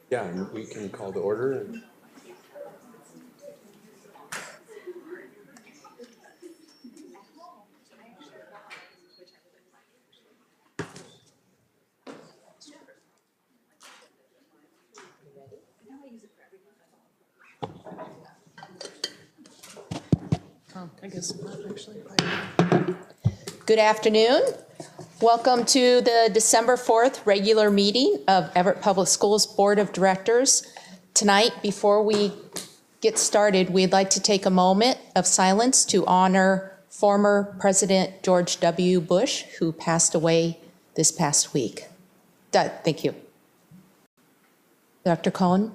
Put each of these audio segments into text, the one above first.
Yeah, and we can call to order. I guess not actually. Good afternoon. Welcome to the December 4th regular meeting of Everett Public Schools Board of Directors. Tonight, before we get started, we'd like to take a moment of silence to honor former President George W. Bush, who passed away this past week. Thank you. Dr. Cohen?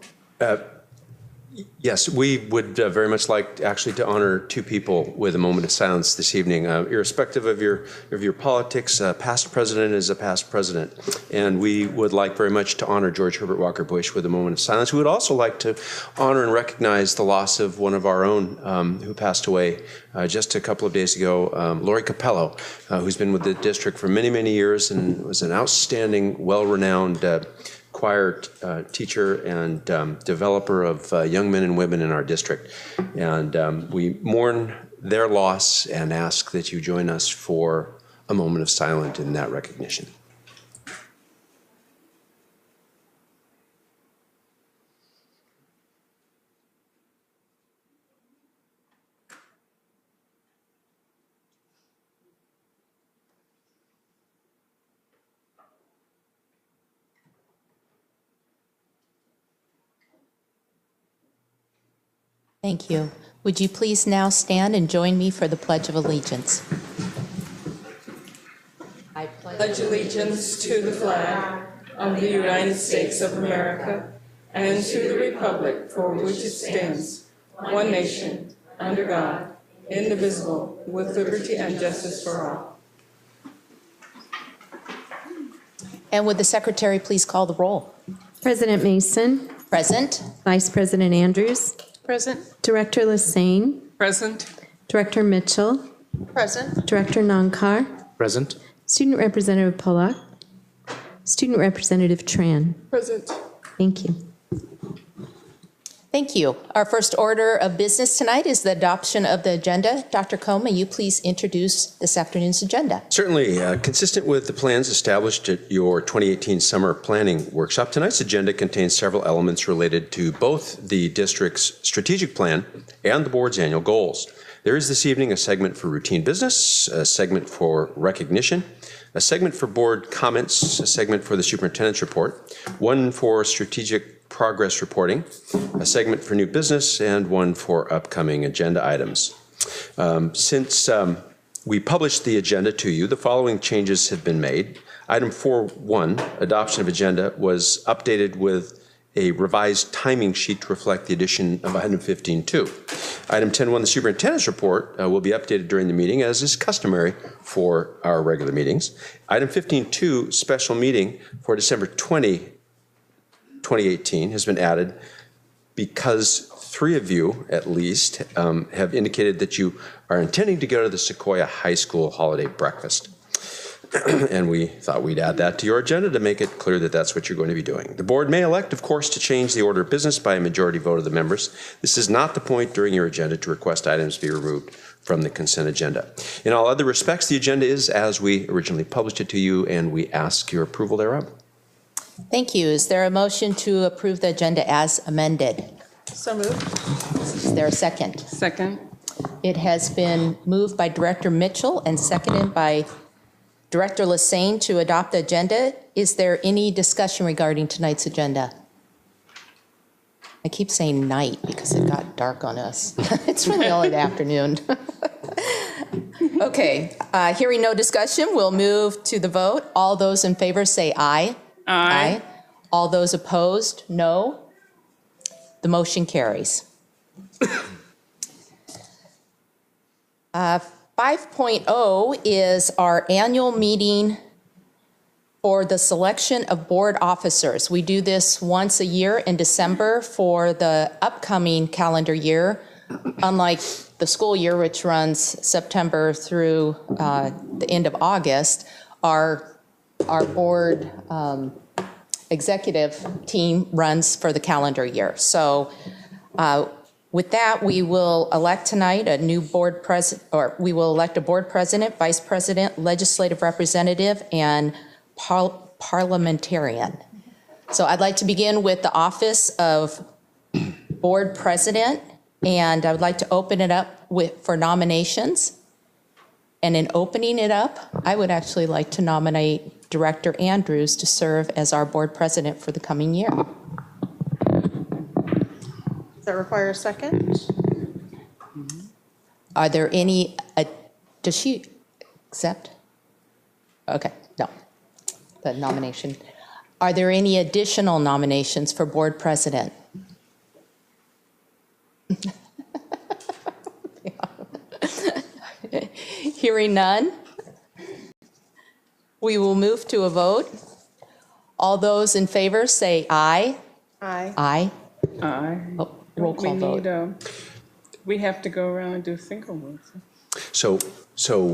Yes, we would very much like actually to honor two people with a moment of silence this evening. Irrespective of your politics, past president is a past president. And we would like very much to honor George Herbert Walker Bush with a moment of silence. We would also like to honor and recognize the loss of one of our own who passed away just a couple of days ago, Lori Capello, who's been with the district for many, many years and was an outstanding, well-renowned choir teacher and developer of young men and women in our district. And we mourn their loss and ask that you join us for a moment of silence in that recognition. Thank you. Would you please now stand and join me for the Pledge of Allegiance? I Pledge allegiance to the flag of the United States of America and to the republic for which it stands, one nation, under God, indivisible, with liberty and justice for all. And would the Secretary please call the roll? President Mason. Present. Vice President Andrews. Present. Director Lassane. Present. Director Mitchell. Present. Director Nankar. Present. Student Representative Pollock. Student Representative Tran. Present. Thank you. Thank you. Our first order of business tonight is the adoption of the agenda. Dr. Cohen, may you please introduce this afternoon's agenda? Certainly. Consistent with the plans established at your 2018 summer planning workshop, tonight's agenda contains several elements related to both the district's strategic plan and the board's annual goals. There is this evening a segment for routine business, a segment for recognition, a segment for board comments, a segment for the superintendent's report, one for strategic progress reporting, a segment for new business, and one for upcoming agenda items. Since we published the agenda to you, the following changes have been made. Item 4.1, adoption of agenda, was updated with a revised timing sheet to reflect the addition of item 15.2. Item 10.1, the superintendent's report, will be updated during the meeting, as is customary for our regular meetings. Item 15.2, special meeting for December 2018 has been added because three of you, at least, have indicated that you are intending to go to the Sequoia High School holiday breakfast. And we thought we'd add that to your agenda to make it clear that that's what you're going to be doing. The board may elect, of course, to change the order of business by a majority vote of the members. This is not the point during your agenda to request items be removed from the consent agenda. In all other respects, the agenda is as we originally published it to you, and we ask your approval thereof. Thank you. Is there a motion to approve the agenda as amended? So moved. Is there a second? Second. It has been moved by Director Mitchell and seconded by Director Lassane to adopt the agenda. Is there any discussion regarding tonight's agenda? I keep saying night because it got dark on us. It's really only the afternoon. Okay, hearing no discussion, we'll move to the vote. All those in favor say aye. Aye. All those opposed, no. The motion carries. 5.0 is our annual meeting for the selection of board officers. We do this once a year in December for the upcoming calendar year, unlike the school year, which runs September through the end of August. Our board executive team runs for the calendar year. So with that, we will elect tonight a new board president, or we will elect a board president, vice president, legislative representative, and parliamentarian. So I'd like to begin with the office of board president, and I would like to open it up for nominations. And in opening it up, I would actually like to nominate Director Andrews to serve as our board president for the coming year. Does that require a second? Are there any, does she accept? Okay, no, the nomination. Are there any additional nominations for board president? Hearing none, we will move to a vote. All those in favor say aye. Aye. Aye. Aye. Oh, roll call vote. We have to go around and do single votes. So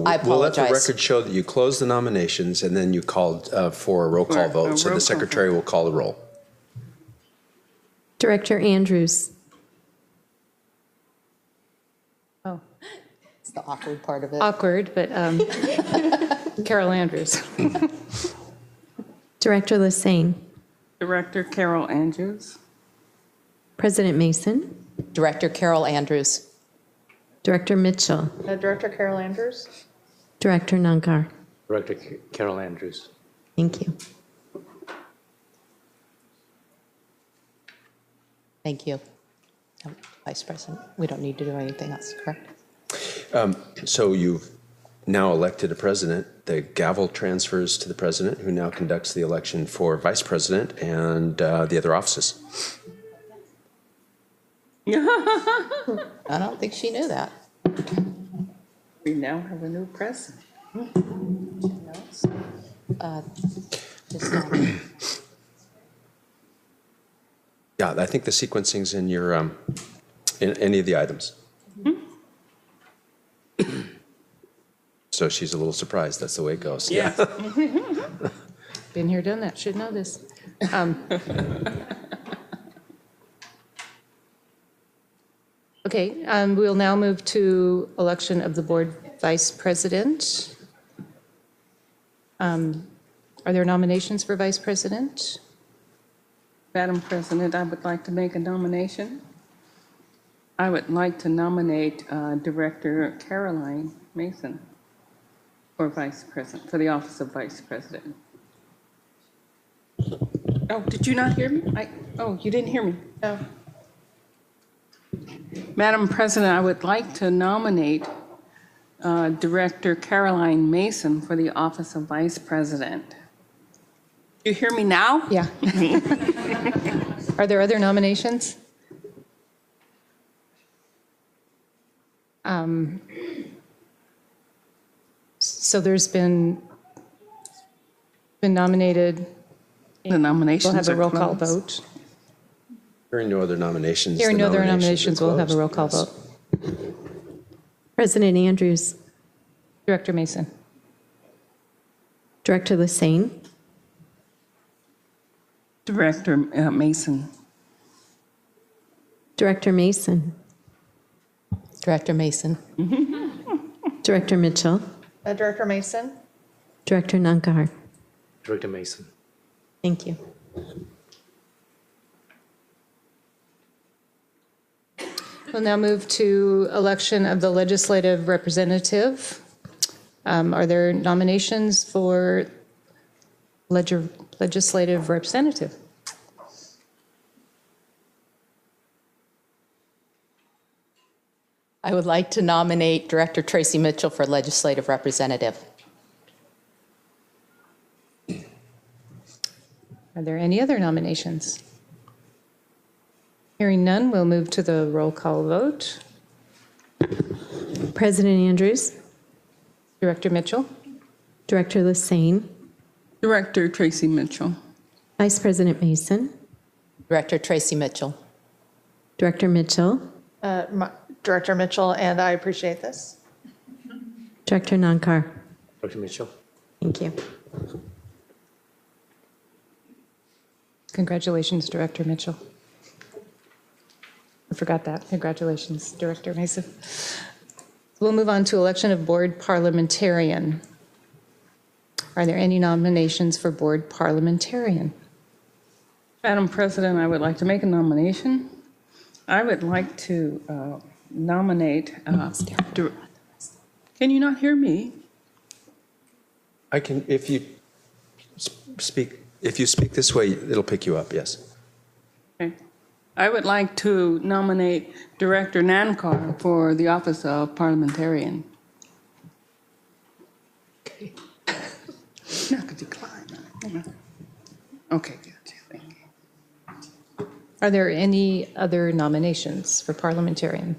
I we'll let the apologize. record show that you closed the nominations and then you called for a roll call Right, a vote. So roll the call secretary will call the roll. Director Andrews. Oh, It's the awkward part of it. awkward, but Carol Andrews. Director Lassane. Director Carol Andrews. President Mason. Director Carol Andrews. Director Mitchell. Director Carol Andrews? Director Nankar. Director Carol Andrews. Thank you. Thank you. Vice President, we don't need to do anything else, correct? So you've now elected a president. The gavel transfers to the president, who now conducts the election for vice president and the other offices. I don't think she knew that. We now have a new president. Just not- Yeah, I think the sequencing's in your in any of the items. So she's a little surprised. That's the way it goes. Yes. Been here, done that, should know this. Okay, we'll now move to election of the board vice president. Are there nominations for vice president? Madam President, I would like to make a nomination. I would like to nominate Director Caroline Mason for Vice President, for the office of Vice President. Oh, did you not hear me? Oh, you didn't hear me? No. Madam President, I would like to nominate Director Caroline Mason for the office of Vice President. You hear me now? Yeah. Are there other nominations? So there's been nominated, The nominations we'll have a are roll call closed. vote. Hearing no other nominations. Hearing the no other nominations nominations, are we'll have a closed. roll call Yes. vote. President Andrews. Director Mason. Director Lassane. Director Mason. Director Mason. Director Mason. Director Mitchell. Director Mason? Director Nankar. Director Mason. Thank you. We'll now move to election of the legislative representative. Are there nominations for legislative representative? I would like to nominate Director Tracy Mitchell for legislative representative. Are there any other nominations? Hearing none, we'll move to the roll call vote. President Andrews. Director Mitchell. Director Lassane. Director Tracy Mitchell. Vice President Mason. Director Tracy Mitchell. Director Mitchell. Director Mitchell, and I appreciate this. Director Nankar. Dr. Mitchell. Thank you. Congratulations, Director Mitchell. I forgot that. Congratulations, Director Mason. We'll move on to election of board parliamentarian. Are there any nominations for board parliamentarian? Madam President, I would like to make a nomination. I would like to nominate, can you not hear me? I can, if you speak this way, it'll pick you up, yes. Okay. I would like to nominate Director Nankar for the office of parliamentarian. Okay. Not gonna decline. Okay, good. Thank you. Are there any other nominations for parliamentarian?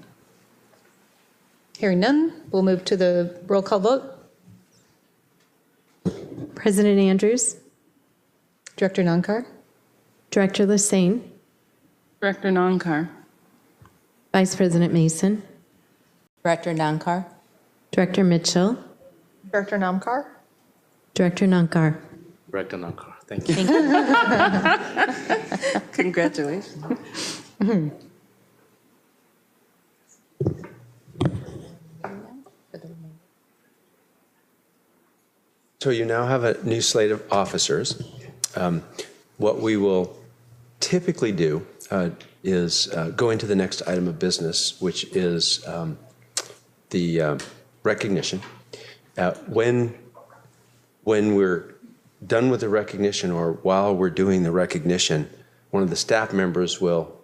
Hearing none, we'll move to the roll call vote. President Andrews. Director Nankar? Director Lassane. Director Nankar. Vice President Mason. Director Nankar. Director Mitchell. Director Namkar? Director Nankar. Director Nankar. Thank you. Congratulations. So you now have a new slate of officers. What we will typically do is go into the next item of business, which is the recognition. When we're done with the recognition, or while we're doing the recognition, one of the staff members will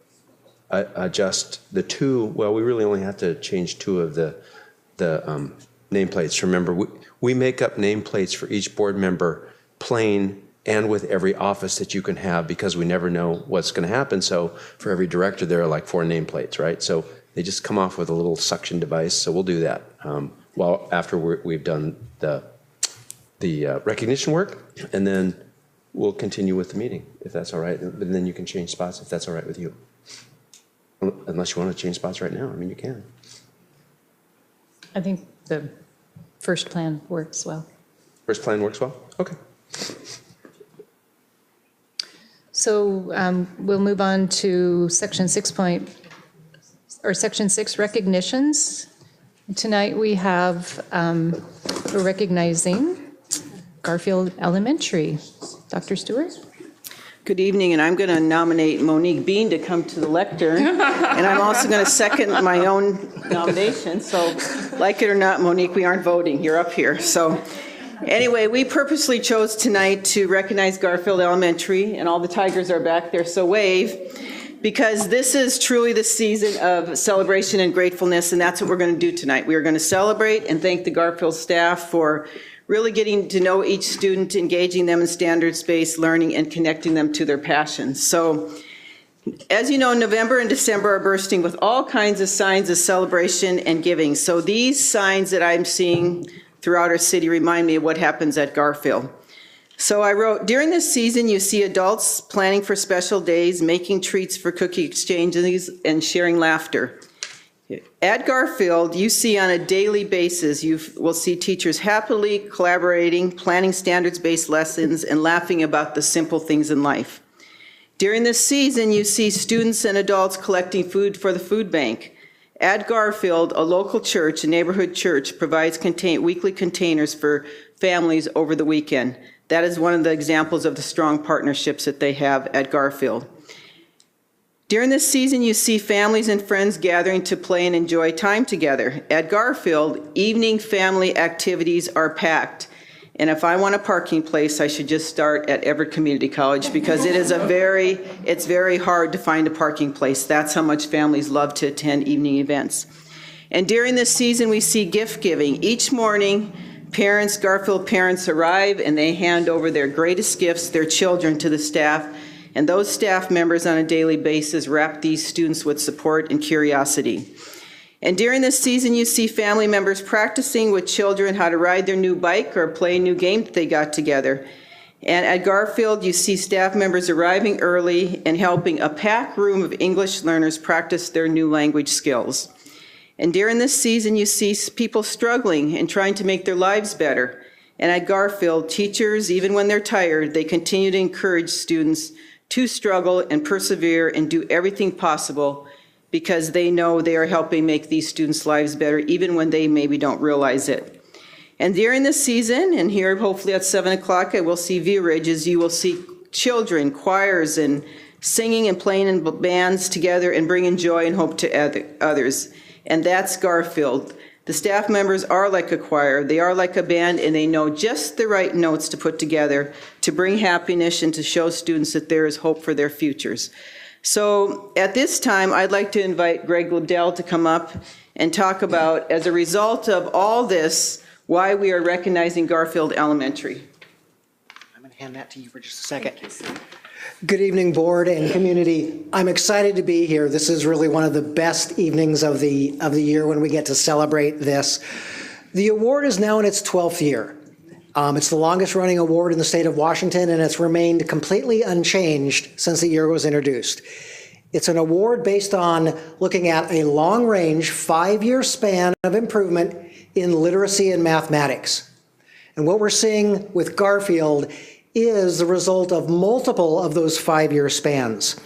adjust the two. Well, we really only have to change two of the nameplates. Remember, we make up nameplates for each board member, plain and with every office that you can have, because we never know what's going to happen. So for every director, there are like 4 nameplates, right? So they just come off with a little suction device. So we'll do that after we've done the recognition work, and then we'll continue with the meeting, if that's all right. And then you can change spots if that's all right with you. Unless you want to change spots right now. I mean, you can. I think the first plan works well. First plan works well? Okay. So we'll move on to section 6 recognitions. Tonight we have, we're recognizing Garfield Elementary. Dr. Stewart? Good evening, and I'm going to nominate Monique Bean to come to the lectern, and I'm also going to second my own nomination. So, like it or not, Monique, we aren't voting. You're up here. So, anyway, we purposely chose tonight to recognize Garfield Elementary, and all the tigers are back there, so wave, because this is truly the season of celebration and gratefulness, and that's what we're going to do tonight. We are going to celebrate and thank the Garfield staff for really getting to know each student, engaging them in standards-based learning, and connecting them to their passions. So, as you know, November and December are bursting with all kinds of signs of celebration and giving. So these signs that I'm seeing throughout our city remind me of what happens at Garfield. So I wrote, during this season, you see adults planning for special days, making treats for cookie exchanges, and sharing laughter. At Garfield, you see on a daily basis, you will see teachers happily collaborating, planning standards-based lessons, and laughing about the simple things in life. During this season, you see students and adults collecting food for the food bank. At Garfield, a local church, a neighborhood church, provides weekly containers for families over the weekend. That is one of the examples of the strong partnerships that they have at Garfield. During this season, you see families and friends gathering to play and enjoy time together. At Garfield, evening family activities are packed. And if I want a parking place, I should just start at Everett Community College, because it's very hard to find a parking place. That's how much families love to attend evening events. And during this season, we see gift giving. Each morning, Garfield parents arrive and they hand over their greatest gifts, their children, to the staff. And those staff members on a daily basis wrap these students with support and curiosity. And during this season, you see family members practicing with children how to ride their new bike or play a new game that they got together. And at Garfield, you see staff members arriving early and helping a packed room of English learners practice their new language skills. And during this season, you see people struggling and trying to make their lives better. And at Garfield, teachers, even when they're tired, they continue to encourage students to struggle and persevere and do everything possible because they know they are helping make these students' lives better, even when they maybe don't realize it. And during this season, and here hopefully at 7 o'clock, I will see View Ridges, you will see children, choirs, and singing and playing in bands together and bringing joy and hope to others. And that's Garfield. The staff members are like a choir, they are like a band, and they know just the right notes to put together to bring happiness and to show students that there is hope for their futures. So at this time, I'd like to invite Greg Liddell to come up and talk about, as a result of all this, why we are recognizing Garfield Elementary. I'm going to hand that to you for just a second. Good evening, board and community. I'm excited to be here. This is really one of the best evenings of the year when we get to celebrate this. The award is now in its 12th year. It's the longest running award in the state of Washington, and it's remained completely unchanged since the year was introduced. It's an award based on looking at a long-range 5-year span of improvement in literacy and mathematics. And what we're seeing with Garfield is the result of multiple of those 5-year spans.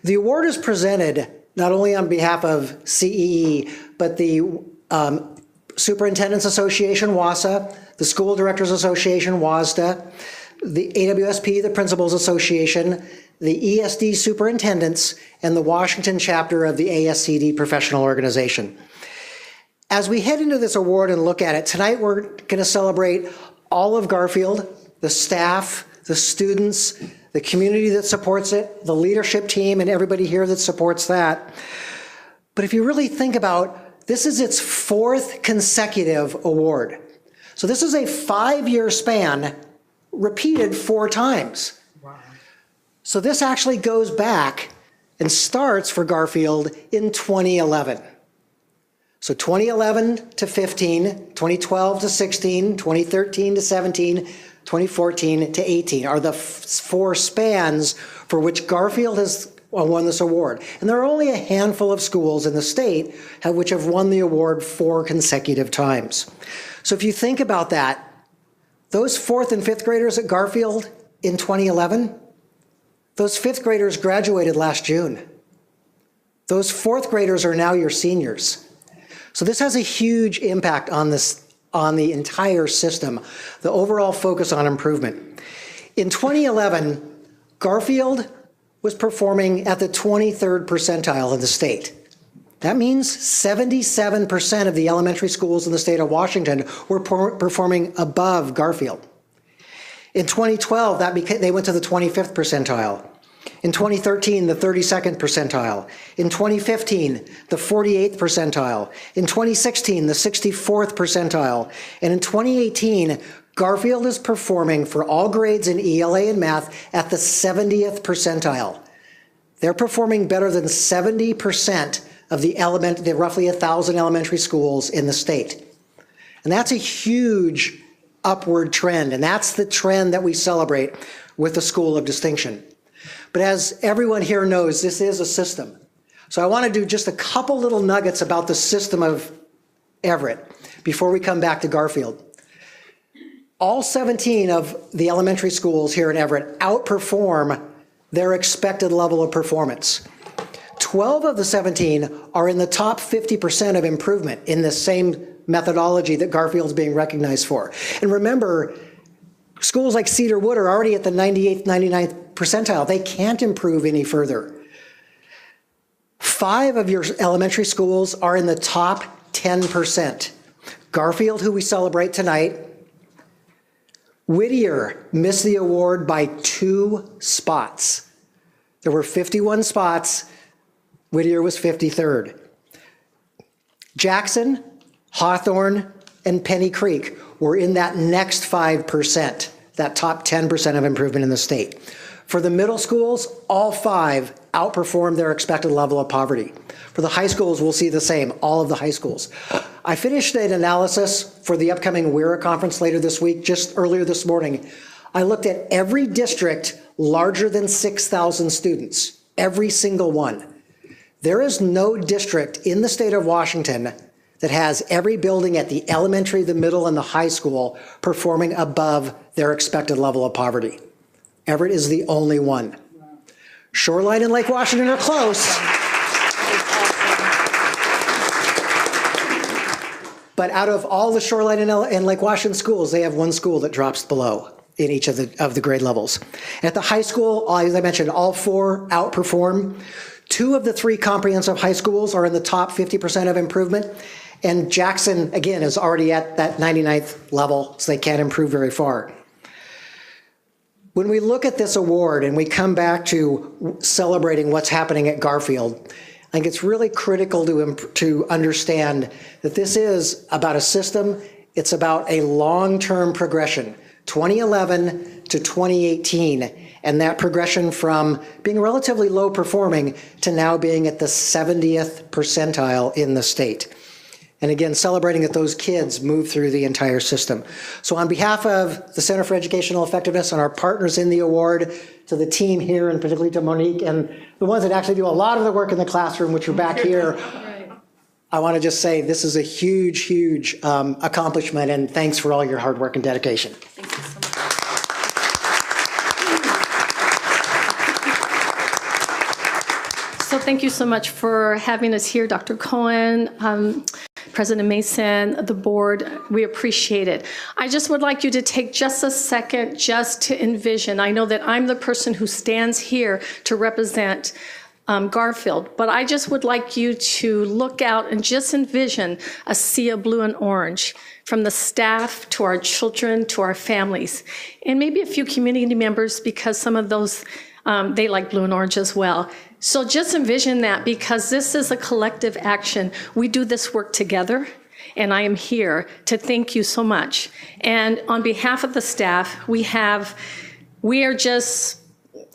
The award is presented not only on behalf of CEE, but the Superintendents Association, WASA, the School Directors Association, WASDA, the AWSP, the Principals Association, the ESD Superintendents, and the Washington chapter of the ASCD Professional Organization. As we head into this award and look at it, tonight we're going to celebrate all of Garfield, the staff, the students, the community that supports it, the leadership team, and everybody here that supports that. But if you really think about, this is its 4th consecutive award. So this is a 5-year span repeated 4 times. Wow. So this actually goes back and starts for Garfield in 2011. So 2011 to 15, 2012 to 16, 2013 to 17, 2014 to 18 are the 4 spans for which Garfield has won this award. And there are only a handful of schools in the state which have won the award 4 consecutive times. So if you think about that, those 4th and 5th graders at Garfield in 2011, those 5th graders graduated last June. Those 4th graders are now your seniors. So this has a huge impact on the entire system, the overall focus on improvement. In 2011, Garfield was performing at the 23rd percentile in the state. That means 77% of the elementary schools in the state of Washington were performing above Garfield. In 2012, they went to the 25th percentile. In 2013, the 32nd percentile. In 2015, the 48th percentile. In 2016, the 64th percentile. And in 2018, Garfield is performing for all grades in ELA and math at the 70th percentile. They're performing better than 70% of the roughly 1,000 elementary schools in the state. And that's a huge upward trend, and that's the trend that we celebrate with the School of Distinction. But as everyone here knows, this is a system. So I want to do just a couple little nuggets about the system of Everett before we come back to Garfield. All 17 of the elementary schools here in Everett outperform their expected level of performance. 12 of the 17 are in the top 50% of improvement in the same methodology that Garfield's being recognized for. And remember, schools like Cedar Wood are already at the 98th, 99th percentile. They can't improve any further. 5 of your elementary schools are in the top 10%. Garfield, who we celebrate tonight, Whittier missed the award by 2 spots. There were 51 spots. Whittier was 53rd. Jackson, Hawthorne, and Penny Creek were in that next 5%, that top 10% of improvement in the state. For the middle schools, all 5 outperformed their expected level of poverty. For the high schools, we'll see the same, all of the high schools. I finished an analysis for the upcoming WERA conference later this week, just earlier this morning, I looked at every district larger than 6,000 students, every single one. There is no district in the state of Washington that has every building at the elementary, the middle, and the high school performing above their expected level of poverty. Everett is the only one. Shoreline and Lake Washington are close. But out of all the Shoreline and Lake Washington schools, they have one school that drops below in each of the grade levels. At the high school, as I mentioned, all four outperform. 2 of the 3 comprehensive high schools are in the top 50% of improvement. And Jackson, again, is already at that 99th level, so they can't improve very far. When we look at this award and we come back to celebrating what's happening at Garfield, I think it's really critical to understand that this is about a system. It's about a long-term progression, 2011 to 2018, and that progression from being relatively low performing to now being at the 70th percentile in the state. And again, celebrating that those kids move through the entire system. So on behalf of the Center for Educational Effectiveness and our partners in the award, to the team here, and particularly to Monique, and the ones that actually do a lot of the work in the classroom, which are back here, I want to just say this is a huge, huge accomplishment, and thanks for all your hard work and dedication. Thank you so much. So thank you so much for having us here, Dr. Cohen, President Mason, the board. We appreciate it. I just would like you to take just a second just to envision. I know that I'm the person who stands here to represent Garfield, but I just would like you to look out and just envision a sea of blue and orange, from the staff to our children to our families, and maybe a few community members, because some of those, they like blue and orange as well. So just envision that, because this is a collective action. We do this work together, and I am here to thank you so much. And on behalf of the staff, we are just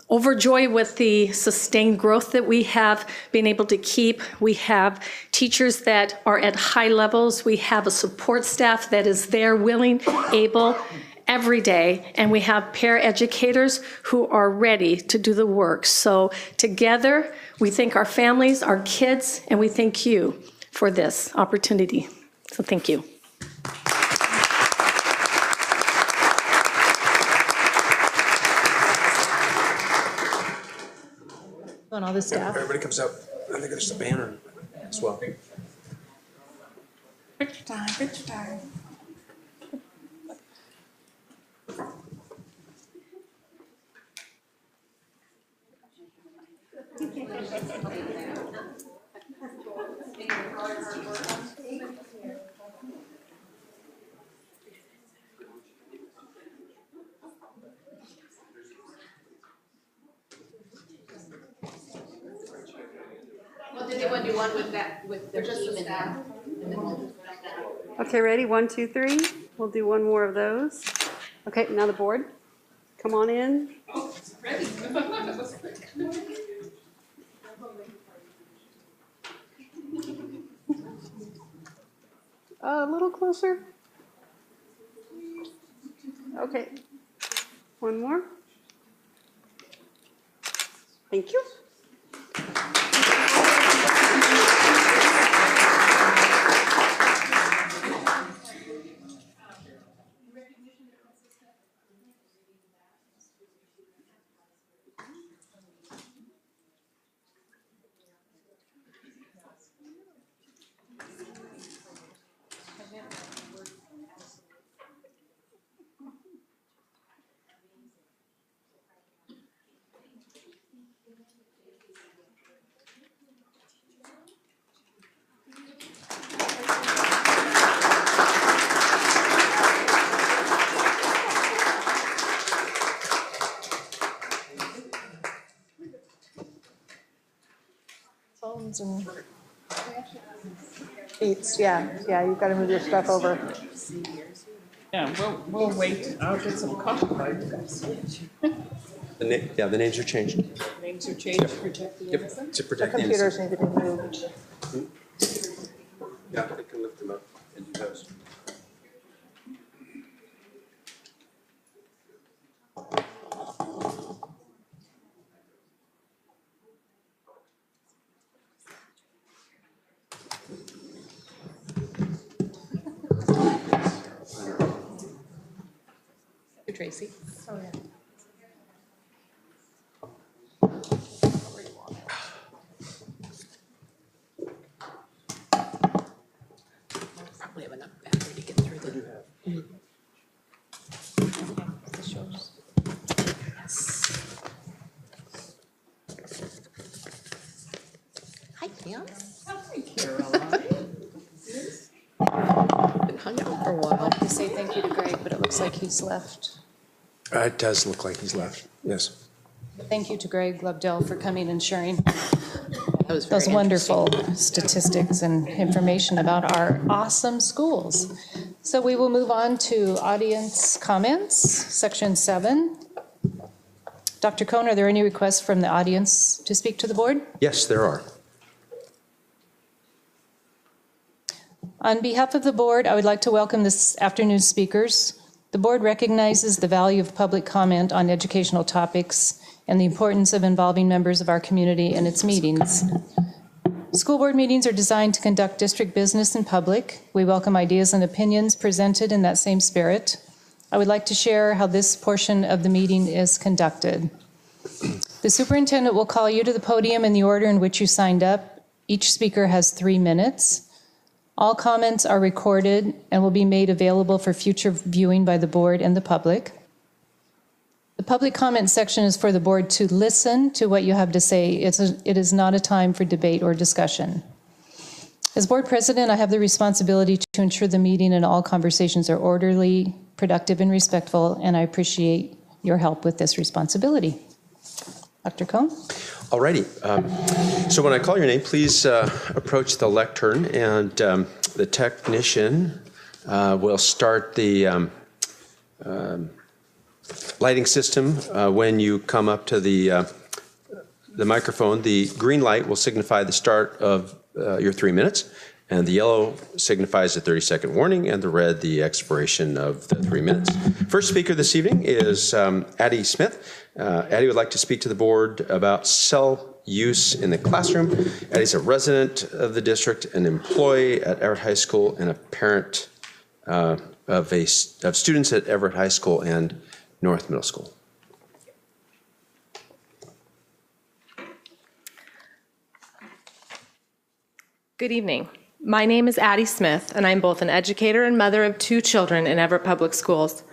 overjoyed with the sustained growth that we have been able to keep. We have teachers that are at high levels. We have a support staff that is there, willing, able, every day, and we have paraeducators who are ready to do the work. So together, we thank our families, our kids, and we thank you for this opportunity. So thank you. On all the staff. Everybody comes up. I think there's a banner as well. Picture time, picture time. Well, did they want to do one with that, with their team and staff? Okay, ready? 1, 2, 3. We'll do one more of those. Okay, now the board. Come on in. Oh, ready. A little closer. Okay. One more. Thank you. Phones and eats, yeah, you've got to move your stuff over. Yeah, we'll wait. I'll get some coffee while you guys switch. Yeah, the names are changed. Names are changed to protect the Yep, innocent. to The protect the computers innocent. need to be moved. Yeah, they can lift them up and do those. Tracy. Probably have enough battery to get through the. Hi, Cam. Hi, Caroline. Been hung out for a while. To say thank you to Greg, but it looks like he's left. It does look like he's left, yes. Thank you to Greg Lovedell for coming and sharing That was very those wonderful statistics and information about our awesome schools. So we will move on to audience comments, section 7. Dr. Cohn, are there any requests from the audience to speak to the board? Yes, there are. On behalf of the board, I would like to welcome this afternoon's speakers. The board recognizes the value of public comment on educational topics and the importance of involving members of our community in its meetings. School board meetings are designed to conduct district business in public. We welcome ideas and opinions presented in that same spirit. I would like to share how this portion of the meeting is conducted. The superintendent will call you to the podium in the order in which you signed up. Each speaker has 3 minutes. All comments are recorded and will be made available for future viewing by the board and the public. The public comment section is for the board to listen to what you have to say. It is not a time for debate or discussion. As board president, I have the responsibility to ensure the meeting and all conversations are orderly, productive, and respectful, and I appreciate your help with this responsibility. Dr. Cohn? All righty. So when I call your name, please approach the lectern, and the technician will start the lighting system when you come up to the microphone. The green light will signify the start of your 3 minutes, and the yellow signifies a 30-second warning, and the red the expiration of the 3 minutes. First speaker this evening is Addie Smith. Addie would like to speak to the board about cell use in the classroom. Addie's a resident of the district, an employee at Everett High School, and a parent of students at Everett High School and North Middle School. Good evening. My name is Addie Smith, and I'm both an educator and mother of 2 children in Everett Public Schools.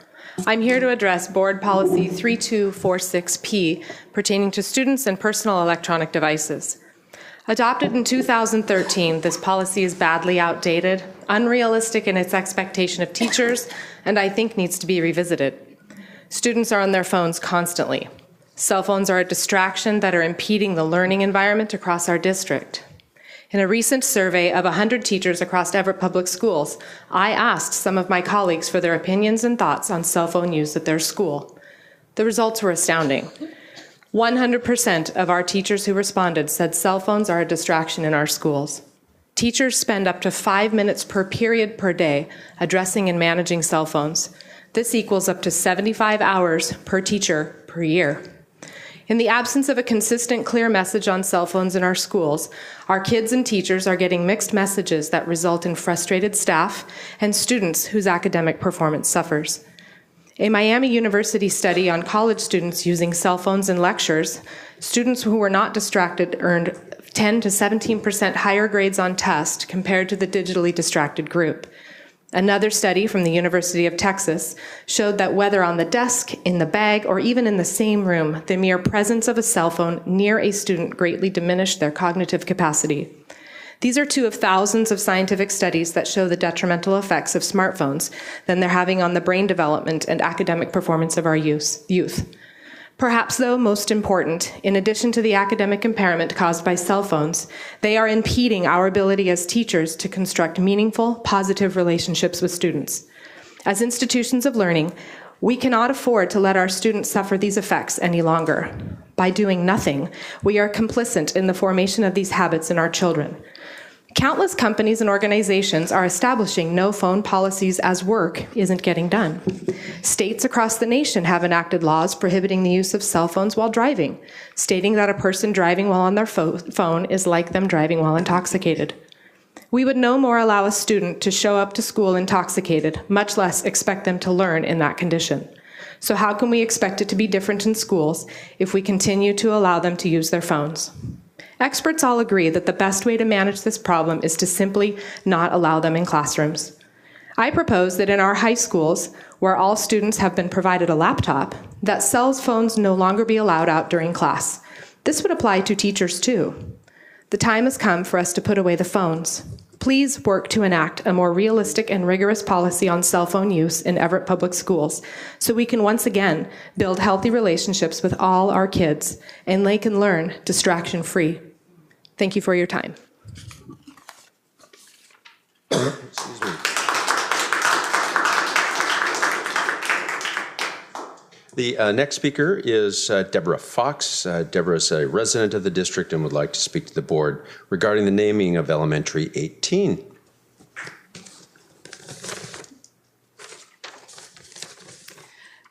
I'm here to address Board Policy 3246P pertaining to students and personal electronic devices. Adopted in 2013, this policy is badly outdated, unrealistic in its expectation of teachers, and I think needs to be revisited. Students are on their phones constantly. Cell phones are a distraction that are impeding the learning environment across our district. In a recent survey of 100 teachers across Everett Public Schools, I asked some of my colleagues for their opinions and thoughts on cell phone use at their school. The results were astounding. 100% of our teachers who responded said cell phones are a distraction in our schools. Teachers spend up to 5 minutes per period per day addressing and managing cell phones. This equals up to 75 hours per teacher per year. In the absence of a consistent, clear message on cell phones in our schools, our kids and teachers are getting mixed messages that result in frustrated staff and students whose academic performance suffers. A Miami University study on college students using cell phones in lectures, students who were not distracted earned 10 to 17% higher grades on tests compared to the digitally distracted group. Another study from the University of Texas showed that whether on the desk, in the bag, or even in the same room, the mere presence of a cell phone near a student greatly diminished their cognitive capacity. These are 2 of thousands of scientific studies that show the detrimental effects of smartphones that they're having on the brain development and academic performance of our youth. Perhaps, though, most important, in addition to the academic impairment caused by cell phones, they are impeding our ability as teachers to construct meaningful, positive relationships with students. As institutions of learning, we cannot afford to let our students suffer these effects any longer. By doing nothing, we are complicit in the formation of these habits in our children. Countless companies and organizations are establishing no phone policies as work isn't getting done. States across the nation have enacted laws prohibiting the use of cell phones while driving, stating that a person driving while on their phone is like them driving while intoxicated. We would no more allow a student to show up to school intoxicated, much less expect them to learn in that condition. So how can we expect it to be different in schools if we continue to allow them to use their phones? Experts all agree that the best way to manage this problem is to simply not allow them in classrooms. I propose that in our high schools, where all students have been provided a laptop, that cell phones no longer be allowed out during class. This would apply to teachers too. The time has come for us to put away the phones. Please work to enact a more realistic and rigorous policy on cell phone use in Everett Public Schools so we can once again build healthy relationships with all our kids and they can learn distraction-free. Thank you for your time. Excuse me. The next speaker is Deborah Fox. Deborah is a resident of the district and would like to speak to the board regarding the naming of Elementary 18.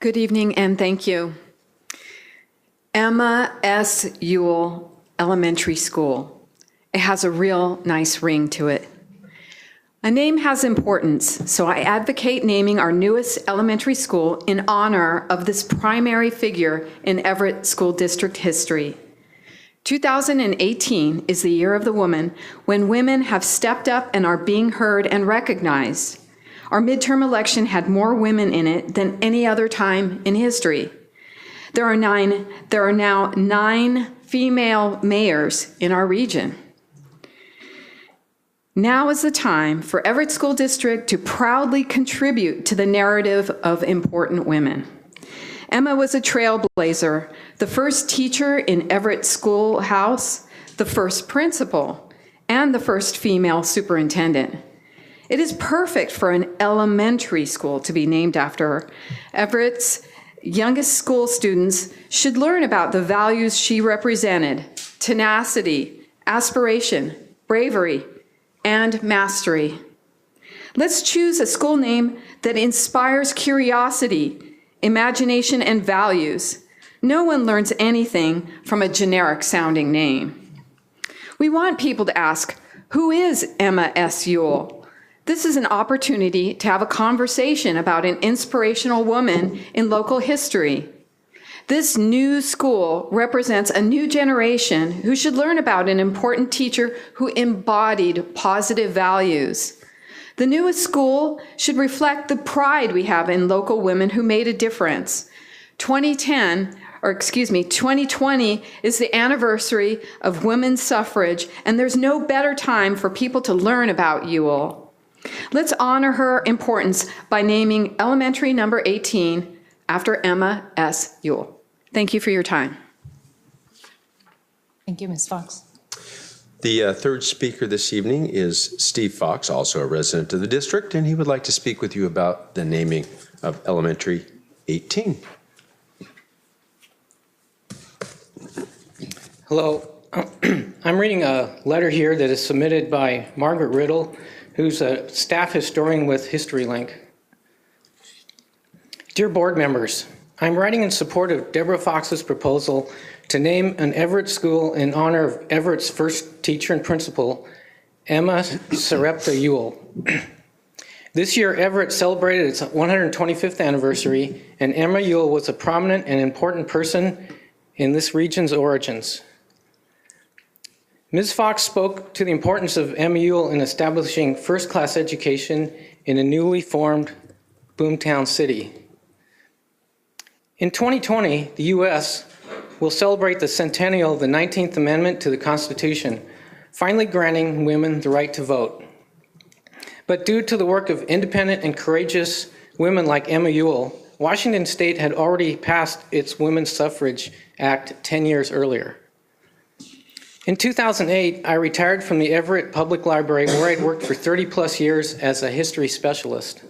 Good evening and thank you. Emma S. Ewell Elementary School. It has a real nice ring to it. A name has importance, so I advocate naming our newest elementary school in honor of this primary figure in Everett School District history. 2018 is the year of the woman when women have stepped up and are being heard and recognized. Our midterm election had more women in it than any other time in history. There are now 9 female mayors in our region. Now is the time for Everett School District to proudly contribute to the narrative of important women. Emma was a trailblazer, the first teacher in Everett Schoolhouse, the first principal, and the first female superintendent. It is perfect for an elementary school to be named after her. Everett's youngest school students should learn about the values she represented: tenacity, aspiration, bravery, and mastery. Let's choose a school name that inspires curiosity, imagination, and values. No one learns anything from a generic sounding name. We want people to ask, who is Emma S. Ewell? This is an opportunity to have a conversation about an inspirational woman in local history. This new school represents a new generation who should learn about an important teacher who embodied positive values. The newest school should reflect the pride we have in local women who made a difference. 2020 is the anniversary of women's suffrage, and there's no better time for people to learn about Ewell. Let's honor her importance by naming elementary number 18 after Emma S. Ewell. Thank you for your time. Thank you, Ms. Fox. The third speaker this evening is Steve Fox, also a resident of the district, and he would like to speak with you about the naming of Elementary 18. Hello. I'm reading a letter here that is submitted by Margaret Riddle, who's a staff historian with HistoryLink. Dear board members, I'm writing in support of Deborah Fox's proposal to name an Everett school in honor of Everett's first teacher and principal, Emma Sarepta Ewell. This year, Everett celebrated its 125th anniversary, and Emma Ewell was a prominent and important person in this region's origins. Ms. Fox spoke to the importance of Emma Ewell in establishing first-class education in a newly formed boomtown city. In 2020, the U.S. will celebrate the centennial of the 19th Amendment to the Constitution, finally granting women the right to vote. But due to the work of independent and courageous women like Emma Ewell, Washington State had already passed its Women's Suffrage Act 10 years earlier. In 2008, I retired from the Everett Public Library, where I'd worked for 30-plus years as a history specialist.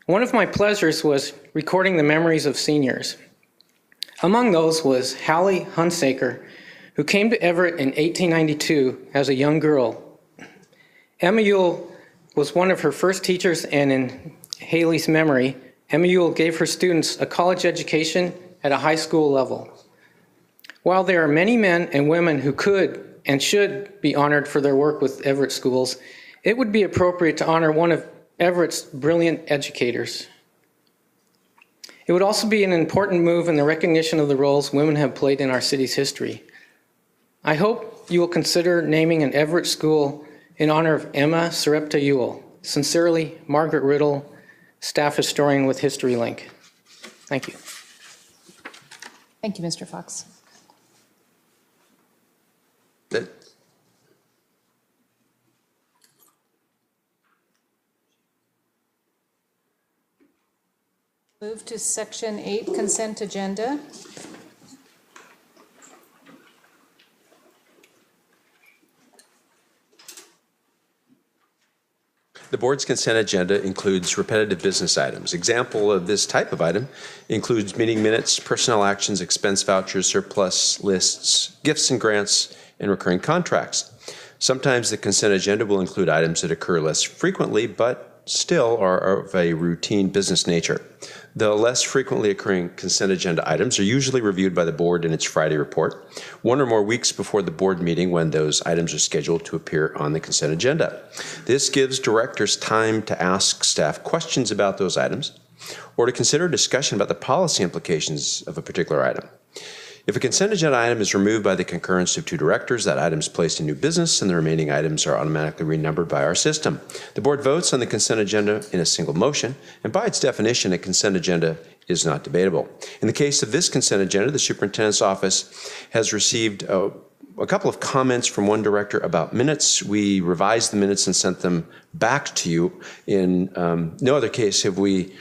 One of my pleasures was recording the memories of seniors. Among those was Hallie Hunsaker, who came to Everett in 1892 as a young girl. Emma Ewell was one of her first teachers, and in Haley's memory, Emma Ewell gave her students a college education at a high school level. While there are many men and women who could and should be honored for their work with Everett schools, it would be appropriate to honor one of Everett's brilliant educators. It would also be an important move in the recognition of the roles women have played in our city's history. I hope you will consider naming an Everett school in honor of Emma Sarepta Ewell. Sincerely, Margaret Riddle, staff historian with HistoryLink. Thank you. Thank you, Mr. Fox. Move to Section 8, Consent Agenda. The board's consent agenda includes repetitive business items. Example of this type of item includes meeting minutes, personnel actions, expense vouchers, surplus lists, gifts and grants, and recurring contracts. Sometimes the consent agenda will include items that occur less frequently, but still are of a routine business nature. The less frequently occurring consent agenda items are usually reviewed by the board in its Friday report, 1 or more weeks before the board meeting when those items are scheduled to appear on the consent agenda. This gives directors time to ask staff questions about those items or to consider a discussion about the policy implications of a particular item. If a consent agenda item is removed by the concurrence of 2 directors, that item is placed in new business and the remaining items are automatically renumbered by our system. The board votes on the consent agenda in a single motion, and by its definition, a consent agenda is not debatable. In the case of this consent agenda, the superintendent's office has received a couple of comments from one director about minutes. We revised the minutes and sent them back to you. In no other case have we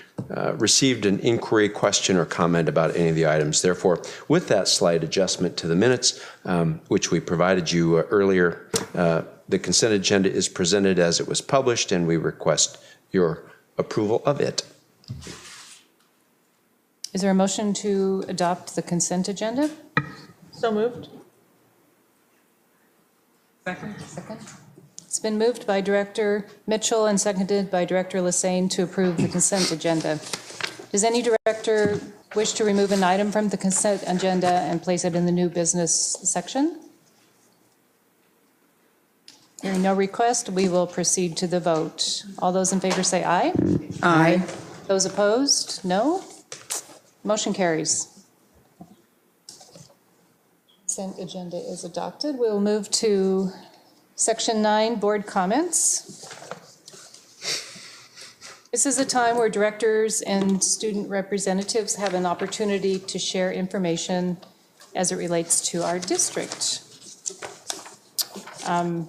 received an inquiry, question, or comment about any of the items. Therefore, with that slight adjustment to the minutes, which we provided you earlier, the consent agenda is presented as it was published, and we request your approval of it. Is there a motion to adopt the consent agenda? So moved. Second. It's been moved by Director Mitchell and seconded by Director Lassane to approve the consent agenda. Does any director wish to remove an item from the consent agenda and place it in the new business section? Hearing no request, we will proceed to the vote. All those in favor say aye. Aye. Those opposed, no. Motion carries. Consent agenda is adopted. We'll move to Section 9, Board Comments. This is a time where directors and student representatives have an opportunity to share information as it relates to our district. I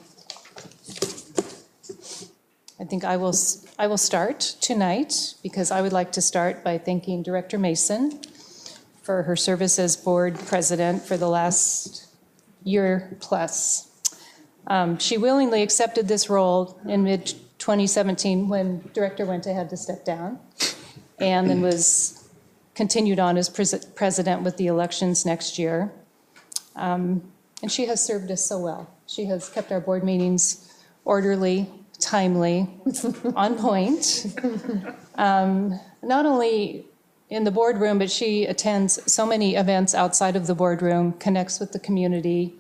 think I will start tonight because I would like to start by thanking Director Mason for her service as board president for the last year plus. She willingly accepted this role in mid-2017 when Director Wente had to step down, and then was continued on as president with the elections next year. And she has served us so well. She has kept our board meetings orderly, timely, on point. Not only in the boardroom, but she attends so many events outside of the boardroom, connects with the community.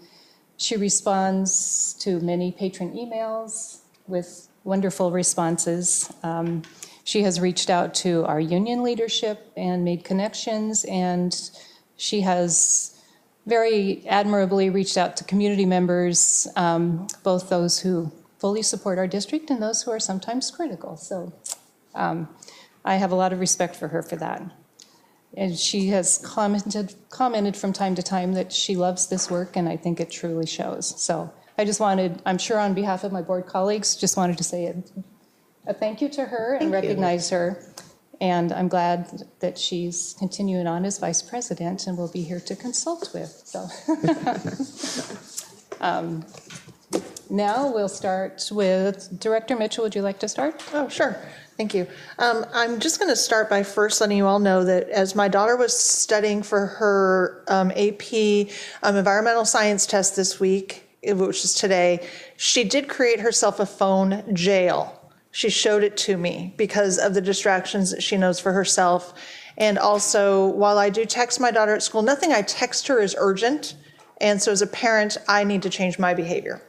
She responds to many patron emails with wonderful responses. She has reached out to our union leadership and made connections, and she has very admirably reached out to community members, both those who fully support our district and those who are sometimes critical. So I have a lot of respect for her for that. And she has commented from time to time that she loves this work, and I think it truly shows. So I just wanted, I'm sure on behalf of my board colleagues, just wanted to say a thank you to her and recognize her. And I'm glad that she's continuing on as vice president and will be here to consult with. So now we'll start with Director Mitchell. Would you like to start? Oh, sure. Thank you. I'm just going to start by first letting you all know that as my daughter was studying for her AP environmental science test this week, which is today, she did create herself a phone jail. She showed it to me because of the distractions that she knows for herself. And also, while I do text my daughter at school, nothing I text her is urgent. And so as a parent, I need to change my behavior.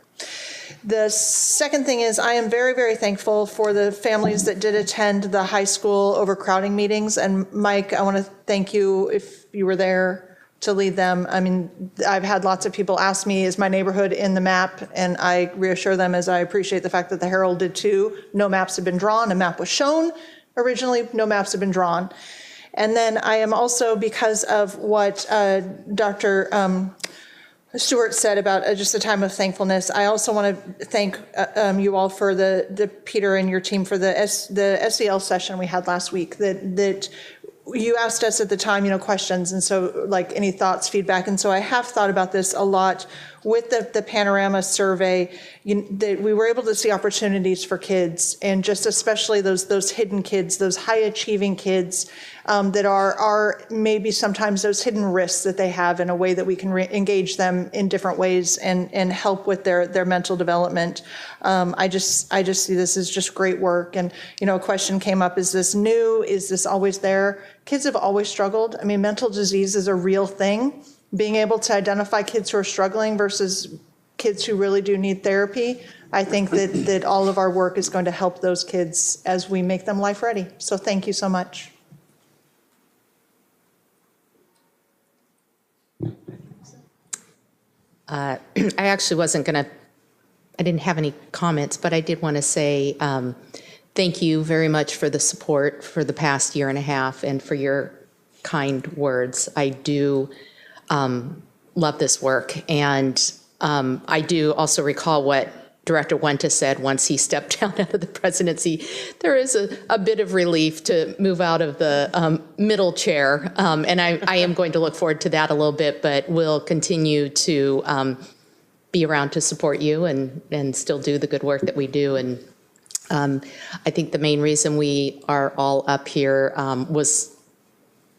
The second thing is I am very, very thankful for the families that did attend the high school overcrowding meetings. And Mike, I want to thank you if you were there to lead them. I mean, I've had lots of people ask me, is my neighborhood in the map? And I reassure them, as I appreciate the fact that the Herald did too, no maps have been drawn. A map was shown originally, no maps have been drawn. And then I am also, because of what Dr. Stewart said about just a time of thankfulness, I also want to thank you all for the Peter and your team for the SEL session we had last week. That you asked us at the time, questions, and so like any thoughts, feedback, and so I have thought about this a lot with the Panorama survey. That we were able to see opportunities for kids, and just especially those hidden kids, those high achieving kids that are maybe sometimes those hidden risks that they have, in a way that we can engage them in different ways and help with their mental development. I just see this as just great work. And a question came up: is this new? Is this always there? Kids have always struggled. I mean, mental disease is a real thing. Being able to identify kids who are struggling versus kids who really do need therapy, I think that all of our work is going to help those kids as we make them life ready. So thank you so much. I actually wasn't going to, I didn't have any comments, but I did want to say thank you very much for the support for the past year and a half and for your kind words. I do love this work. And I do also recall what Director Wenta said once he stepped down out of the presidency. There is a bit of relief to move out of the middle chair. And I am going to look forward to that a little bit, but we'll continue to be around to support you and still do the good work that we do. And I think the main reason we are all up here was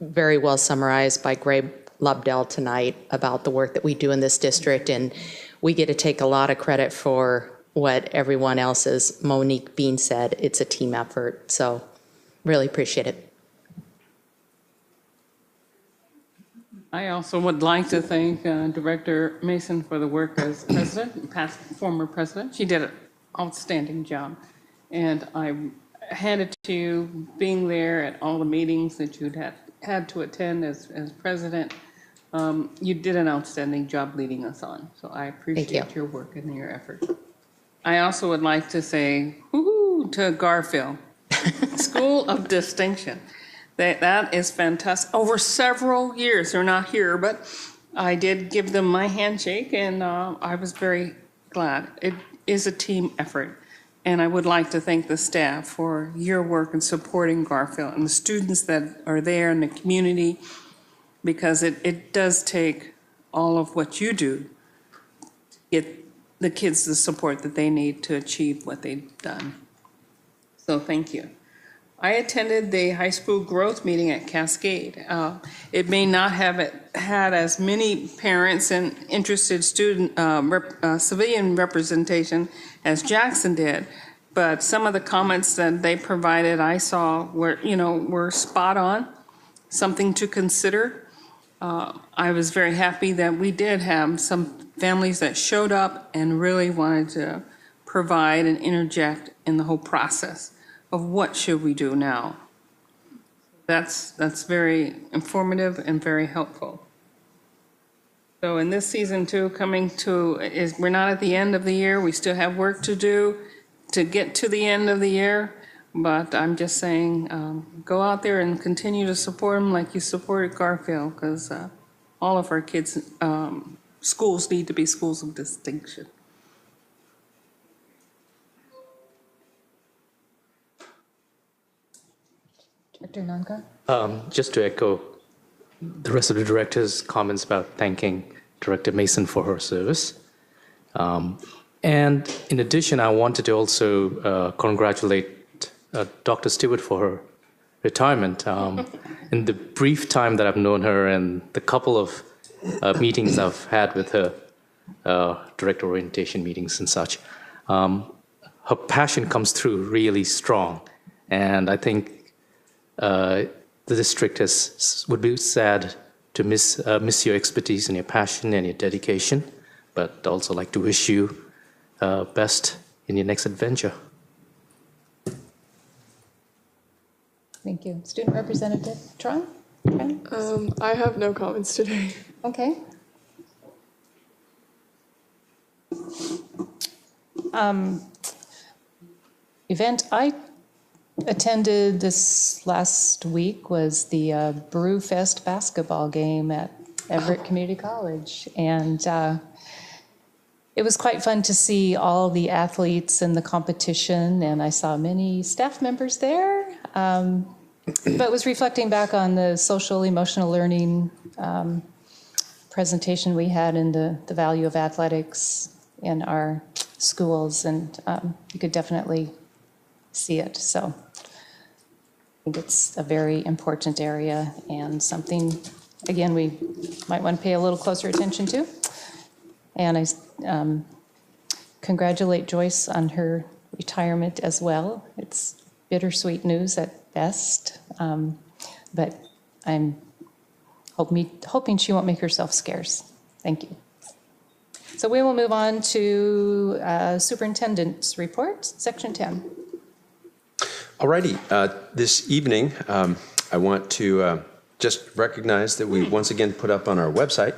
very well summarized by Greg Lobdell tonight about the work that we do in this district. And we get to take a lot of credit for what everyone else, as Monique Bean said. It's a team effort. So really appreciate it. I also would like to thank Director Mason for the work as president, former president. She did an outstanding job. And I hand it to you, being there at all the meetings that you'd had to attend as president. You did an outstanding job leading us on. So I appreciate your work and your effort. I also would like to say woohoo to Garfield, School of Distinction. That is fantastic. Over several years, they're not here, but I did give them my handshake, and I was very glad. It is a team effort. And I would like to thank the staff for your work in supporting Garfield and the students that are there in the community, because it does take all of what you do to get the kids the support that they need to achieve what they've done. So thank you. I attended the high school growth meeting at Cascade. It may not have had as many parents and interested student civilian representation as Jackson did, but some of the comments that they provided I saw were spot on, something to consider. I was very happy that we did have some families that showed up and really wanted to provide and interject in the whole process of what should we do now. That's very informative and very helpful. So in this season too, we're not at the end of the year. We still have work to do to get to the end of the year. But I'm just saying, go out there and continue to support them like you supported Garfield, because all of our kids' schools need to be schools of distinction. Director Nankar? Just to echo the rest of the director's comments about thanking Director Mason for her service. And in addition, I wanted to also congratulate Dr. Stewart for her retirement. In the brief time that I've known her and the couple of meetings I've had with her, director orientation meetings and such, her passion comes through really strong. And I think the district would be sad to miss your expertise and your passion and your dedication, but also like to wish you best in your next adventure. Thank you. Student Representative Tron? I have no comments today. Okay. Event I attended this last week was the Brewfest basketball game at Everett Community College. And it was quite fun to see all the athletes in the competition, and I saw many staff members there. But was reflecting back on the social emotional learning presentation we had in the value of athletics in our schools, and you could definitely see it. So I think it's a very important area and something, again, we might want to pay a little closer attention to. And I congratulate Joyce on her retirement as well. It's bittersweet news at best, but I'm hoping she won't make herself scarce. Thank you. So we will move on to Superintendent's report, Section 10. Alrighty, this evening, I want to just recognize that we once again put up on our website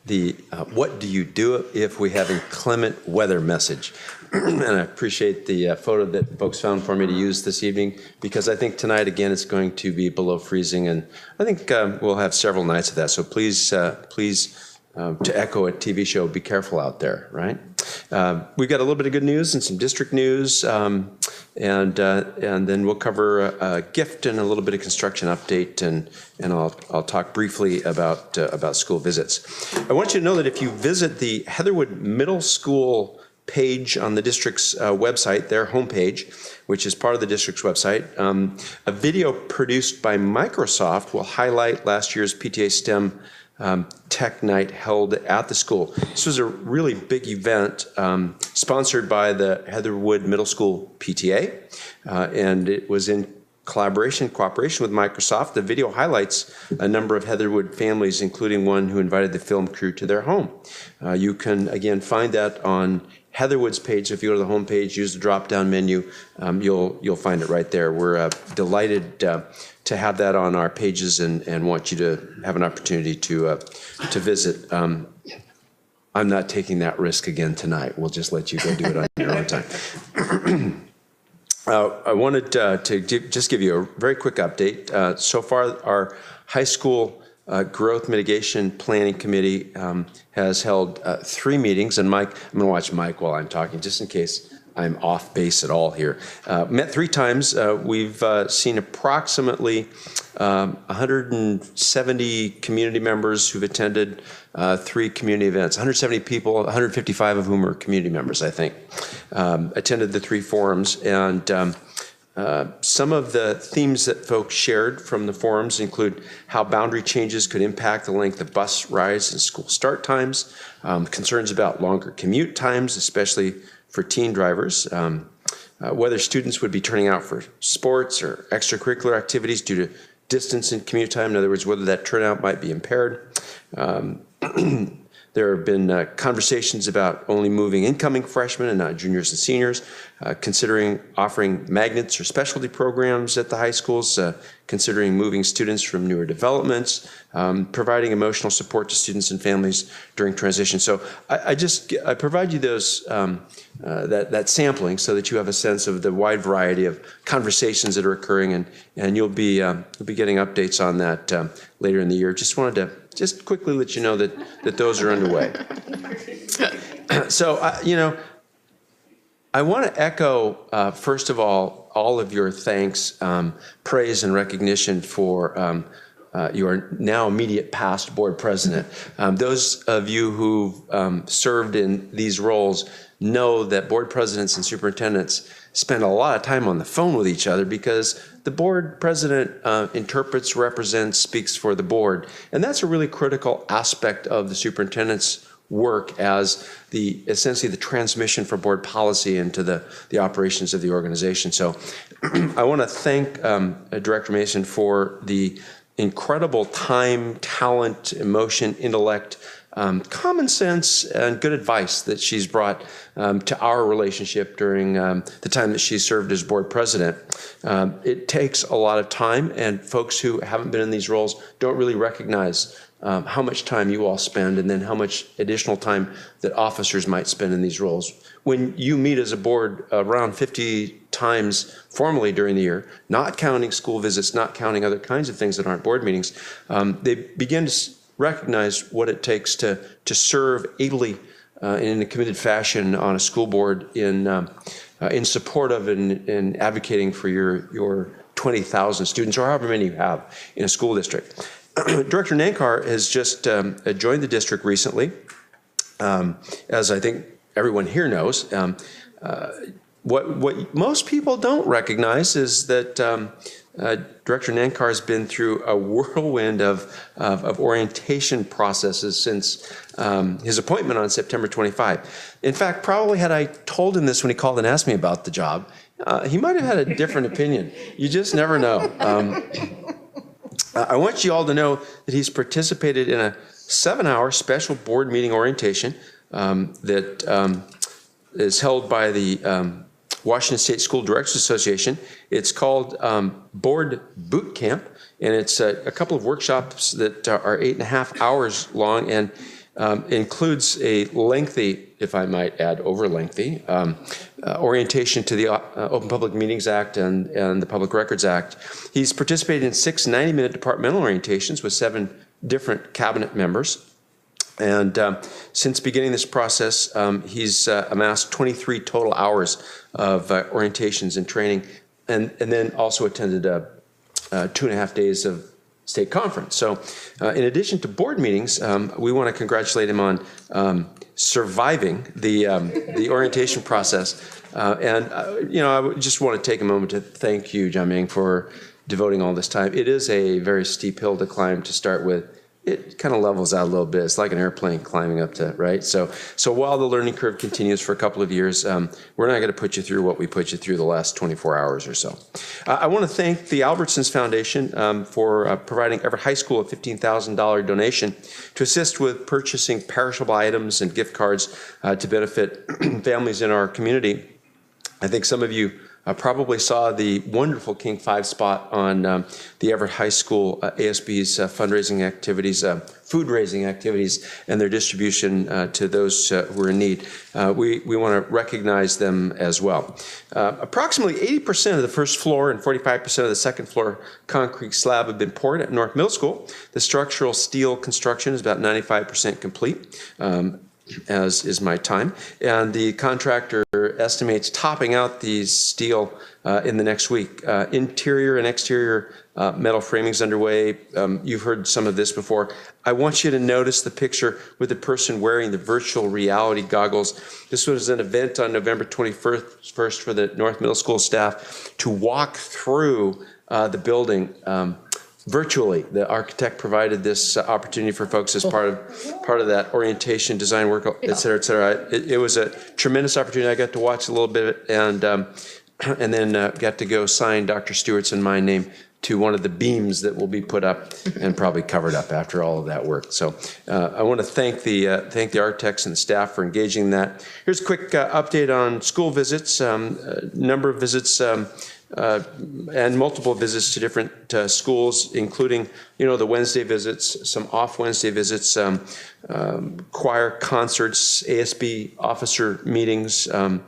the what do you do if we have inclement weather message. And I appreciate the photo that folks found for me to use this evening, because I think tonight, again, it's going to be below freezing, and I think we'll have several nights of that. So please, to echo a TV show, be careful out there, right? We've got a little bit of good news and some district news, and then we'll cover a gift and a little bit of construction update, and I'll talk briefly about school visits. I want you to know that if you visit the Heatherwood Middle School page on the district's website, their homepage, which is part of the district's website, a video produced by Microsoft will highlight last year's PTA STEM Tech Night held at the school. This was a really big event sponsored by the Heatherwood Middle School PTA, and it was in cooperation with Microsoft. The video highlights a number of Heatherwood families, including one who invited the film crew to their home. You can, again, find that on Heatherwood's page. So if you go to the home page, use the drop-down menu, you'll find it right there. We're delighted to have that on our pages and want you to have an opportunity to visit. I'm not taking that risk again tonight. We'll just let you go do it on your own time. I wanted to just give you a very quick update. So far, our high school Growth Mitigation Planning Committee has held 3 meetings, and Mike, I'm going to watch Mike while I'm talking, just in case I'm off base at all here. Met 3 times. We've seen approximately 170 community members who've attended 3 community events. 170 people, 155 of whom are community members, I think, attended the 3 forums. And some of the themes that folks shared from the forums include how boundary changes could impact the length of bus rides and school start times, concerns about longer commute times, especially for teen drivers, whether students would be turning out for sports or extracurricular activities due to distance and commute time. In other words, whether that turnout might be impaired. There have been conversations about only moving incoming freshmen and not juniors and seniors, considering offering magnets or specialty programs at the high schools, considering moving students from newer developments, providing emotional support to students and families during transition. So I provide you those that sampling so that you have a sense of the wide variety of conversations that are occurring, and you'll be getting updates on that later in the year. Just wanted to quickly let you know that those are underway. So I want to echo first of all of your thanks, praise, and recognition for your now immediate past board president. Those of you who've served in these roles know that board presidents and superintendents spend a lot of time on the phone with each other because the board president interprets, represents, speaks for the board. And that's a really critical aspect of the superintendent's work as essentially the transmission for board policy into the operations of the organization. So I want to thank Director Mason for the incredible time, talent, emotion, intellect, common sense and good advice that she's brought to our relationship during the time that she served as board president. It takes a lot of time, and folks who haven't been in these roles don't really recognize how much time you all spend, and then how much additional time that officers might spend in these roles. When you meet as a board around 50 times formally during the year, not counting school visits, not counting other kinds of things that aren't board meetings, they begin to recognize what it takes to serve ably in a committed fashion on a school board in support of and advocating for your 20,000 students, or however many you have in a school district. Director Nankar has just joined the district recently. As I think everyone here knows, what most people don't recognize is that Director Nankar has been through a whirlwind of orientation processes since his appointment on September 25. In fact, probably had I told him this when he called and asked me about the job, he might have had a different opinion. You just never know. I want you all to know that he's participated in a 7-hour special board meeting orientation that is held by the Washington State School Directors Association. It's called Board Boot Camp, and it's a couple of workshops that are 8.5 hours long, and includes a lengthy, if I might add, over lengthy, orientation to the Open Public Meetings Act and the Public Records Act. He's participated in 6 90-minute departmental orientations with 7 different cabinet members. And since beginning this process, he's amassed 23 total hours of orientations and training, and then also attended 2.5 days of state conference. So in addition to board meetings, we want to congratulate him on surviving the orientation process. I just want to take a moment to thank you, Jiaming, for devoting all this time. It is a very steep hill to climb to start with. It kind of levels out a little bit. It's like an airplane climbing up to, right? So while the learning curve continues for a couple of years, we're not going to put you through what we put you through the last 24 hours or so. I want to thank the Albertsons Foundation for providing Everett High School a $15,000 donation to assist with purchasing perishable items and gift cards to benefit families in our community. I think some of you probably saw the wonderful King 5 spot on the Everett High School ASB's fundraising activities, food-raising activities, and their distribution to those who are in need. We want to recognize them as well. Approximately 80% of the first floor and 45% of the second floor concrete slab have been poured at North Middle School. The structural steel construction is about 95% complete. As is my time, and the contractor estimates topping out the steel in the next week. Interior and exterior metal framing's underway. You've heard some of this before. I want you to notice the picture with the person wearing the virtual reality goggles. This was an event on November 21st for the North Middle School staff to walk through the building virtually. The architect provided this opportunity for folks as part of that orientation, design work, et cetera, et cetera. It was a tremendous opportunity. I got to watch a little bit and then got to go sign Dr. Stewart's and my name to one of the beams that will be put up and probably covered up after all of that work. So I want to thank the architects and the staff for engaging in that. Here's a quick update on school visits, number of visits and multiple visits to different schools, including, the Wednesday visits, some off Wednesday visits, choir concerts, ASB officer meetings. I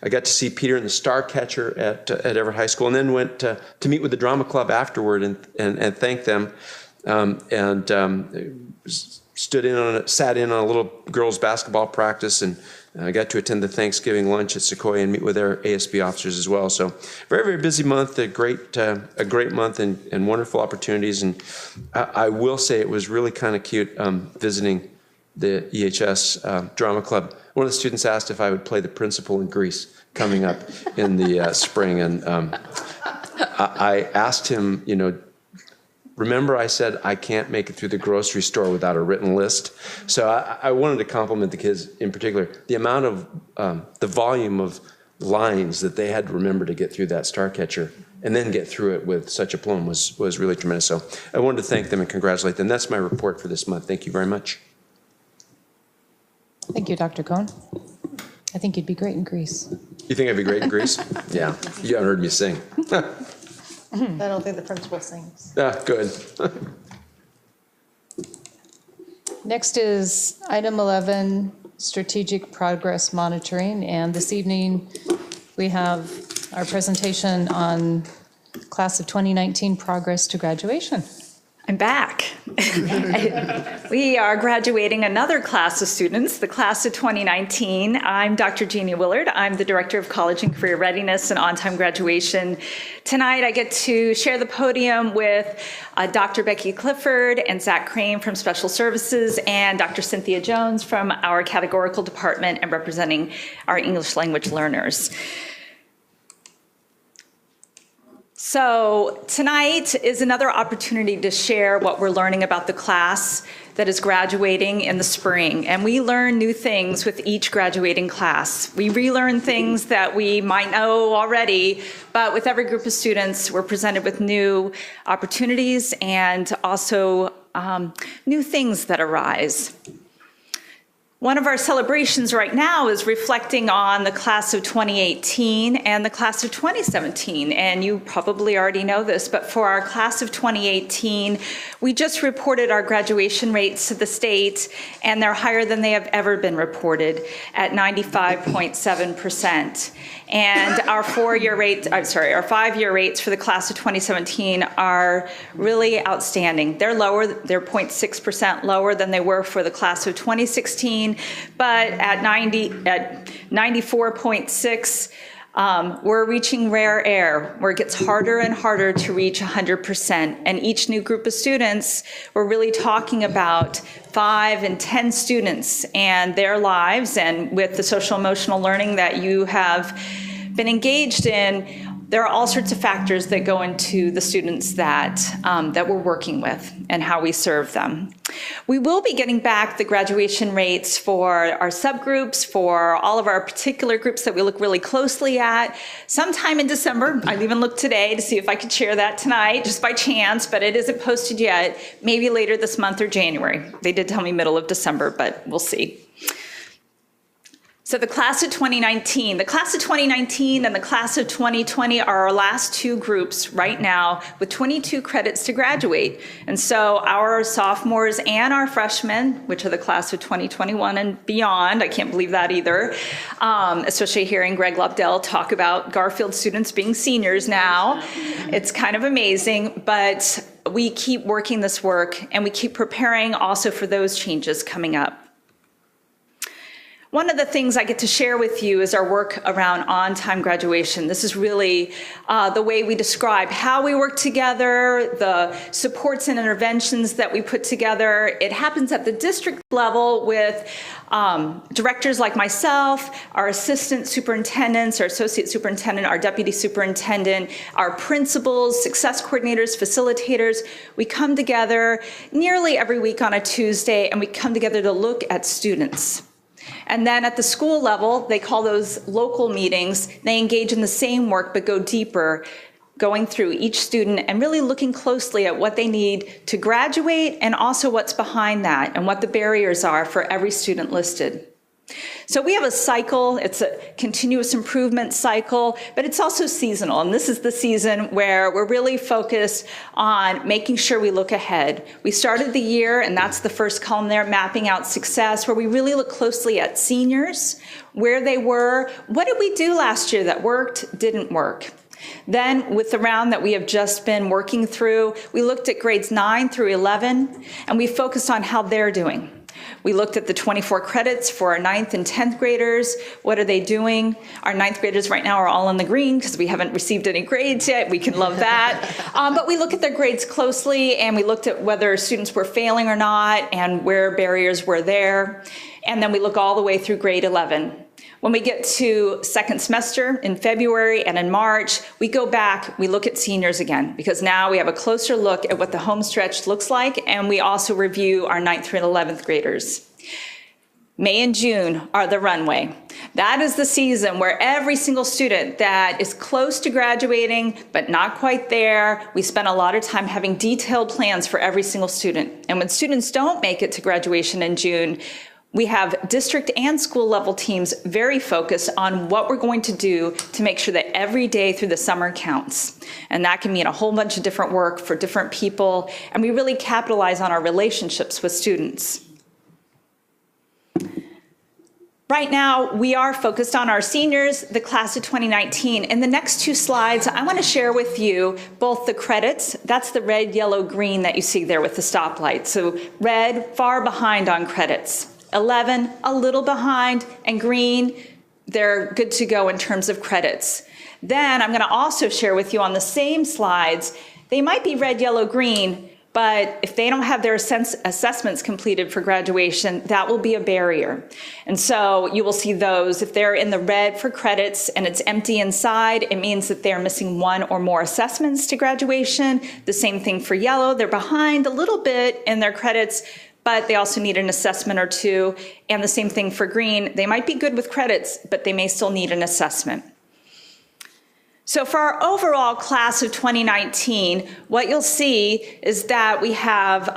got to see Peter and the Starcatcher at Everett High School, and then went to meet with the drama club afterward and thank them, sat in on a little girls' basketball practice, and I got to attend the Thanksgiving lunch at Sequoia and meet with their ASB officers as well. So very, very busy month, a great month, and wonderful opportunities. And I will say it was really kind of cute visiting the EHS drama club. One of the students asked if I would play the principal in Grease coming up in the spring, and I asked him, remember I said I can't make it through the grocery store without a written list? So I wanted to compliment the kids in particular. The amount of, the volume of lines that they had to remember to get through that Starcatcher and then get through it with such aplomb was really tremendous. So I wanted to thank them and congratulate them. That's my report for this month. Thank you very much. Thank you, Dr. Cohen. I think you'd be great in Greece. You think I'd be great in Greece? Yeah. You haven't heard me sing. I don't think the principal sings. Good. Next is item 11, strategic progress monitoring. And this evening, we have our presentation on class of 2019 progress to graduation. I'm back. We are graduating another class of students, the class of 2019. I'm Dr. Jeannie Willard. I'm the Director of College and Career Readiness and On-Time Graduation. Tonight, I get to share the podium with Dr. Becky Clifford and Zach Crane from Special Services and Dr. Cynthia Jones from our Categorical Department and representing our English language learners. So tonight is another opportunity to share what we're learning about the class that is graduating in the spring. And we learn new things with each graduating class. We relearn things that we might know already, but with every group of students, we're presented with new opportunities and also new things that arise. One of our celebrations right now is reflecting on the class of 2018 and the class of 2017. And you probably already know this, but for our class of 2018, we just reported our graduation rates to the state, and they're higher than they have ever been reported at 95.7%. And our 5-year rates for the class of 2017 are really outstanding. They're lower, they're 0.6% lower than they were for the class of 2016, but at 94.6, we're reaching rare air, where it gets harder and harder to reach 100%. And each new group of students, we're really talking about 5 and 10 students and their lives, and with the social emotional learning that you have been engaged in, there are all sorts of factors that go into the students that we're working with and how we serve them. We will be getting back the graduation rates for our subgroups, for all of our particular groups that we look really closely at, sometime in December. I've even looked today to see if I could share that tonight, just by chance, but it isn't posted yet, maybe later this month or January. They did tell me middle of December, but we'll see. So the class of 2019 and the class of 2020 are our last two groups right now with 22 credits to graduate. And so our sophomores and our freshmen, which are the class of 2021 and beyond, I can't believe that either, especially hearing Greg Lobdell talk about Garfield students being seniors now. It's kind of amazing, but we keep working this work and we keep preparing also for those changes coming up. One of the things I get to share with you is our work around on-time graduation. This is really the way we describe how we work together, the supports and interventions that we put together. It happens at the district level with directors like myself, our assistant superintendents, our associate superintendent, our deputy superintendent, our principals, success coordinators, facilitators. We come together nearly every week on a Tuesday, and we come together to look at students. And then at the school level, they call those local meetings. They engage in the same work, but go deeper, going through each student and really looking closely at what they need to graduate and also what's behind that and what the barriers are for every student listed. So we have a cycle, it's a continuous improvement cycle, but it's also seasonal. And this is the season where we're really focused on making sure we look ahead. We started the year, and that's the first column there, mapping out success, where we really look closely at seniors, where they were, what did we do last year that worked, didn't work. Then with the round that we have just been working through, we looked at grades 9 through 11, and we focused on how they're doing. We looked at the 24 credits for our 9th and 10th graders. What are they doing? Our 9th graders right now are all in the green because we haven't received any grades yet. We can love that. But we look at their grades closely, and we looked at whether students were failing or not and where barriers were there. And then we look all the way through grade 11. When we get to second semester in February and in March, we go back, we look at seniors again, because now we have a closer look at what the home stretch looks like, and we also review our 9th through 11th graders. May and June are the runway. That is the season where every single student that is close to graduating but not quite there, we spend a lot of time having detailed plans for every single student. And when students don't make it to graduation in June, We have district and school level teams very focused on what we're going to do to make sure that every day through the summer counts. And that can mean a whole bunch of different work for different people, and we really capitalize on our relationships with students. Right now, we are focused on our seniors, the class of 2019. In the next two slides, I want to share with you both the credits. That's the red, yellow, green that you see there with the stoplight. So red, far behind on credits. 11, a little behind, and green, they're good to go in terms of credits. Then I'm going to also share with you on the same slides, they might be red, yellow, green, but if they don't have their assessments completed for graduation, that will be a barrier. And so you will see those. If they're in the red for credits and it's empty inside, it means that they're missing one or more assessments to graduation. The same thing for yellow. They're behind a little bit in their credits, but they also need an assessment or two. And the same thing for green. They might be good with credits, but they may still need an assessment. So for our overall class of 2019, what you'll see is that we have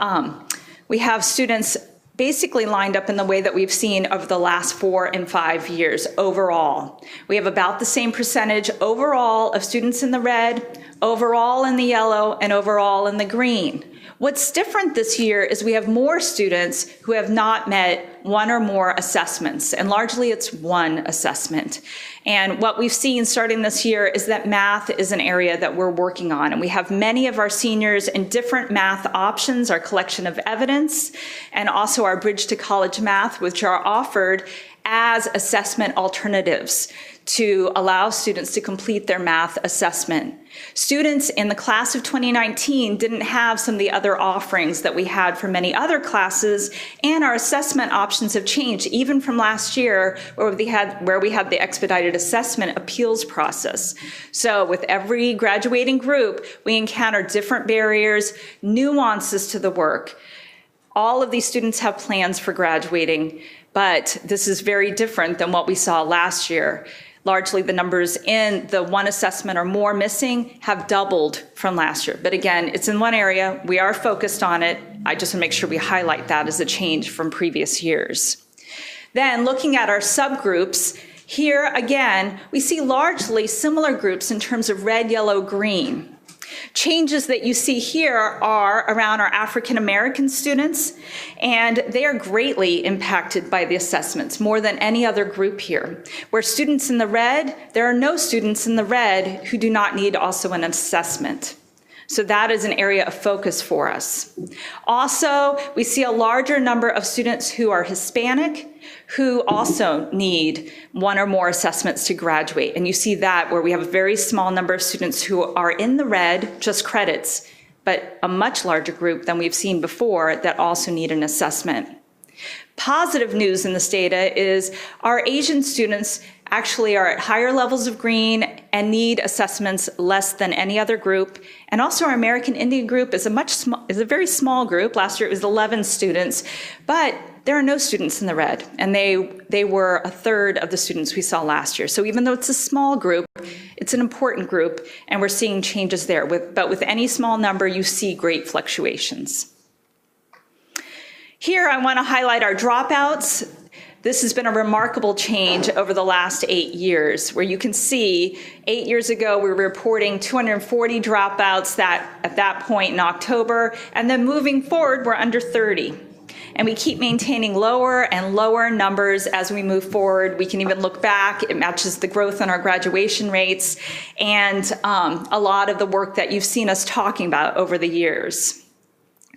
students basically lined up in the way that we've seen over the last 4 and 5 years overall. We have about the same percentage overall of students in the red, overall in the yellow, and overall in the green. What's different this year is we have more students who have not met one or more assessments, and largely it's one assessment. And what we've seen starting this year is that math is an area that we're working on, and we have many of our seniors in different math options, our collection of evidence, and also our Bridge to College math, which are offered as assessment alternatives to allow students to complete their math assessment. Students in the class of 2019 didn't have some of the other offerings that we had for many other classes, and our assessment options have changed even from last year where we had the expedited assessment appeals process. So with every graduating group, we encounter different barriers, nuances to the work. All of these students have plans for graduating, but this is very different than what we saw last year. Largely the numbers in the one assessment or more missing have doubled from last year. But again, it's in one area. We are focused on it. I just want to make sure we highlight that as a change from previous years. Then looking at our subgroups, here again, we see largely similar groups in terms of red, yellow, green. Changes that you see here are around our African American students, and they are greatly impacted by the assessments, more than any other group here. Where students in the red, there are no students in the red who do not need also an assessment. So that is an area of focus for us. Also, we see a larger number of students who are Hispanic who also need one or more assessments to graduate. And you see that where we have a very small number of students who are in the red, just credits, but a much larger group than we've seen before that also need an assessment. Positive news in this data is our Asian students actually are at higher levels of green and need assessments less than any other group. And also our American Indian group is a very small group. Last year it was 11 students, but there are no students in the red, and they were a third of the students we saw last year. So even though it's a small group, it's an important group, and we're seeing changes there. But with any small number, you see great fluctuations. Here I want to highlight our dropouts. This has been a remarkable change over the last 8 years, where you can see 8 years ago we were reporting 240 dropouts at that point in October, and then moving forward we're under 30. And we keep maintaining lower and lower numbers as we move forward. We can even look back. It matches the growth in our graduation rates and a lot of the work that you've seen us talking about over the years.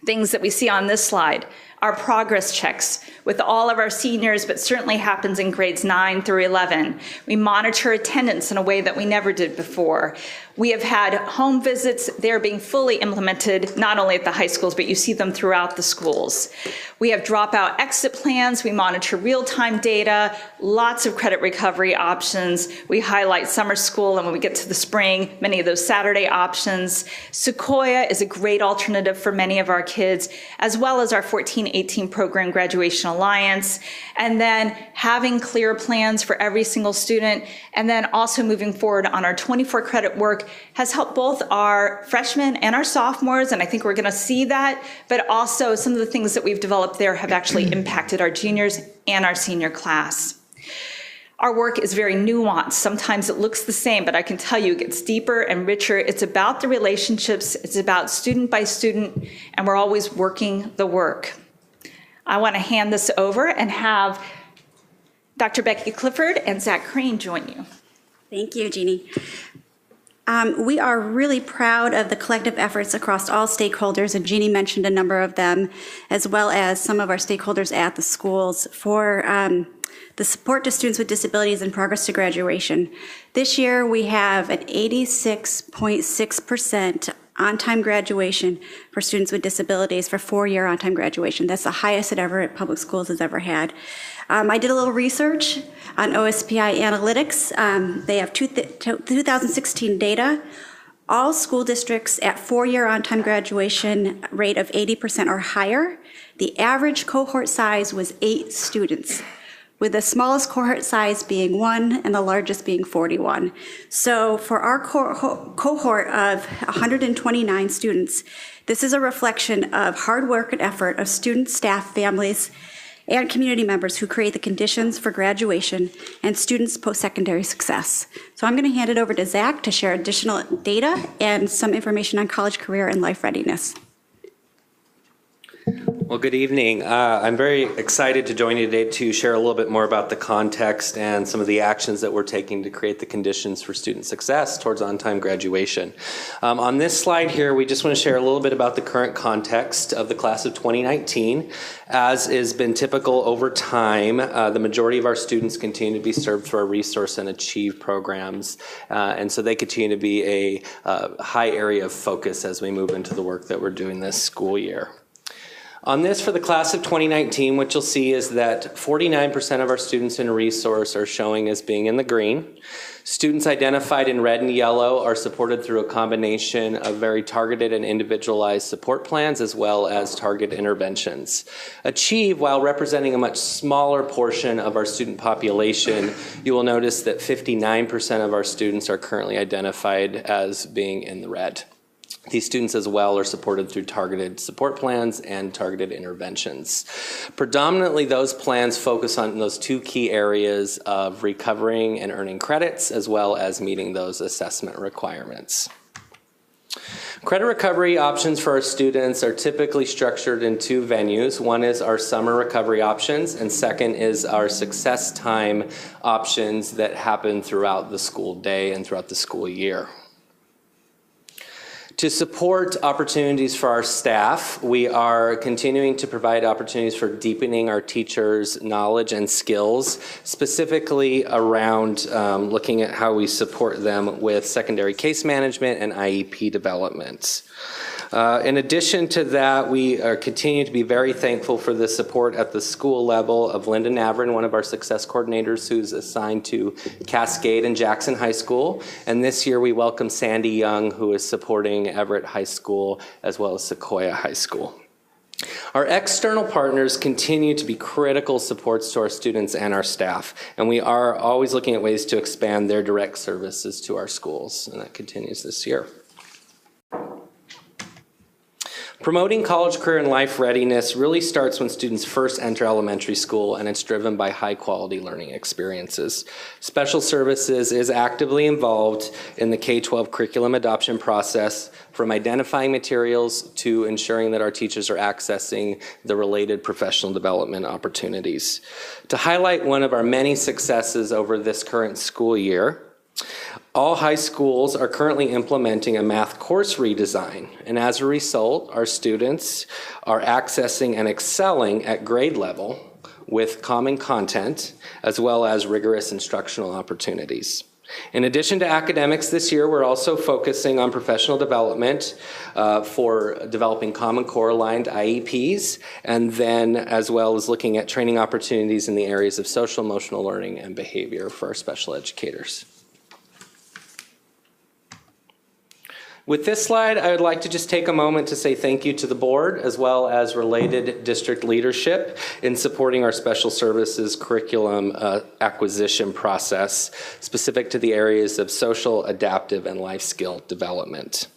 Things that we see on this slide. Our progress checks with all of our seniors, but certainly happens in grades 9 through 11. We monitor attendance in a way that we never did before. We have had home visits. They're being fully implemented, not only at the high schools, but you see them throughout the schools. We have dropout exit plans. We monitor real-time data, lots of credit recovery options. We highlight summer school, and when we get to the spring, many of those Saturday options. Sequoia is a great alternative for many of our kids, as well as our 14-18 program Graduation Alliance, and then having clear plans for every single student, and then also moving forward on our 24 credit work has helped both our freshmen and our sophomores, and I think we're going to see that, but also some of the things that we've developed there have actually impacted our juniors and our senior class. Our work is very nuanced. Sometimes it looks the same, but I can tell you it gets deeper and richer. It's about the relationships, it's about student by student, and we're always working the work. I want to hand this over and have Dr. Becky Clifford and Zach Crane join you. Thank you, Jeannie. We are really proud of the collective efforts across all stakeholders, and Jeannie mentioned a number of them, as well as some of our stakeholders at the schools for the support to students with disabilities and progress to graduation. This year, we have an 86.6% on-time graduation for students with disabilities for 4-year on-time graduation. That's the highest that Everett Public Schools has ever had. I did a little research on OSPI Analytics. They have 2016 data. All school districts at 4-year on-time graduation rate of 80% or higher. The average cohort size was 8 students, with the smallest cohort size being 1 and the largest being 41. So for our cohort of 129 students, this is a reflection of hard work and effort of students, staff, families, and community members who create the conditions for graduation and students' post-secondary success. So I'm going to hand it over to Zach to share additional data and some information on college career and life readiness. Well, good evening. I'm very excited to join you today to share a little bit more about the context and some of the actions that we're taking to create the conditions for student success towards on-time graduation. On this slide here, we just want to share a little bit about the current context of the class of 2019. As has been typical over time, the majority of our students continue to be served through our Resource and Achieve programs, and so they continue to be a high area of focus as we move into the work that we're doing this school year. On this, for the class of 2019, what you'll see is that 49% of our students in Resource are showing as being in the green. Students identified in red and yellow are supported through a combination of very targeted and individualized support plans as well as target interventions. Achieve, while representing a much smaller portion of our student population, you will notice that 59% of our students are currently identified as being in the red. These students as well are supported through targeted support plans and targeted interventions. Predominantly, those plans focus on those 2 key areas of recovering and earning credits, as well as meeting those assessment requirements. Credit recovery options for our students are typically structured in 2 venues. One is our summer recovery options, and second is our success time options that happen throughout the school day and throughout the school year. To support opportunities for our staff, we are continuing to provide opportunities for deepening our teachers' knowledge and skills, specifically around looking at how we support them with secondary case management and IEP development. In addition to that, we continue to be very thankful for the support at the school level of Linda Navrin, one of our success coordinators who's assigned to Cascade and Jackson High School. And this year we welcome Sandy Young, who is supporting Everett High School as well as Sequoia High School. Our external partners continue to be critical supports to our students and our staff, and we are always looking at ways to expand their direct services to our schools, and that continues this year. Promoting college career and life readiness really starts when students first enter elementary school, and it's driven by high-quality learning experiences. Special Services is actively involved in the K-12 curriculum adoption process, from identifying materials to ensuring that our teachers are accessing the related professional development opportunities. To highlight one of our many successes over this current school year, all high schools are currently implementing a math course redesign, and as a result, our students are accessing and excelling at grade level with common content, as well as rigorous instructional opportunities. In addition to academics this year, we're also focusing on professional development for developing Common Core aligned IEPs, and then as well as looking at training opportunities in the areas of social emotional learning and behavior for our special educators. With this slide, I would like to just take a moment to say thank you to the board as well as related district leadership in supporting our special services curriculum acquisition process specific to the areas of social, adaptive, and life skill development.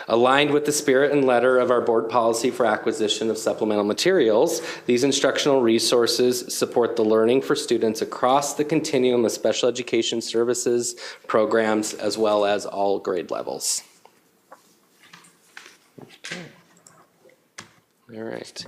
Aligned with the spirit and letter of our board policy for acquisition of supplemental materials, these instructional resources support the learning for students across the continuum of special education services, programs, as well as all grade levels. Okay. All right.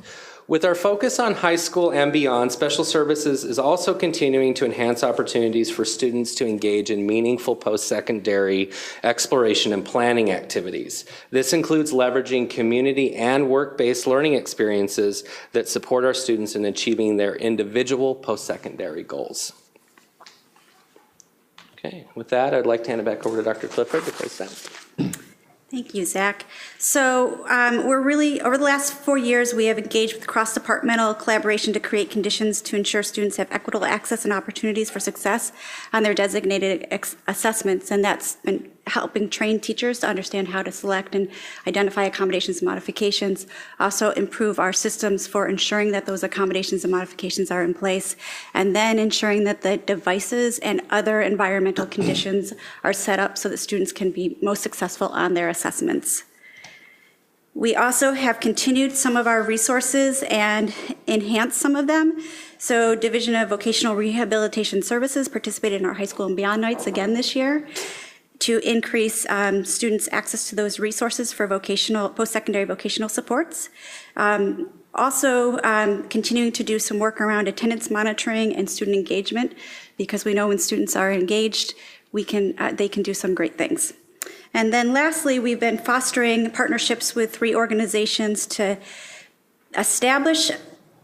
With our focus on high school and beyond, special services is also continuing to enhance opportunities for students to engage in meaningful post-secondary exploration and planning activities. This includes leveraging community and work-based learning experiences that support our students in achieving their individual post-secondary goals. Okay, with that, I'd like to hand it back over to Dr. Clifford to close that. Thank you, Zach. So we're really, over the last 4 years, we have engaged with cross-departmental collaboration to create conditions to ensure students have equitable access and opportunities for success on their designated assessments, and that's been helping train teachers to understand how to select and identify accommodations and modifications, also improve our systems for ensuring that those accommodations and modifications are in place, and then ensuring that the devices and other environmental conditions are set up so that students can be most successful on their assessments. We also have continued some of our resources and enhanced some of them. So Division of Vocational Rehabilitation Services participated in our high school and beyond nights again this year to increase students' access to those resources for vocational, post-secondary vocational supports. Also continuing to do some work around attendance monitoring and student engagement, because we know when students are engaged, they can do some great things. And then lastly, we've been fostering partnerships with 3 organizations to establish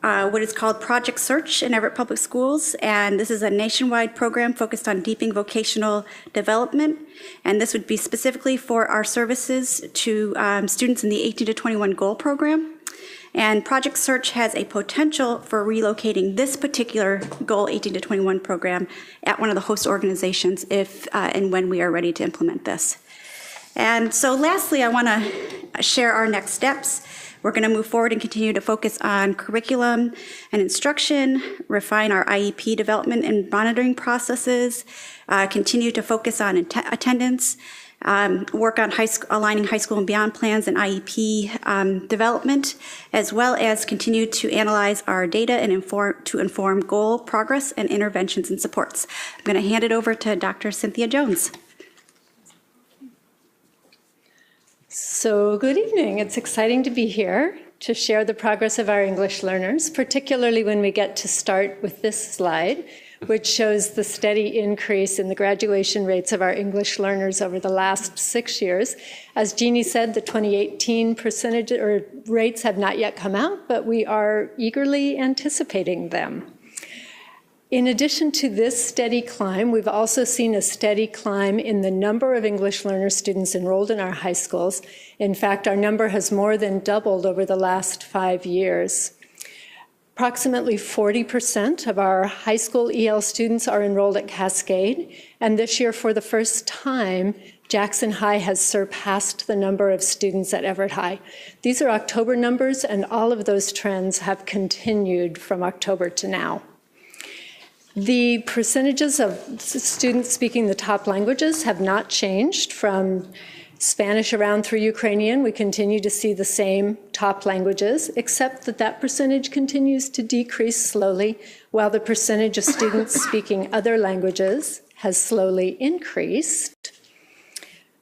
what is called Project Search in Everett Public Schools. And this is a nationwide program focused on deepening vocational development. And this would be specifically for our services to students in the 18 to 21 goal program. And Project Search has a potential for relocating this particular Goal 18 to 21 program at one of the host organizations if and when we are ready to implement this. And so lastly, I want to share our next steps. We're going to move forward and continue to focus on curriculum and instruction, refine our IEP development and monitoring processes, continue to focus on attendance, work on aligning high school and beyond plans and IEP development, as well as continue to analyze our data and inform goal progress and interventions and supports. I'm going to hand it over to Dr. Cynthia Jones. So good evening. It's exciting to be here to share the progress of our English learners, particularly when we get to start with this slide, which shows the steady increase in the graduation rates of our English learners over the last 6 years. As Jeannie said, the 2018 percentage or rates have not yet come out, but we are eagerly anticipating them. In addition to this steady climb, we've also seen a steady climb in the number of English learner students enrolled in our high schools. In fact, our number has more than doubled over the last 5 years. Approximately 40% of our high school EL students are enrolled at Cascade, and this year, for the first time, Jackson High has surpassed the number of students at Everett High. These are October numbers, and all of those trends have continued from October to now. The percentages of students speaking the top languages have not changed from Spanish around through Ukrainian. We continue to see the same top languages, except that that percentage continues to decrease slowly, while the percentage of students speaking other languages has slowly increased.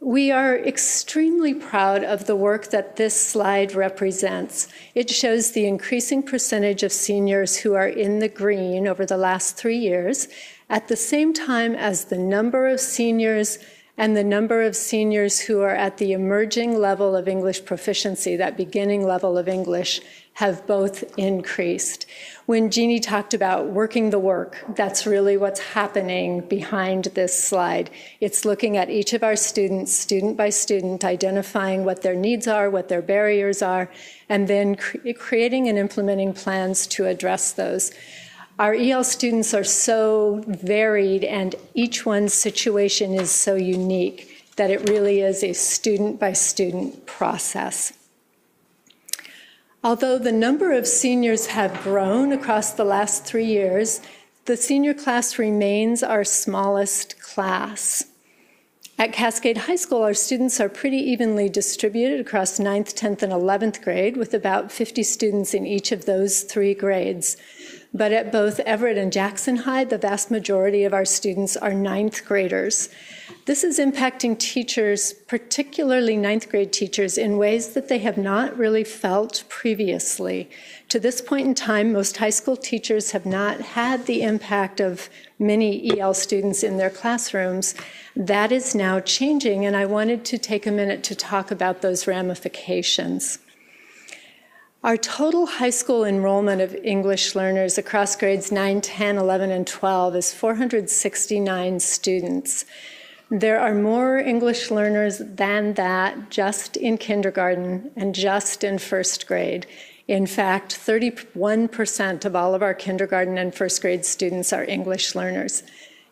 We are extremely proud of the work that this slide represents. It shows the increasing percentage of seniors who are in the green over the last 3 years, at the same time as the number of seniors and the number of seniors who are at the emerging level of English proficiency, that beginning level of English, have both increased. When Jeannie talked about working the work, that's really what's happening behind this slide. It's looking at each of our students, student by student, identifying what their needs are, what their barriers are, and then creating and implementing plans to address those. Our EL students are so varied, and each one's situation is so unique that it really is a student-by-student process. Although the number of seniors have grown across the last 3 years, the senior class remains our smallest class. At Cascade High School, our students are pretty evenly distributed across 9th, 10th, and 11th grade, with about 50 students in each of those 3 grades. But at both Everett and Jackson High, the vast majority of our students are 9th graders. This is impacting teachers, particularly 9th grade teachers, in ways that they have not really felt previously. To this point in time, most high school teachers have not had the impact of many EL students in their classrooms. That is now changing, and I wanted to take a minute to talk about those ramifications. Our total high school enrollment of English learners across grades 9, 10, 11, and 12 is 469 students. There are more English learners than that just in kindergarten and just in first grade. In fact, 31% of all of our kindergarten and first grade students are English learners.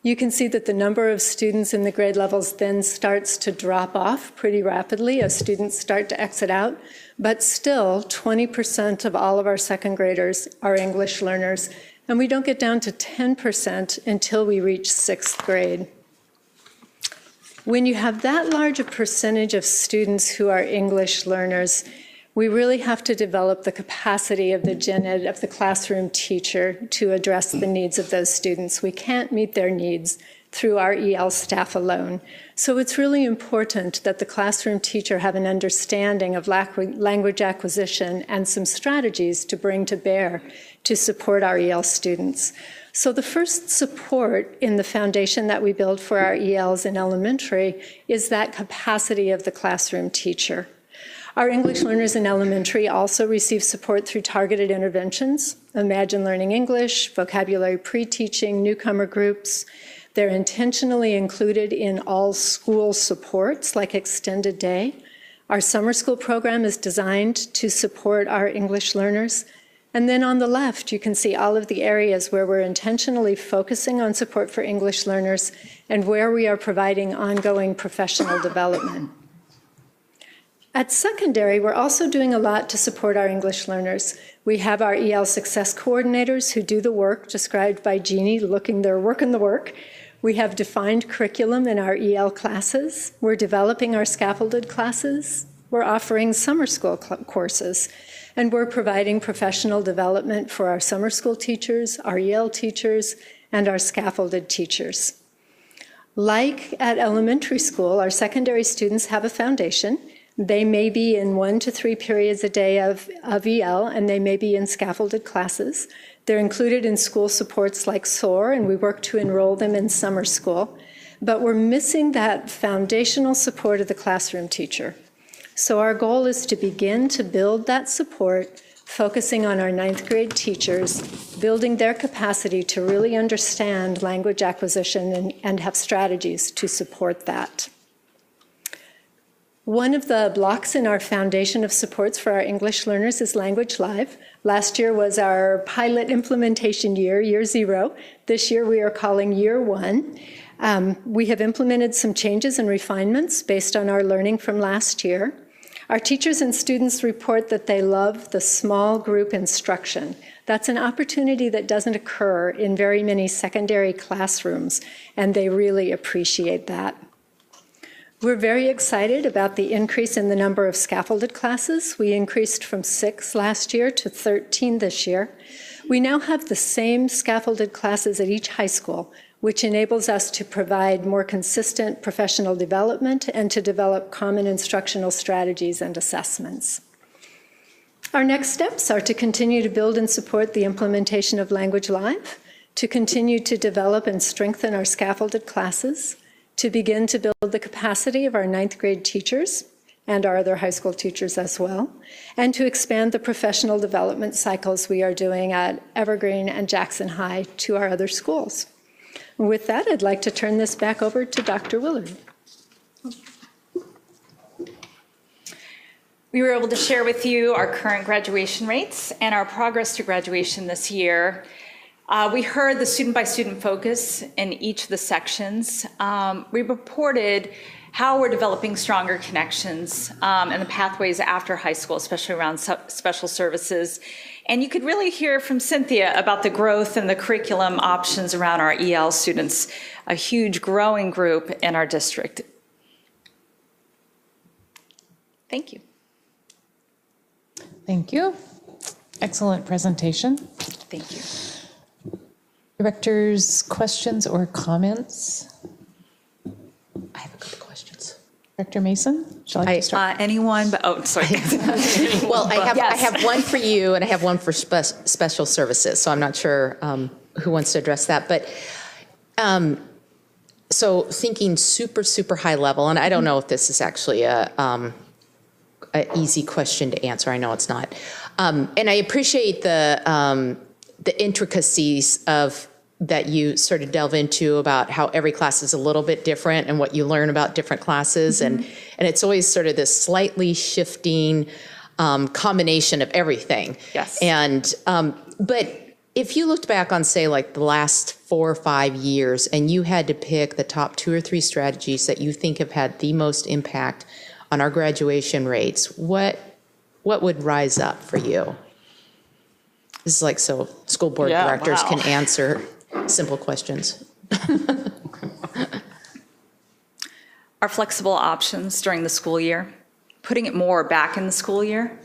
You can see that the number of students in the grade levels then starts to drop off pretty rapidly as students start to exit out, but still 20% of all of our second graders are English learners, and we don't get down to 10% until we reach 6th grade. When you have that large a percentage of students who are English learners, we really have to develop the capacity of the gen ed, of the classroom teacher, to address the needs of those students. We can't meet their needs through our EL staff alone. So it's really important that the classroom teacher have an understanding of language acquisition and some strategies to bring to bear to support our EL students. So the first support in the foundation that we build for our ELs in elementary is that capacity of the classroom teacher. Our English learners in elementary also receive support through targeted interventions, Imagine Learning English, vocabulary pre-teaching, newcomer groups. They're intentionally included in all school supports like extended day. Our summer school program is designed to support our English learners. And then on the left, you can see all of the areas where we're intentionally focusing on support for English learners and where we are providing ongoing professional development. At secondary, we're also doing a lot to support our English learners. We have our EL success coordinators who do the work described by Jeannie, working the work. We have defined curriculum in our EL classes. We're developing our scaffolded classes. We're offering summer school courses. And we're providing professional development for our summer school teachers, our EL teachers, and our scaffolded teachers. Like at elementary school, our secondary students have a foundation. They may be in 1 to 3 periods a day of EL, and they may be in scaffolded classes. They're included in school supports like SOAR, and we work to enroll them in summer school. But we're missing that foundational support of the classroom teacher. So our goal is to begin to build that support, focusing on our 9th grade teachers, building their capacity to really understand language acquisition and have strategies to support that. One of the blocks in our foundation of supports for our English learners is Language Live. Last year was our pilot implementation year, year 0. This year we are calling year 1. We have implemented some changes and refinements based on our learning from last year. Our teachers and students report that they love the small group instruction. That's an opportunity that doesn't occur in very many secondary classrooms, and they really appreciate that. We're very excited about the increase in the number of scaffolded classes. We increased from 6 last year to 13 this year. We now have the same scaffolded classes at each high school, which enables us to provide more consistent professional development and to develop common instructional strategies and assessments. Our next steps are to continue to build and support the implementation of Language Live, to continue to develop and strengthen our scaffolded classes, to begin to build the capacity of our 9th grade teachers and our other high school teachers as well, and to expand the professional development cycles we are doing at Evergreen and Jackson High to our other schools. With that, I'd like to turn this back over to Dr. Willard. We were able to share with you our current graduation rates and our progress to graduation this year. We heard the student-by-student focus in each of the sections. We reported how we're developing stronger connections and the pathways after high school, especially around special services. And you could really hear from Cynthia about the growth and the curriculum options around our EL students, a huge growing group in our district. Thank you. Thank you. Excellent presentation. Thank you. Directors, questions or comments? I have a couple questions. Director Mason, shall I start? Anyone, but, oh, sorry. Well, I Yes. have one for you and I have one for special services, so I'm not sure who wants to address that. But so thinking super high level, and I don't know if this is actually an easy question to answer. I know it's not. And I appreciate the intricacies of that you sort of delve into about how every class is a little bit different and what you learn about different classes. And it's always sort of this slightly shifting combination of everything. Yes. And, but if you looked back on, say, like the last 4 or 5 years and you had to pick the top 2 or 3 strategies that you think have had the most impact on our graduation rates, what would rise up for you? This is like so school board directors can answer simple questions. Our flexible options during the school year, putting it more back in the school year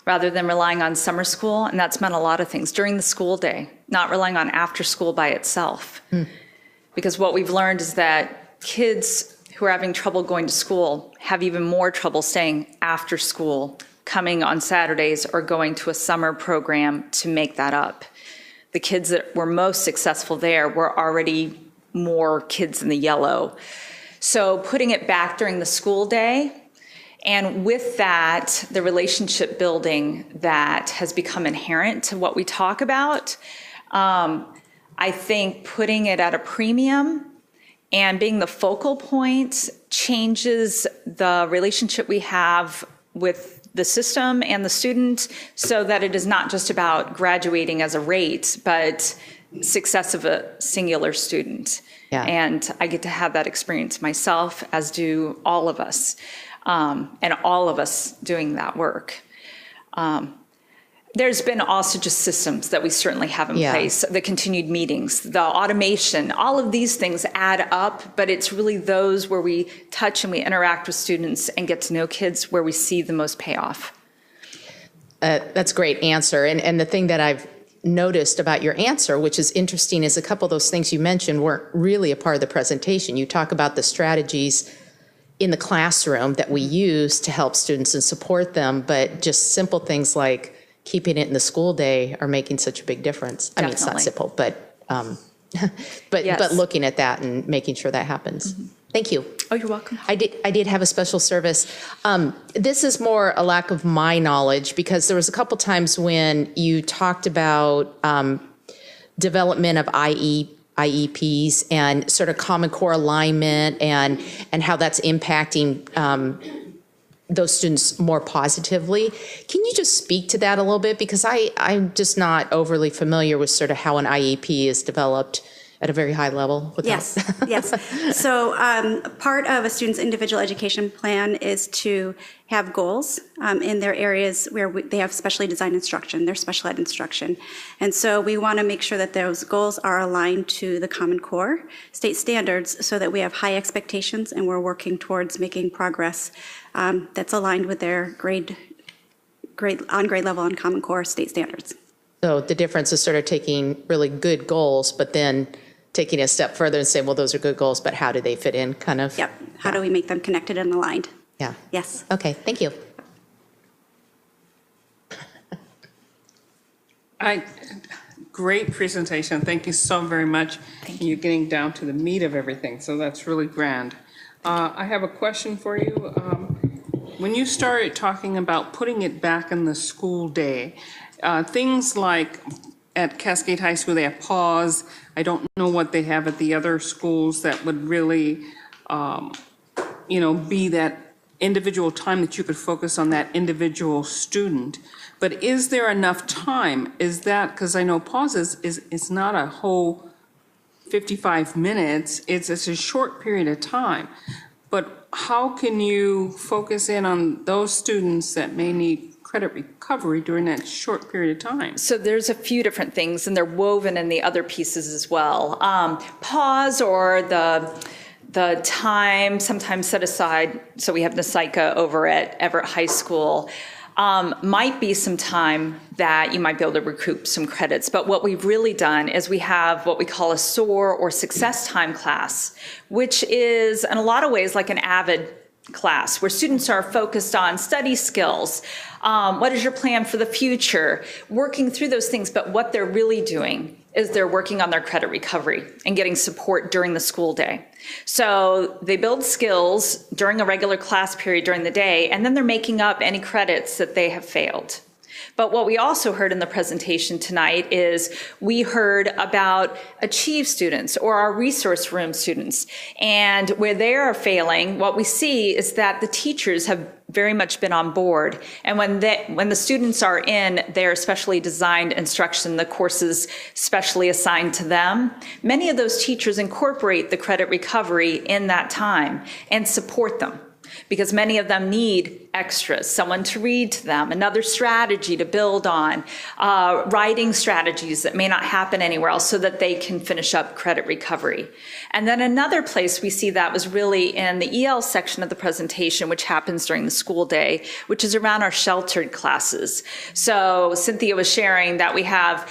rather than relying on summer school. And that's meant a lot of things during the school day, not relying on after school by itself. Because what we've learned is that kids who are having trouble going to school have even more trouble staying after school, coming on Saturdays or going to a summer program to make that up. The kids that were most successful there were already more kids in the yellow. So putting it back during the school day, and with that, the relationship building that has become inherent to what we talk about, I think putting it at a premium and being the focal point changes the relationship we have with the system and the student so that it is not just about graduating as a rate, but success of a singular student. Yeah. And I get to have that experience myself, as do all of us, and all of us doing that work. There's been also just systems that we certainly have in place, the continued meetings, the automation, all of these things add up, but it's really those where we touch and we interact with students and get to know kids where we see the most payoff. That's a great answer. And the thing that I've noticed about your answer, which is interesting, is a couple of those things you mentioned weren't really a part of the presentation. You talk about the strategies in the classroom that we use to help students and support them, but just simple things like keeping it in the school day are making such a big difference. I mean, it's not simple, but but looking at that and making sure that happens. Thank you. Oh, you're welcome. I did have a special service. This is more a lack of my knowledge because there was a couple times when you talked about development of IEPs and sort of Common Core alignment and how that's impacting those students more positively. Can you just speak to that a little bit? Because I'm just not overly familiar with sort of how an IEP is developed at a very high level. Yes. So part of a student's individual education plan is to have goals in their areas where they have specially designed instruction, their special ed instruction. And so we want to make sure that those goals are aligned to the Common Core state standards so that we have high expectations and we're working towards making progress that's aligned with their grade level on Common Core state standards. So the difference is sort of taking really good goals, but then taking a step further and saying, well, those are good goals, but how do they fit in kind of? Yep. How do we make them connected and aligned? Yeah. Yes. Okay, thank you. Great presentation. Thank you so very much. You're getting down to the meat of everything, so that's really grand. I have a question for you. When you started talking about putting it back in the school day, things like at Cascade High School, they have pause. I don't know what they have at the other schools that would really, be that individual time that you could focus on that individual student. But is there enough time? Is that, because I know pauses is not a whole 55 minutes, it's a short period of time. But how can you focus in on those students that may need credit recovery during that short period of time? So there's a few different things, and they're woven in the other pieces as well. Pause or the time sometimes set aside, so we have NSICA over at Everett High School, might be some time that you might be able to recoup some credits. But what we've really done is we have what we call a SOAR or success time class, which is in a lot of ways like an AVID class where students are focused on study skills. What is your plan for the future? Working through those things, but what they're really doing is they're working on their credit recovery and getting support during the school day. So they build skills during a regular class period during the day, and then they're making up any credits that they have failed. But what we also heard in the presentation tonight is we heard about Achieve students or our resource room students. And where they are failing, what we see is that the teachers have very much been on board. And when the students are in their specially designed instruction, the courses specially assigned to them, many of those teachers incorporate the credit recovery in that time and support them, because many of them need extras, someone to read to them, another strategy to build on, writing strategies that may not happen anywhere else so that they can finish up credit recovery. And then another place we see that was really in the EL section of the presentation, which happens during the school day, which is around our sheltered classes. So Cynthia was sharing that we have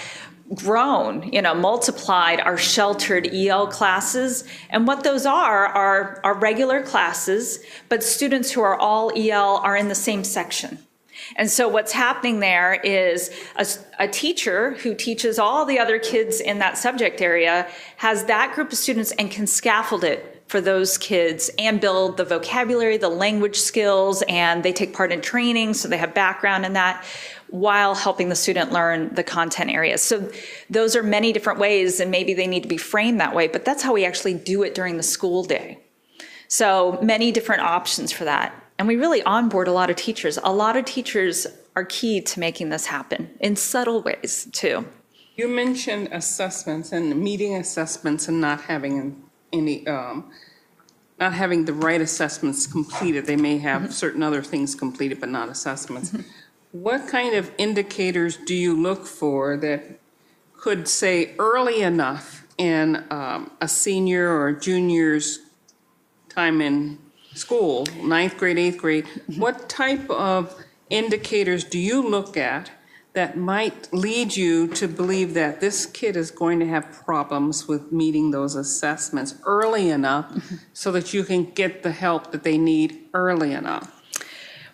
grown, multiplied our sheltered EL classes. And what those are regular classes, but students who are all EL are in the same section. And so what's happening there is a teacher who teaches all the other kids in that subject area has that group of students and can scaffold it for those kids and build the vocabulary, the language skills, and they take part in training, so they have background in that, while helping the student learn the content areas. So those are many different ways, and maybe they need to be framed that way, but that's how we actually do it during the school day. So many different options for that. And we really onboard a lot of teachers. A lot of teachers are key to making this happen in subtle ways too. You mentioned assessments and meeting assessments and not having any, not having the right assessments completed. They may have certain other things completed, but not assessments. What kind of indicators do you look for that could say early enough in a senior or junior's time in school, 9th grade, 8th grade, what type of indicators do you look at that might lead you to believe that this kid is going to have problems with meeting those assessments early enough so that you can get the help that they need early enough?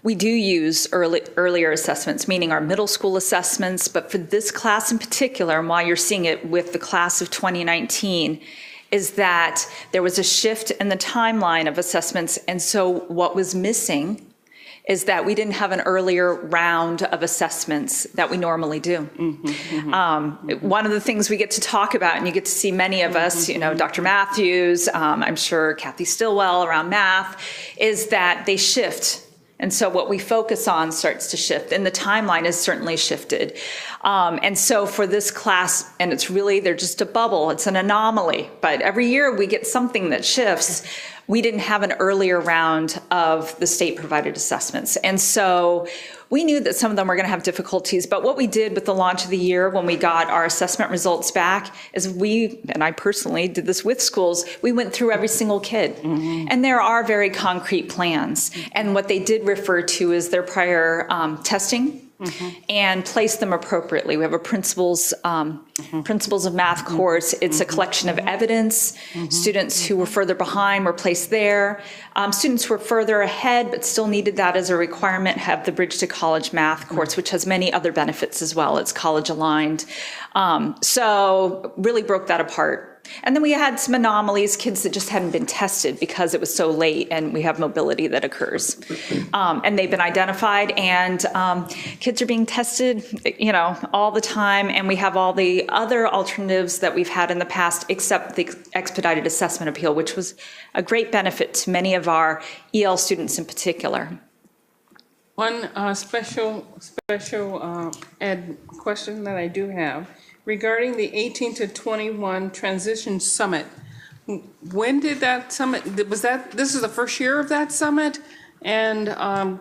We do use earlier assessments, meaning our middle school assessments, but for this class in particular, and why you're seeing it with the class of 2019, is that there was a shift in the timeline of assessments, and so what was missing is that we didn't have an earlier round of assessments that we normally do. One of the things we get to talk about, and you get to see many of us, Dr. Matthews, I'm sure Kathy Stillwell around math, is that they shift. And so what we focus on starts to shift, and the timeline has certainly shifted. And so for this class, and they're just a bubble, it's an anomaly, but every year we get something that shifts. We didn't have an earlier round of the state-provided assessments. And so we knew that some of them were going to have difficulties, but what we did with the launch of the year when we got our assessment results back is and I personally did this with schools, we went through every single kid. And there are very concrete plans. And what they did refer to is their prior testing, and place them appropriately. We have a Principles of Math course. It's a collection of evidence. Students who were further behind were placed there. Students who were further ahead but still needed that as a requirement have the Bridge to College Math course, which has many other benefits as well. It's college aligned. So really broke that apart. And then we had some anomalies, kids that just hadn't been tested because it was so late, and we have mobility that occurs. And they've been identified, and kids are being tested, all the time, and we have all the other alternatives that we've had in the past, except the expedited assessment appeal, which was a great benefit to many of our EL students in particular. One special ed question that I do have. Regarding the 18 to 21 Transition Summit, when did that summit, this is the first year of that summit? And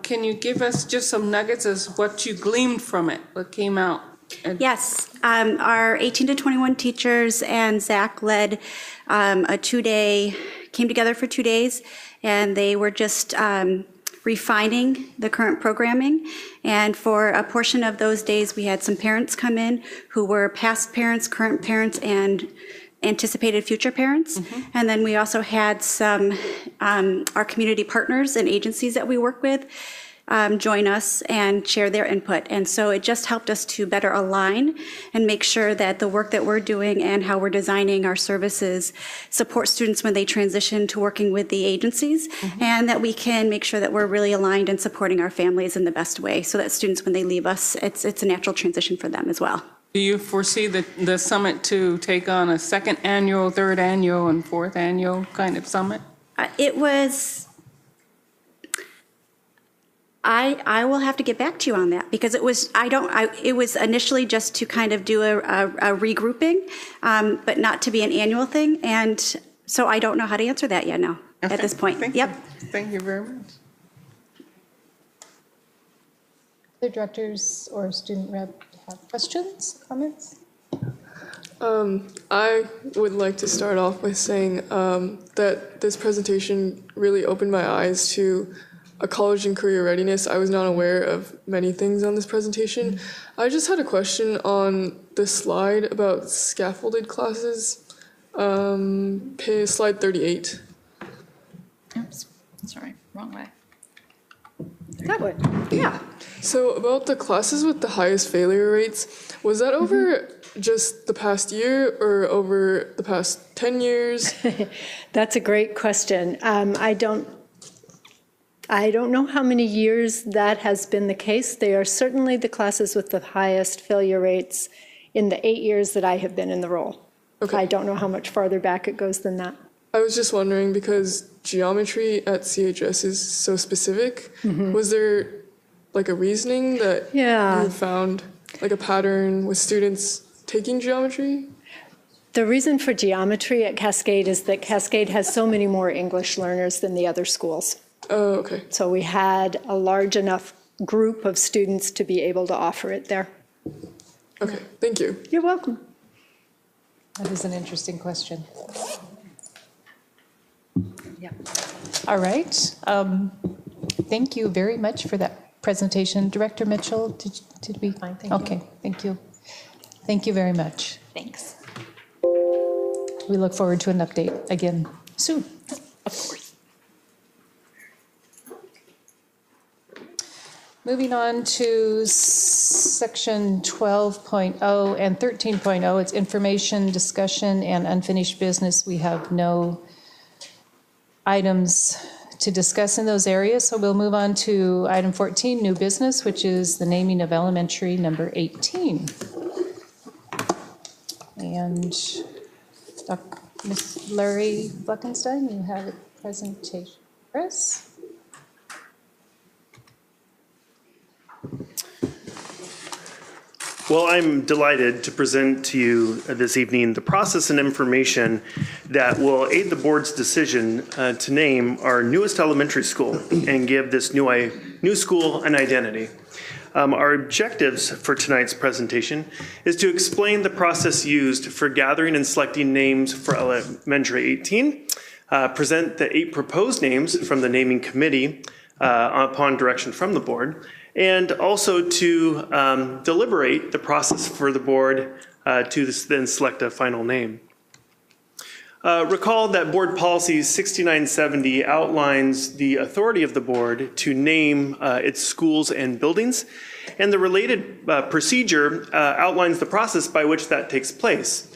can you give us just some nuggets as what you gleaned from it, what came out? Yes, our 18 to 21 teachers and Zach led a 2-day came together for 2 days, and they were just refining the current programming. And for a portion of those days, we had some parents come in who were past parents, current parents, and anticipated future parents. And then we also had some, our community partners and agencies that we work with join us and share their input. And so it just helped us to better align and make sure that the work that we're doing and how we're designing our services support students when they transition to working with the agencies, and that we can make sure that we're really aligned and supporting our families in the best way so that students, when they leave us, it's a natural transition for them as well. Do you foresee the summit to take on a second annual, third annual, and fourth annual kind of summit? It was, I will have to get back to you on that, because it was, it was initially just to kind of do a regrouping, but not to be an annual thing. And so I don't know how to answer that yet now, at this point. Thank Yep. you. Thank you very much. Other directors or student rep have questions, comments? I would like to start off by saying that this presentation really opened my eyes to a college and career readiness. I was not aware of many things on this presentation. I just had a question on the slide about scaffolded classes, slide 38. Oops, sorry, wrong way. That one, yeah. So about the classes with the highest failure rates, was that over just the past year or over the past 10 years? That's a great question. I don't know how many years that has been the case. They are certainly the classes with the highest failure rates in the 8 years that I have been in the role. Okay. I don't know how much farther back it goes than that. I was just wondering, because geometry at CHS is so specific, was there like a reasoning that you found, like a pattern with students taking geometry? The reason for geometry at Cascade is that Cascade has so many more English learners than the other schools. Oh, okay. So we had a large enough group of students to be able to offer it there. Okay, thank you. You're welcome. That is an interesting question. Yeah. All right. Thank you very much for that presentation. Director Mitchell, did we? Fine, thank you. Okay, thank you. Thank you very much. Thanks. We look forward to an update again soon. Of course. Moving on to section 12.0 and 13.0, it's information, discussion, and unfinished business. We have no items to discuss in those areas, so we'll move on to item 14, new business, which is the naming of elementary number 18. And Ms. Larry Fleckenstein, you have a presentation for us. Well, I'm delighted to present to you this evening the process and information that will aid the board's decision to name our newest elementary school and give this new school an identity. Our objectives for tonight's presentation is to explain the process used for gathering and selecting names for elementary 18, present the 8 proposed names from the naming committee upon direction from the board, and also to deliberate the process for the board to then select a final name. Recall that Board Policy 6970 outlines the authority of the board to name its schools and buildings, and the related procedure outlines the process by which that takes place.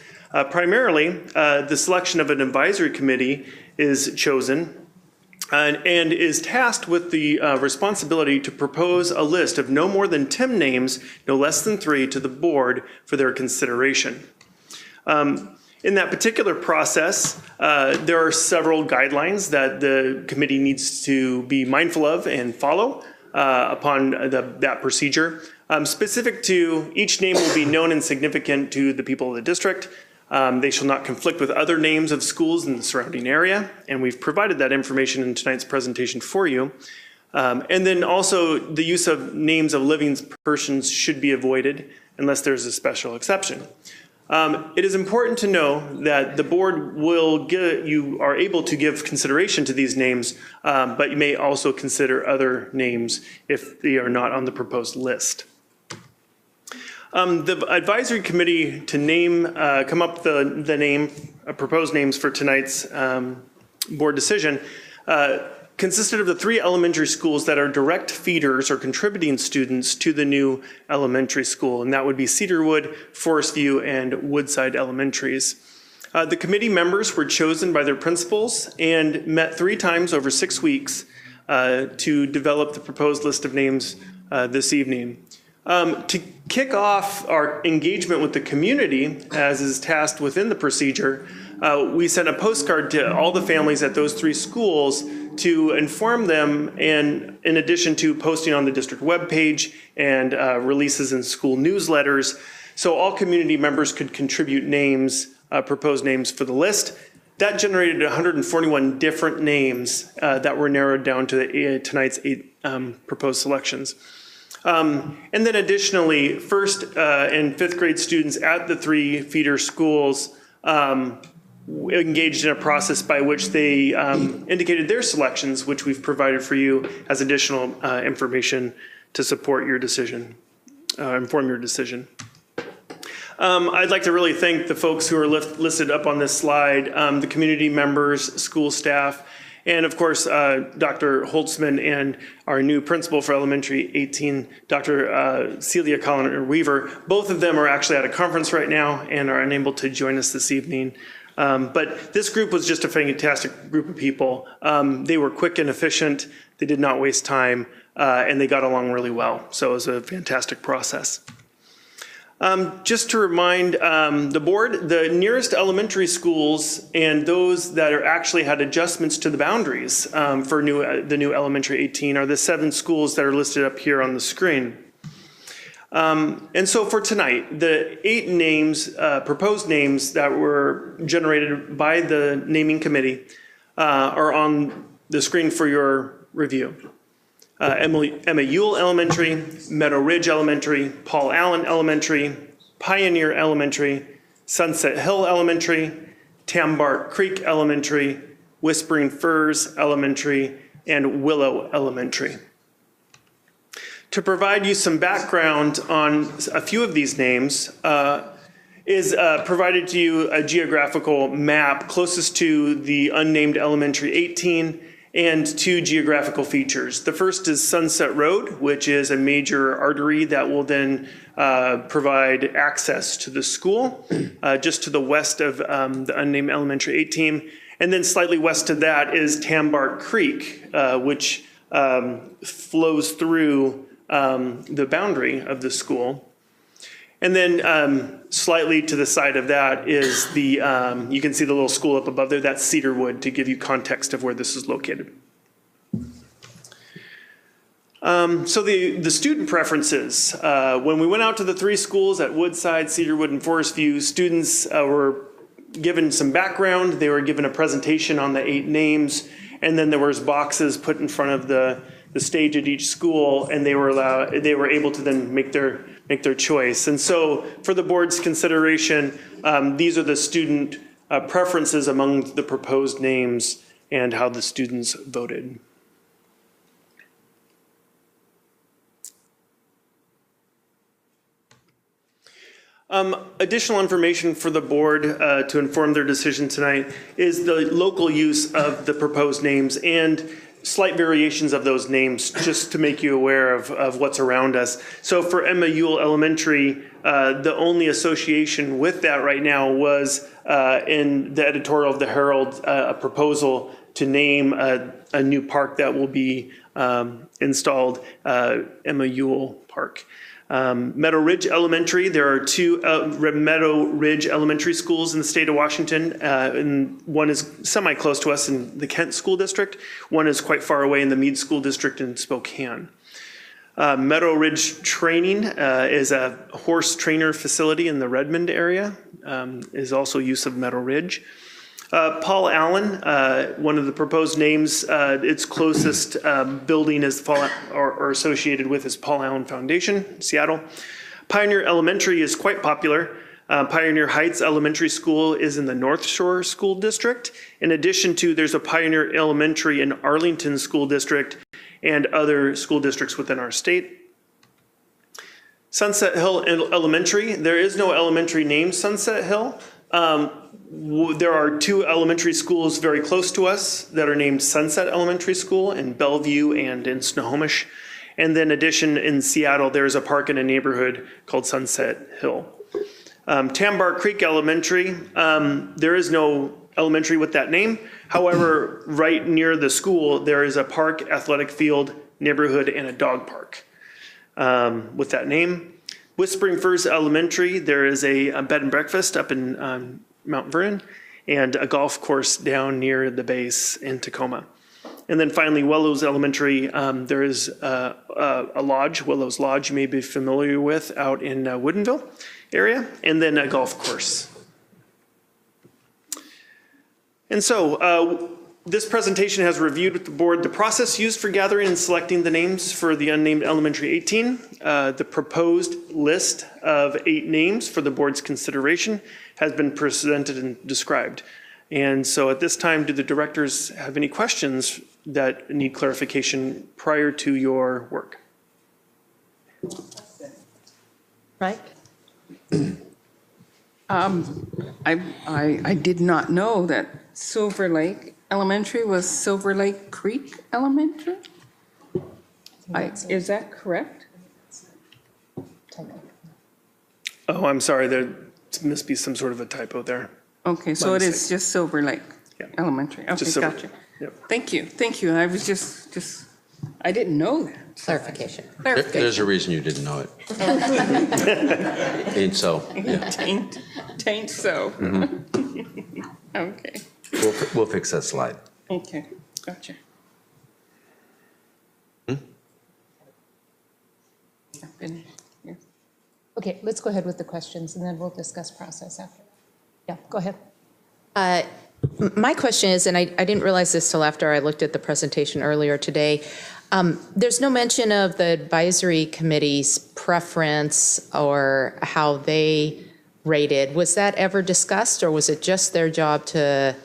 Primarily, the selection of an advisory committee is chosen and is tasked with the responsibility to propose a list of no more than 10 names, no less than 3, to the board for their consideration. In that particular process, there are several guidelines that the committee needs to be mindful of and follow upon that procedure. Specific to each name will be known and significant to the people of the district. They shall not conflict with other names of schools in the surrounding area, and we've provided that information in tonight's presentation for you. And then also the use of names of living persons should be avoided unless there's a special exception. It is important to know that the board you are able to give consideration to these names, but you may also consider other names if they are not on the proposed list. The advisory committee to come up the proposed names for tonight's board decision consisted of the 3 elementary schools that are direct feeders or contributing students to the new elementary school, and that would be Cedarwood, Forest View, and Woodside Elementaries. The committee members were chosen by their principals and met 3 times over 6 weeks to develop the proposed list of names this evening. To kick off our engagement with the community, as is tasked within the procedure, we sent a postcard to all the families at those 3 schools to inform them, and in addition to posting on the district webpage and releases in school newsletters, so all community members could contribute names, proposed names for the list. That generated 141 different names that were narrowed down to tonight's 8 proposed selections. And then additionally, 1st and 5th grade students at the 3 feeder schools engaged in a process by which they indicated their selections, which we've provided for you as additional information to support your decision, inform your decision. I'd like to really thank the folks who are listed up on this slide, the community members, school staff, and of course, Dr. Holtzman and our new principal for Elementary 18, Dr. Celia Collin Weaver. Both of them are actually at a conference right now and are unable to join us this evening. But this group was just a fantastic group of people. They were quick and efficient. They did not waste time, and they got along really well. So it was a fantastic process. Just to remind the board, the nearest elementary schools and those that are actually had adjustments to the boundaries for the new Elementary 18 are the 7 schools that are listed up here on the screen. And so for tonight, the 8 names, proposed names that were generated by the naming committee are on the screen for your review. Emma Ewell Elementary, Meadow Ridge Elementary, Paul Allen Elementary, Pioneer Elementary, Sunset Hill Elementary, Tambart Creek Elementary, Whispering Firs Elementary, and Willow Elementary. To provide you some background on a few of these names is provided to you a geographical map closest to the unnamed Elementary 18 and 2 geographical features. The first is Sunset Road, which is a major artery that will then provide access to the school, just to the west of the unnamed Elementary 18. And then slightly west of that is Tambart Creek, which flows through the boundary of the school. And then slightly to the side of that is the, you can see the little school up above there, that's Cedarwood, to give you context of where this is located. So the student preferences, when we went out to the 3 schools at Woodside, Cedarwood, and Forest View, students were given some background, they were given a presentation on the 8 names, and then there was boxes put in front of the stage at each school, and they were able to then make their choice. And so for the board's consideration, these are the student preferences among the proposed names and how the students voted. Additional information for the board to inform their decision tonight is the local use of the proposed names and slight variations of those names, just to make you aware of what's around us. So for Emma Ewell Elementary, the only association with that right now was in the editorial of the Herald, a proposal to name a new park that will be installed, Emma Ewell Park. Meadow Ridge Elementary, there are 2 Meadow Ridge Elementary schools in the state of Washington, and one is semi-close to us in the Kent School District. One is quite far away in the Meade School District in Spokane. Meadow Ridge Training is a horse trainer facility in the Redmond area, is also use of Meadow Ridge. Paul Allen, one of the proposed names, its closest building is or associated with is Paul Allen Foundation, Seattle. Pioneer Elementary is quite popular. Pioneer Heights Elementary School is in the North Shore School District. In addition to, there's a Pioneer Elementary in Arlington School District and other school districts within our state. Sunset Hill Elementary, there is no elementary named Sunset Hill. There are 2 elementary schools very close to us that are named Sunset Elementary School in Bellevue and in Snohomish. And then in addition, in Seattle, there's a park in a neighborhood called Sunset Hill. Tambar Creek Elementary, there is no elementary with that name. However, right near the school, there is a park, athletic field, neighborhood, and a dog park with that name. Whispering Firs Elementary, there is a bed and breakfast up in Mount Vernon and a golf course down near the base in Tacoma. And then finally, Willows Elementary, there is a lodge, Willows Lodge, you may be familiar with, out in Woodinville area, and then a golf course. And so this presentation has reviewed with the board the process used for gathering and selecting the names for the unnamed elementary 18. The proposed list of 8 names for the board's consideration has been presented and described. And so at this time, do the directors have any questions that need clarification prior to your work? Right? I did not know that Silver Lake Elementary was Silver Lake Creek Elementary? Is that correct? Oh, I'm sorry, there must be some sort of a typo there. Okay, so it is just Silver Lake Elementary. Okay, Just Silver- gotcha. Yep. Thank you, thank you. I was just, I didn't know that. Clarification. There's a reason you didn't know it. Ain't so, yeah. Taint so. Mm-hmm. Okay, We'll fix that slide. okay, gotcha. I've been here. Okay, let's go ahead with the questions, and then we'll discuss process after. Yeah, go ahead. My question is, and I didn't realize this till after I looked at the presentation earlier today, there's no mention of the advisory committee's preference or how they rated. Was that ever discussed, or was it just their job to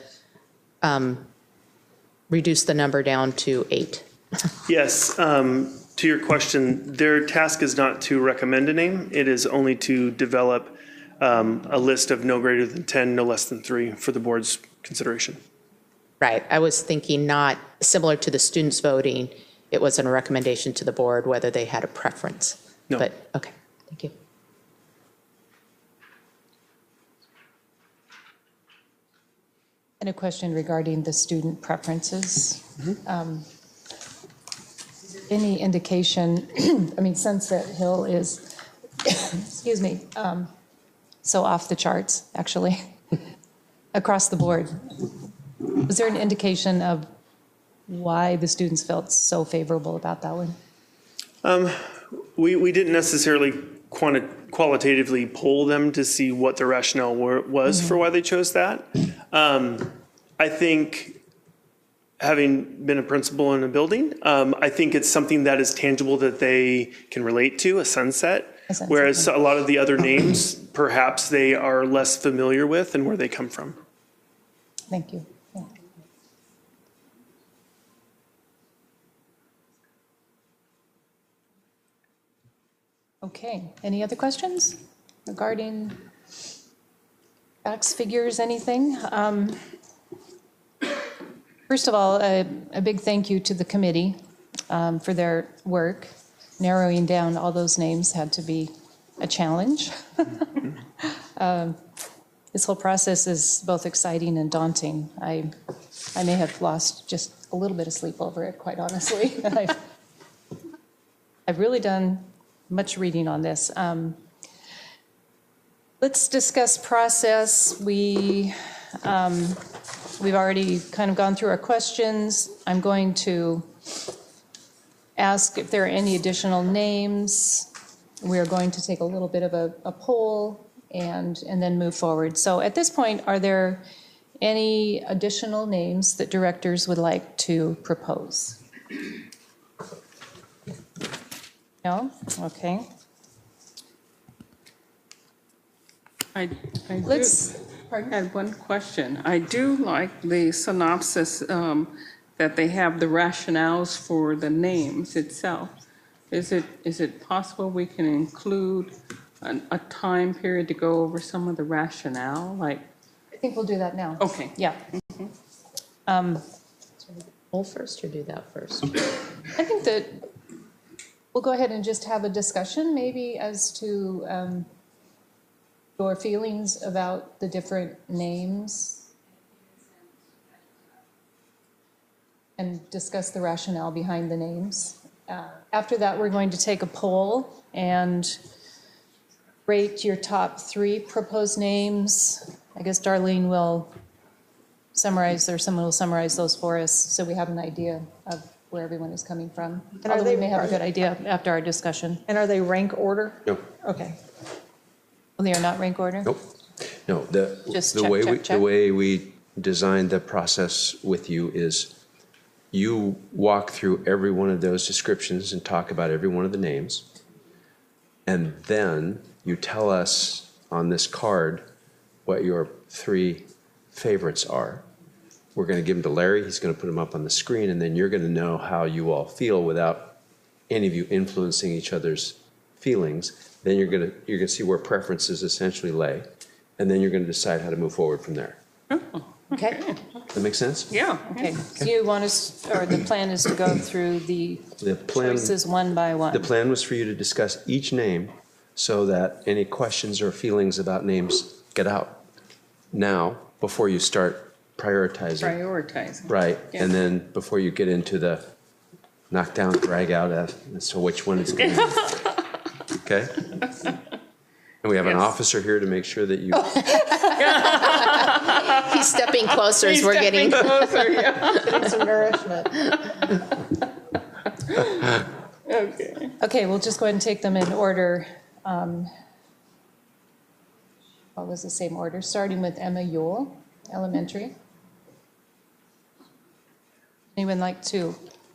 reduce the number down to 8? Yes, to your question, their task is not to recommend a name. It is only to develop a list of no greater than 10, no less than 3 for the board's consideration. Right. I was thinking not similar to the students voting. It wasn't a recommendation to the board whether they had a preference. No. But, okay, thank you. And a question regarding the student preferences. Any indication, I mean, Sunset Hill is, excuse me, so off the charts, actually, across the board. Was there an indication of why the students felt so favorable about that one? We didn't necessarily qualitatively poll them to see what the rationale was for why they chose that. I think, having been a principal in a building, I think it's something that is tangible that they can relate to, a sunset. Whereas a lot of the other names, perhaps they are less familiar with and where they come from. Thank you. Yeah. Okay, any other questions regarding facts, figures, anything? First of all, a big thank you to the committee for their work. Narrowing down all those names had to be a challenge. This whole process is both exciting and daunting. I may have lost just a little bit of sleep over it, quite honestly. I've really done much reading on this. Let's discuss process. We've already kind of gone through our questions. I'm going to ask if there are any additional names. We're going to take a little bit of a poll and then move forward. So at this point, are there any additional names that directors would like to propose? No? Okay. I Let's, had one question. I do like the synopsis that they have the rationales for the names itself. Is it possible we can include a time period to go over some of the rationale? Like, I think we'll do that now. okay. Yeah. Roll first or do that first? I think that we'll go ahead and just have a discussion maybe as to your feelings about the different names and discuss the rationale behind the names. After that, we're going to take a poll and rate your top 3 proposed names. I guess Darlene will summarize, or someone will summarize those for us so we have an idea of where everyone is coming from. And Although we may have a good idea after our discussion. And are they rank order? No. Okay. Well, they are not rank order? Nope. No, Just the check, way check, check. the way we designed the process with you is you walk through every one of those descriptions and talk about every one of the names. And then you tell us on this card what your 3 favorites are. We're going to give them to Larry. He's going to put them up on the screen, and then you're going to know how you all feel without any of you influencing each other's feelings. Then you're going to see where preferences essentially lay, and then you're going to decide how to move forward from there. Okay. Does that make sense? Yeah. Okay. So you want us, or the plan is to go through the choices one by one? The plan was for you to discuss each name so that any questions or feelings about names get out now before you start prioritizing. Prioritizing. Right, Yeah. and then before you get into the knockdown, drag out as to which one is going to be. Okay? And we have an officer here to make sure that you. He's stepping closer as we're getting. Getting some nourishment. Okay. Okay, we'll just go ahead and take them in order. What was the same order? Starting with Emma Yule, elementary. Anyone like to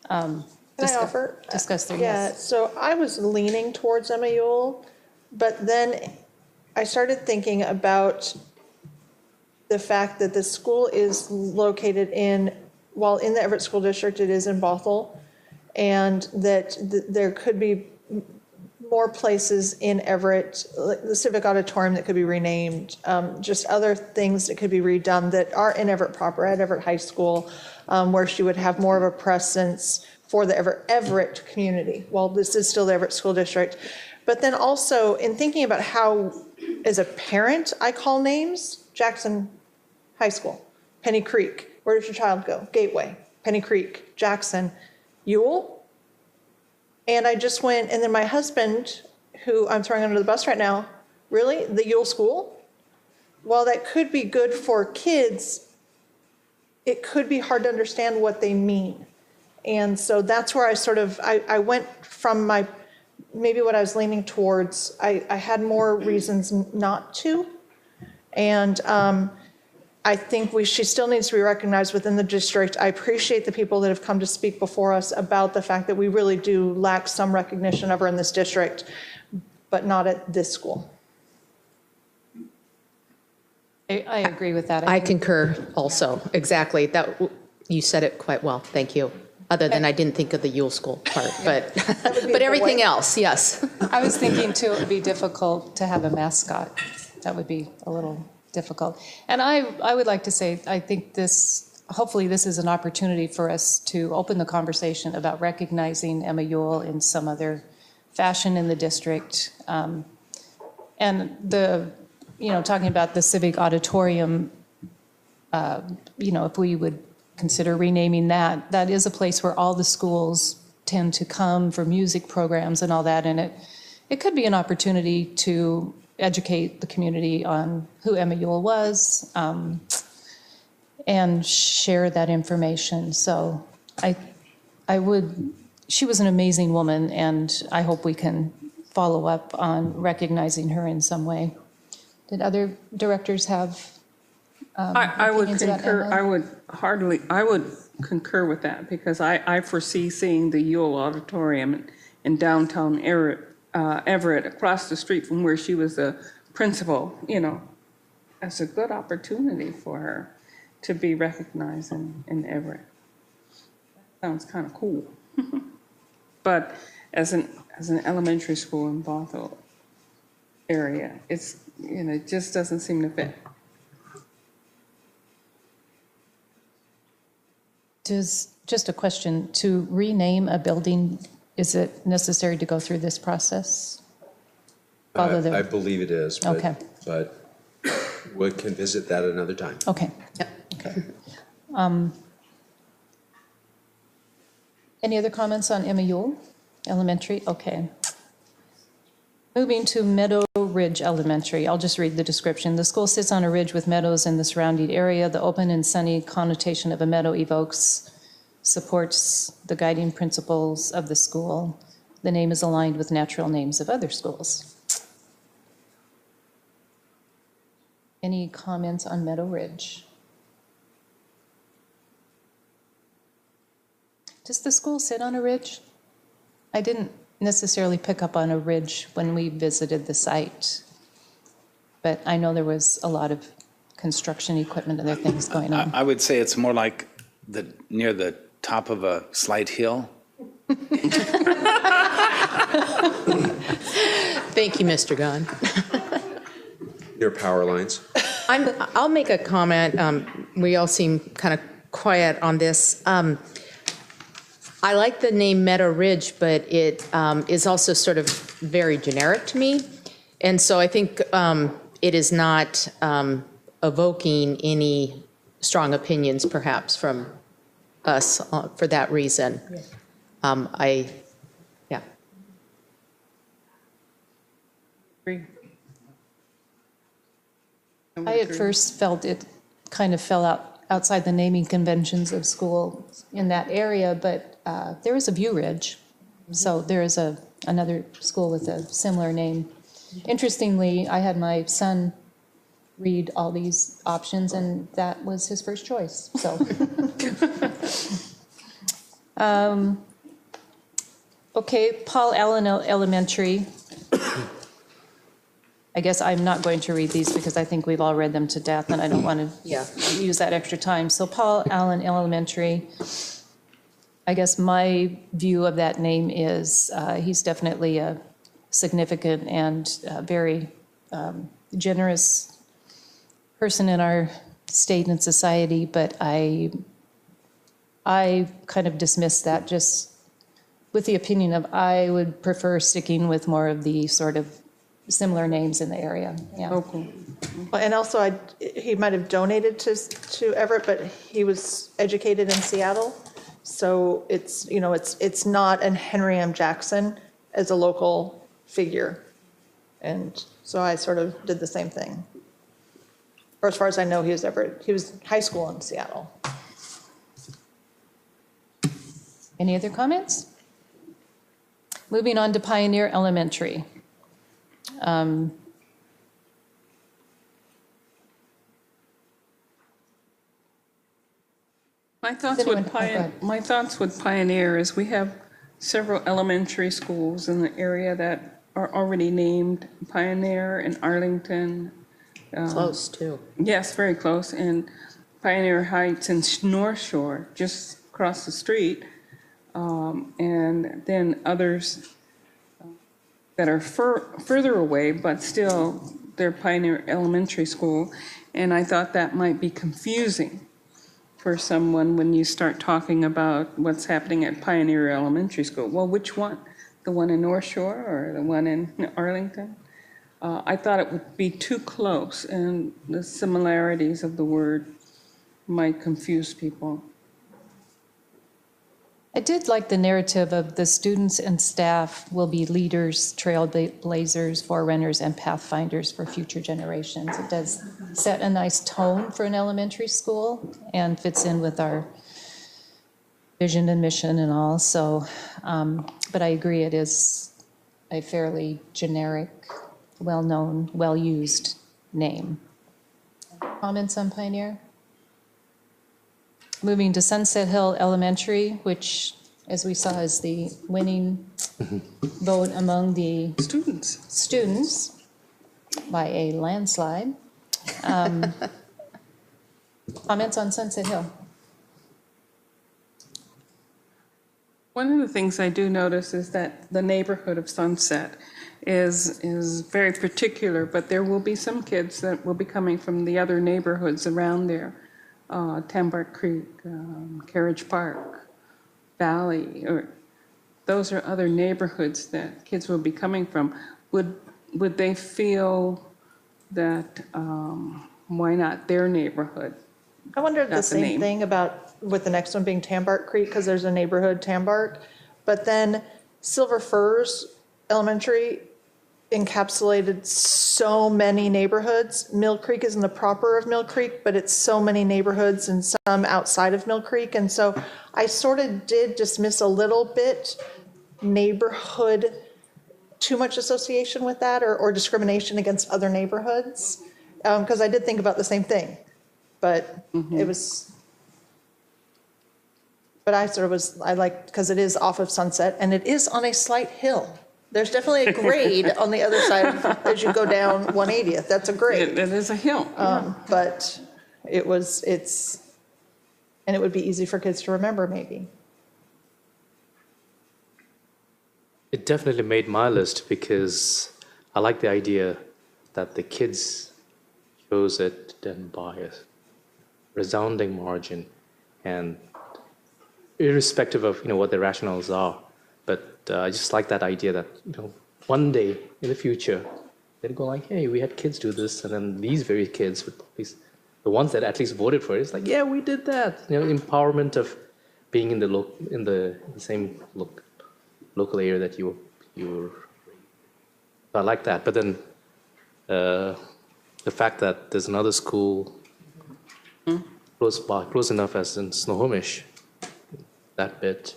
Can I offer? discuss their Yeah, yes? so I was leaning towards Emma Yule, but then I started thinking about the fact that the school is located while in the Everett School District, it is in Bothell, and that there could be more places in Everett, like the Civic Auditorium that could be renamed, just other things that could be redone that are in Everett proper, at Everett High School, where she would have more of a presence for the Everett community. Well, this is still the Everett School District. But then also in thinking about how, as a parent, I call names, Jackson High School, Penny Creek, where does your child go? Gateway, Penny Creek, Jackson, Ewell. And I just went, and then my husband, who I'm throwing under the bus right now, really, the Ewell School? While that could be good for kids, it could be hard to understand what they mean. And so that's where I went from maybe what I was leaning towards. I had more reasons not to. And I think she still needs to be recognized within the district. I appreciate the people that have come to speak before us about the fact that we really do lack some recognition of her in this district, but not at this school. I agree with that. I concur also, exactly. You said it quite well, thank you. Other than I didn't think of the Yule School part, but everything else, yes. I was thinking too, it would be difficult to have a mascot. That would be a little difficult. And I would like to say, I think hopefully this is an opportunity for us to open the conversation about recognizing Emma Yule in some other fashion in the district. And talking about the Civic Auditorium, if we would consider renaming that is a place where all the schools tend to come for music programs and all that, and it could be an opportunity to educate the community on who Emma Yule was, and share that information. So she was an amazing woman, and I hope we can follow up on recognizing her in some way. Did other directors have I would opinions about concur. Emma? I would concur with that, because I foresee seeing the Ewell Auditorium in downtown Everett, across the street from where she was a principal, as a good opportunity for her to be recognized in Everett. Sounds kind of cool. But as an elementary school in Bothell area, it's, it just doesn't seem to fit. Just a question, to rename a building, is it necessary to go through this process? I believe it is, Okay. but we can visit that another time. Okay. Okay. Any other comments on Emma Ewell Elementary? Okay. Moving to Meadow Ridge Elementary, I'll just read the description. The school sits on a ridge with meadows in the surrounding area. The open and sunny connotation of a meadow supports the guiding principles of the school. The name is aligned with natural names of other schools. Any comments on Meadow Ridge? Does the school sit on a ridge? I didn't necessarily pick up on a ridge when we visited the site, but I know there was a lot of construction equipment and other things going on. I would say it's more like near the top of a slight hill. Thank you, Mr. Gunn. Near power lines. I'll make a comment. We all seem kind of quiet on this. I like the name Meadow Ridge, but it is also sort of very generic to me. And so I think it is not evoking any strong opinions, perhaps, from us for that reason. Yeah. Agree. I at first felt it kind of fell outside the naming conventions of schools in that area, but there is a View Ridge, so there is another school with a similar name. Interestingly, I had my son read all these options, and that was his first choice. So, okay, Paul Allen Elementary. I guess I'm not going to read these because I think we've all read them to death, and I don't want to use that extra time. So Paul Allen Elementary, I guess my view of that name is he's definitely a significant and very generous person in our state and society, but I kind of dismiss that just with the opinion of I would prefer sticking with more of the sort of similar names in the area. Yeah. Okay. And also, he might have donated to Everett, but he was educated in Seattle, so it's it's not an Henry M. Jackson as a local figure, and so I sort of did the same thing. Or as far as I know, he was high school in Seattle. Any other comments? Moving on to Pioneer Elementary. My thoughts with Pioneer is we have several elementary schools in the area that are already named Pioneer in Arlington. Close, too. Yes, very close. And Pioneer Heights and North Shore, just across the street. And then others that are further away, but still they're Pioneer Elementary School. And I thought that might be confusing for someone when you start talking about what's happening at Pioneer Elementary School. Well, which one? The one in North Shore or the one in Arlington? I thought it would be too close, and the similarities of the word might confuse people. I did like the narrative of the students and staff will be leaders, trailblazers, forerunners, and pathfinders for future generations. It does set a nice tone for an elementary school and fits in with our vision and mission and all. So, but I agree it is a fairly generic, well-known, well-used name. Comments on Pioneer? Moving to Sunset Hill Elementary, which, as we saw, is the winning vote among the students by a landslide. Comments on Sunset Hill? One of the things I do notice is that the neighborhood of Sunset is very particular, but there will be some kids that will be coming from the other neighborhoods around there, Tambark Creek, Carriage Park, Valley, or those are other neighborhoods that kids will be coming from. Would they feel that why not their neighborhood? I wondered the That's the same name. thing about with the next one being Tambark Creek, because there's a neighborhood, Tambark. But then Silver Firs Elementary encapsulated so many neighborhoods. Mill Creek isn't the proper of Mill Creek, but it's so many neighborhoods and some outside of Mill Creek. And so I sort of did dismiss a little bit neighborhood, too much association with that or discrimination against other neighborhoods. Because I did think about the same thing. But it was, but I sort of was, I liked, because it is off of Sunset and it is on a slight hill. There's definitely a grade on the other side as you go down 180th. That's a grade. It is a hill. But it would be easy for kids to remember maybe. It definitely made my list because I like the idea that the kids chose it then by a resounding margin, and irrespective of what the rationales are. But I just like that idea that one day in the future they'd go like, hey, we had kids do this, and then these very kids would probably, the ones that at least voted for it, it's like, yeah, we did that. Empowerment of being in the same local area that you were. I like that. But then the fact that there's another school close enough as in Snohomish, that bit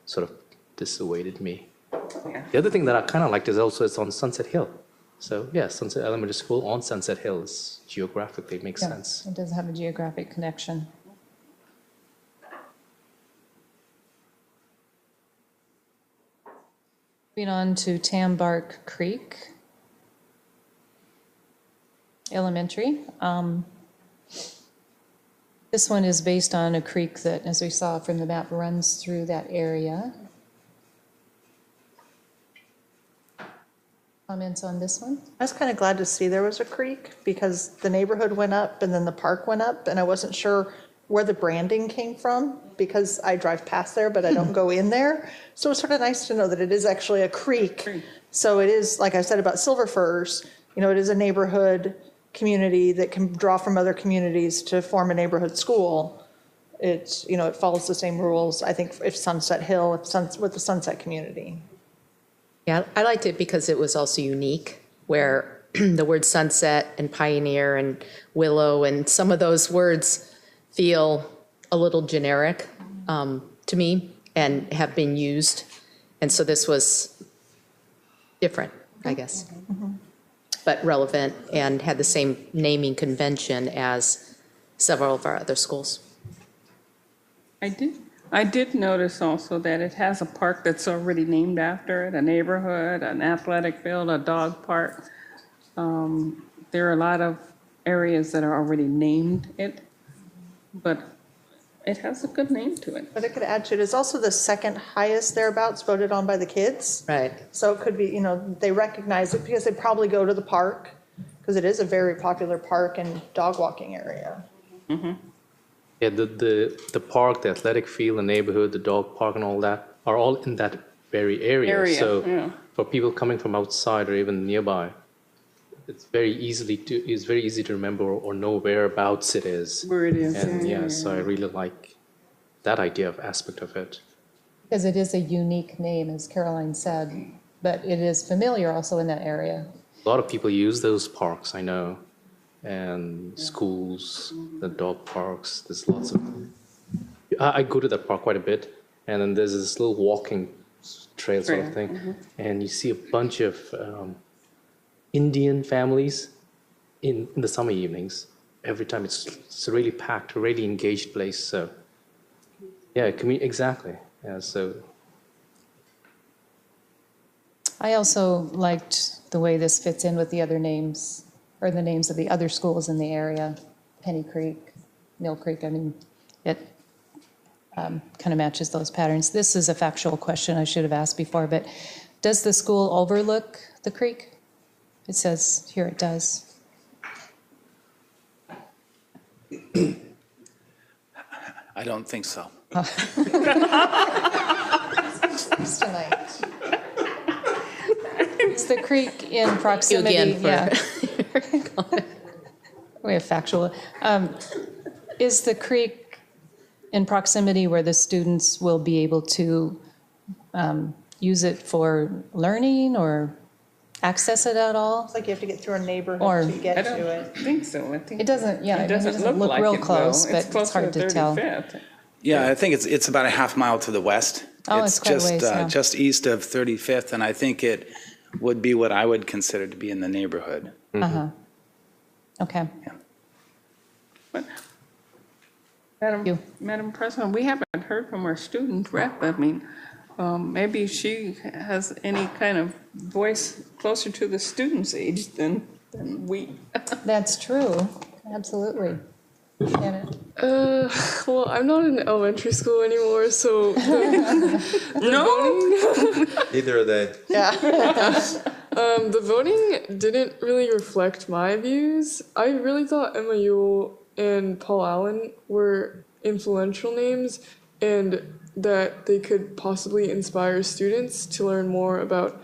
sort of dissuaded me. Yeah. The other thing that I kind of liked is also it's on Sunset Hill. So yeah, Sunset Elementary School on Sunset Hill is geographically makes sense. It does have a geographic connection. Moving on to Tambark Creek Elementary. This one is based on a creek that, as we saw from the map, runs through that area. Comments on this one? I was kind of glad to see there was a creek because the neighborhood went up and then the park went up, and I wasn't sure where the branding came from because I drive past there, but I don't go in there. So it's sort of nice to know that it is actually a creek. So it is, like I said about Silver Firs, it is a neighborhood community that can draw from other communities to form a neighborhood school. It follows the same rules, I think, if Sunset Hill, with the Sunset community. Yeah, I liked it because it was also unique, where the word sunset and pioneer and willow and some of those words feel a little generic to me and have been used. And so this was different, I guess, but relevant and had the same naming convention as several of our other schools. I did notice also that it has a park that's already named after it, a neighborhood, an athletic field, a dog park. There are a lot of areas that are already named it, but it has a good name to it. But I could add to it, it's also the second highest thereabouts voted on by the kids. Right. So it could be, they recognize it because they probably go to the park because it is a very popular park and dog walking area. Yeah, the park, the athletic field, the neighborhood, the dog park, and all that are all in that very area. So for people coming from outside or even nearby, it's very easy to remember or know whereabouts it is. Where it is. And so I really like that idea of aspect of it. Because it is a unique name, as Caroline said, but it is familiar also in that area. A lot of people use those parks, I know, and schools, the dog parks. There's lots of. I go to that park quite a bit, and then there's this little walking trail sort of thing, and you see a bunch of Indian families in the summer evenings. Every time it's a really packed, really engaged place. So yeah, exactly. Yeah, so. I also liked the way this fits in with the other names or the names of the other schools in the area, Penny Creek, Mill Creek. I mean, it kind of matches those patterns. This is a factual question I should have asked before, but does the school overlook the creek? It says here it does. I don't think so. Tonight. Is the creek in proximity? again We have factual. Is the creek in proximity where the students will be able to use it for learning or access it at all? It's like you have to get through a neighborhood Or- to get I to don't it. think so. I think It doesn't, yeah, It doesn't look like real it, though. close, but it's closer hard to tell. 35th. Yeah, I think it's about a half mile to the west. Oh, it's quite a just ways, yeah. just east of 35th, and I think it would be what I would consider to be in the neighborhood. Uh-huh. Okay. Madam President, we haven't heard from our student rep. I mean, maybe she has any kind of voice closer to the students' age than we. That's true, absolutely. Janet? Well, I'm not in elementary school anymore, so Neither are they. Yeah. The voting didn't really reflect my views. I really thought Emma Ewell and Paul Allen were influential names and that they could possibly inspire students to learn more about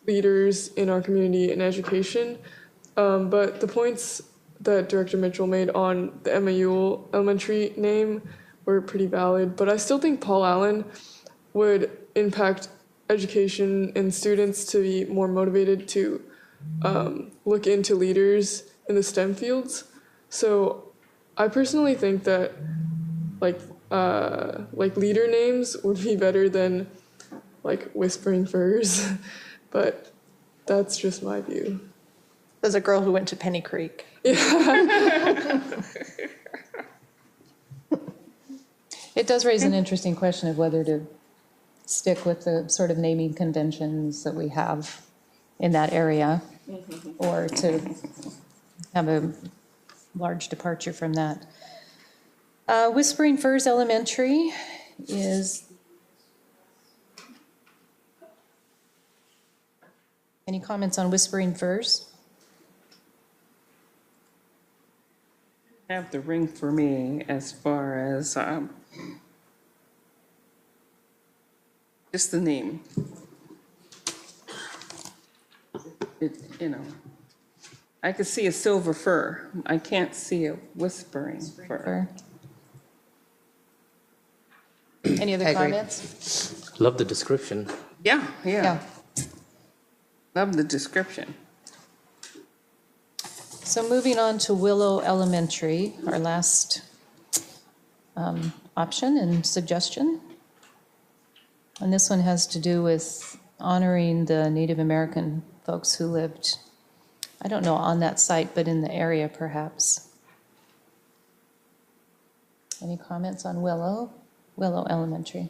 leaders in our community and education. But the points that Director Mitchell made on the Emma Ewell elementary name were pretty valid, but I still think Paul Allen would impact education and students to be more motivated to look into leaders in the STEM fields. So I personally think that like leader names would be better than like Whispering Firs, but that's just my view. There's a girl who went to Penny Creek. It does raise an interesting question of whether to stick with the sort of naming conventions that we have in that area or to have a large departure from that. Whispering Firs Elementary is... Any comments on Whispering Firs? Have the ring for me as far as just the name. I could see a silver fir. I can't see a whispering fir. Any other I agree. comments? Love the description. Yeah. Love the description. So moving on to Willow Elementary, our last option and suggestion. And this one has to do with honoring the Native American folks who lived, I don't know on that site, but in the area perhaps. Any comments on Willow Elementary?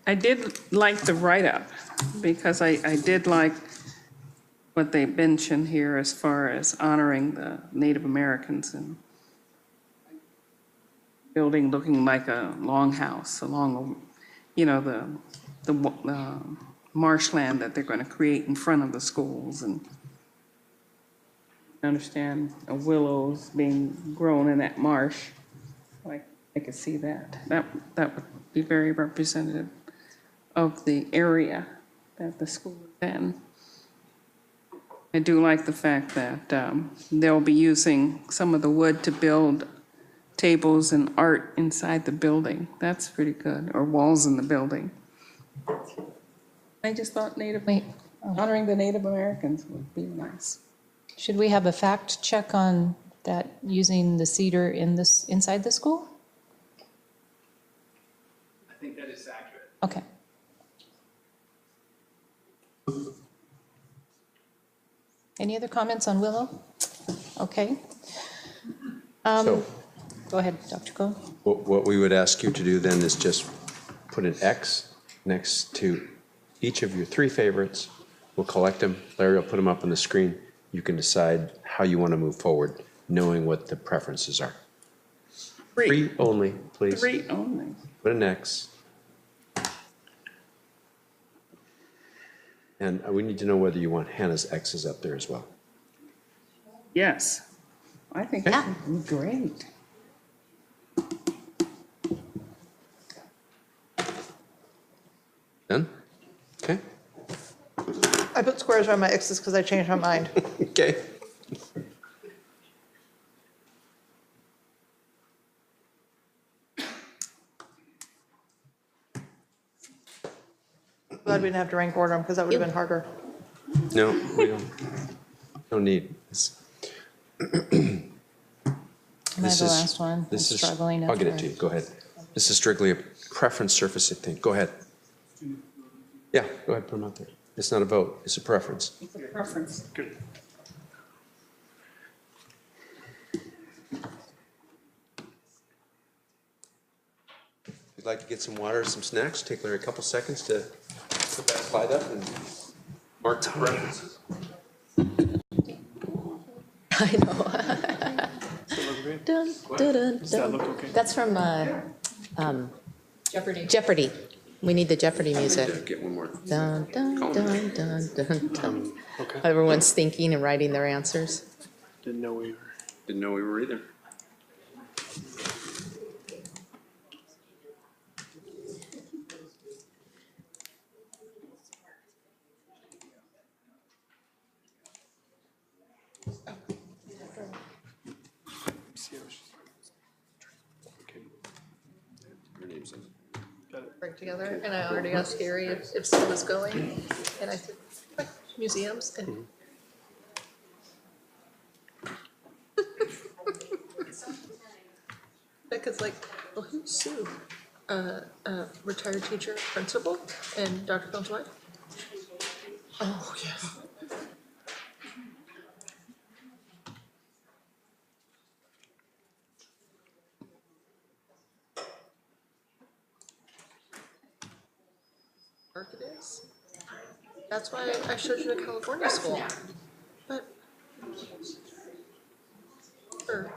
I did like the write-up because I did like what they mentioned here as far as honoring the Native Americans and building looking like a longhouse along, the marshland that they're going to create in front of the schools, and I understand willows being grown in that marsh. I could see that. That would be very representative of the area that the school is in. I do like the fact that they'll be using some of the wood to build tables and art inside the building. That's pretty good, or walls in the building. I just thought honoring the Native Americans would be nice. Should we have a fact check on that using the cedar inside the school? I think that is accurate. Okay. Any other comments on Willow? Okay. So- Go ahead, Dr. Cole. What we would ask you to do then is just put an X next to each of your three favorites. We'll collect them. Larry will put them up on the screen. you can decide how you want to move forward, knowing what the preferences are. Three only, please. 3 only. Put an X. And we need to know whether you want Hannah's X's up there as well. Yes. I think that would be great. Done? Okay. I put squares around my X's because I changed my mind. Okay. Glad we didn't have to rank order them because that would have been harder. No, we don't need. Am I the last one? This I'm is, struggling I'll get it after. to you. Go ahead. This is strictly a preference surfacing thing. Go ahead. Yeah, go ahead, put them out there. It's not a vote, it's a preference. It's a preference. Good. If you'd like to get some water or some snacks, take Larry a couple seconds to put that slide up and mark the preferences. I know. Dun, dun, dun, Does that dun. look okay? That's from Jeopardy. Jeopardy. We need the Jeopardy music. Get one more. Dun, dun, dun, dun, dun, dun. Okay. Everyone's thinking and writing their answers. Didn't know we were either. Bring together, and I already asked Gary if Sue was going, and I said, "What, museums, and Becca's like, well, who's Sue? Retired teacher, principal, and Dr. Cohn's wife? Oh, yeah. Dark it is. That's why I showed you the California school. But, sure,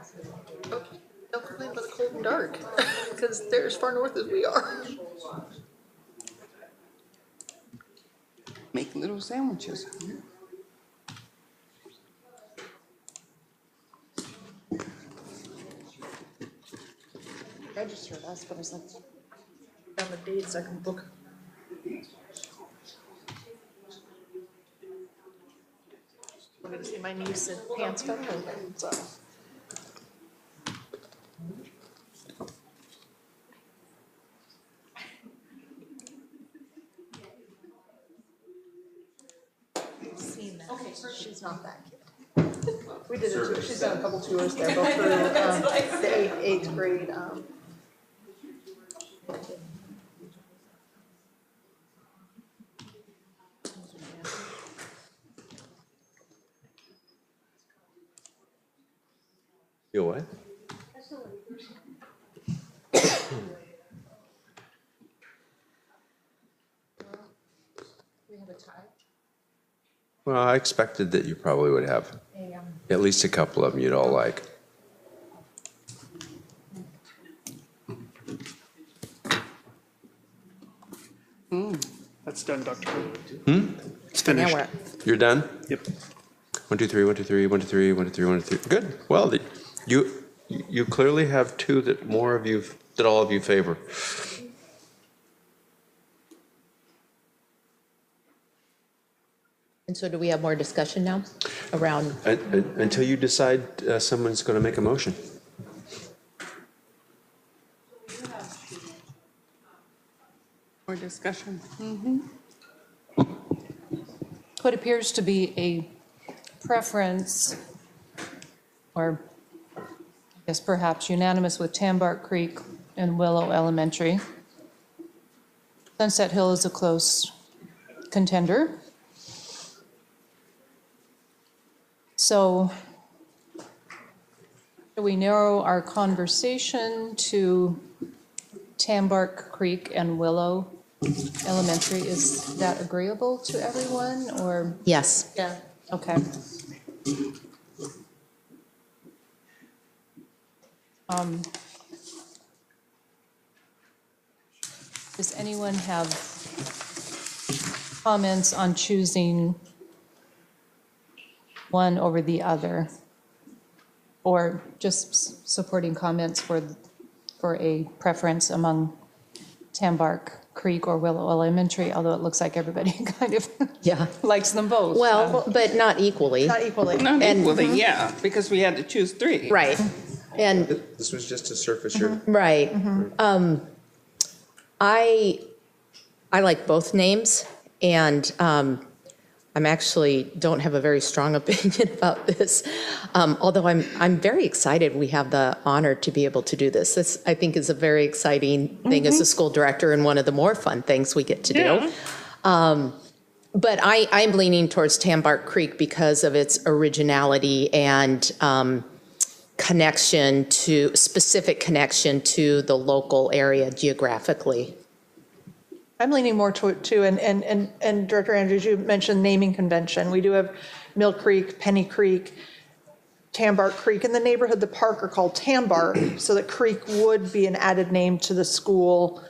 okay, don't complain about the cold and dark, because they're as far north as we are. Make little sandwiches. Registered us, but I was like, down the dates I can book. I'm gonna see my niece in pants film, so. Seen that. Okay, she's not that kid. We did it too. She's done a couple tours there, both through the eighth grade. You what? We have a tie. Well, I expected that you probably would have at least a couple of them you'd all like. That's done, Dr. Cohn. It's Now finished. we're- You're done? Yep. 1, 2, 3, 1, 2, 3, 1, 2, 3, 1, 2, 3, 1, 2, 3. Good. Well, you clearly have two that more of you, that all of you favor. And so do we have more discussion now around, Until you decide someone's going to make a motion. More discussion. What appears to be a preference, or I guess perhaps unanimous with Tambark Creek and Willow Elementary. Sunset Hill is a close contender. So do we narrow our conversation to Tambark Creek and Willow Elementary? Is that agreeable to everyone, or? yes. Yeah. Okay. Does anyone have comments on choosing one over the other? Or just supporting comments for a preference among Tambark Creek or Willow Elementary, although it looks like everybody kind of likes them both. Well, but not equally. Not equally. Not equally, yeah, because we had to choose 3. Right. And This was just to surface your. right. I like both names, and I'm actually don't have a very strong opinion about this. Although I'm very excited we have the honor to be able to do this. This I think is a very exciting thing as a school director, and one of the more fun things we get to do. But I'm leaning towards Tambark Creek because of its originality and specific connection to the local area geographically. I'm leaning more to, and Director Andrews, you mentioned naming convention. We do have Mill Creek, Penny Creek, Tambark Creek. In the neighborhood, the park are called Tambark, so that Creek would be an added name to the school.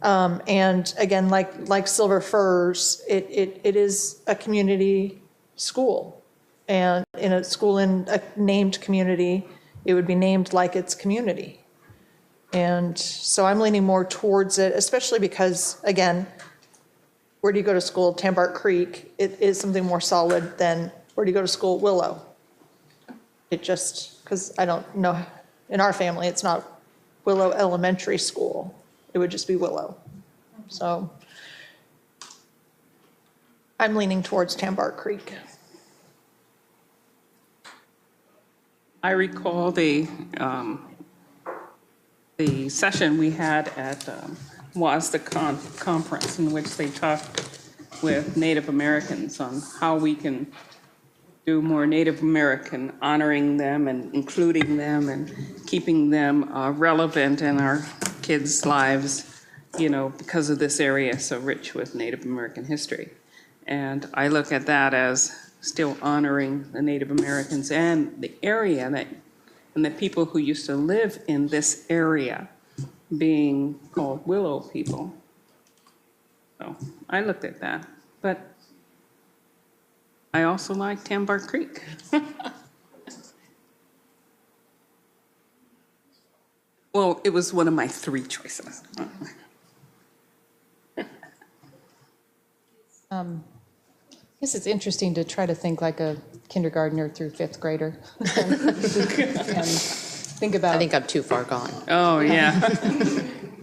And again, like Silver Firs, it is a community school. And in a school in a named community, it would be named like its community. And so I'm leaning more towards it, especially because, again, where do you go to school? Tambark Creek, it is something more solid than where do you go to school? Willow. It just, because I don't know, in our family, it's not Willow Elementary School. It would just be Willow. So I'm leaning towards Tambark Creek. I recall the session we had at WASDA conference in which they talked with Native Americans on how we can do more Native American honoring them and including them and keeping them relevant in our kids' lives, you know, because of this area so rich with Native American history. And I look at that as still honoring the Native Americans and the area that, and the people who used to live in this area being called Willow people. So I looked at that, but I also like Tambark Creek. Well, it was one of my 3 choices. I guess it's interesting to try to think like a kindergartner through 5th grader. and think about. I think I'm too far gone. Oh, yeah.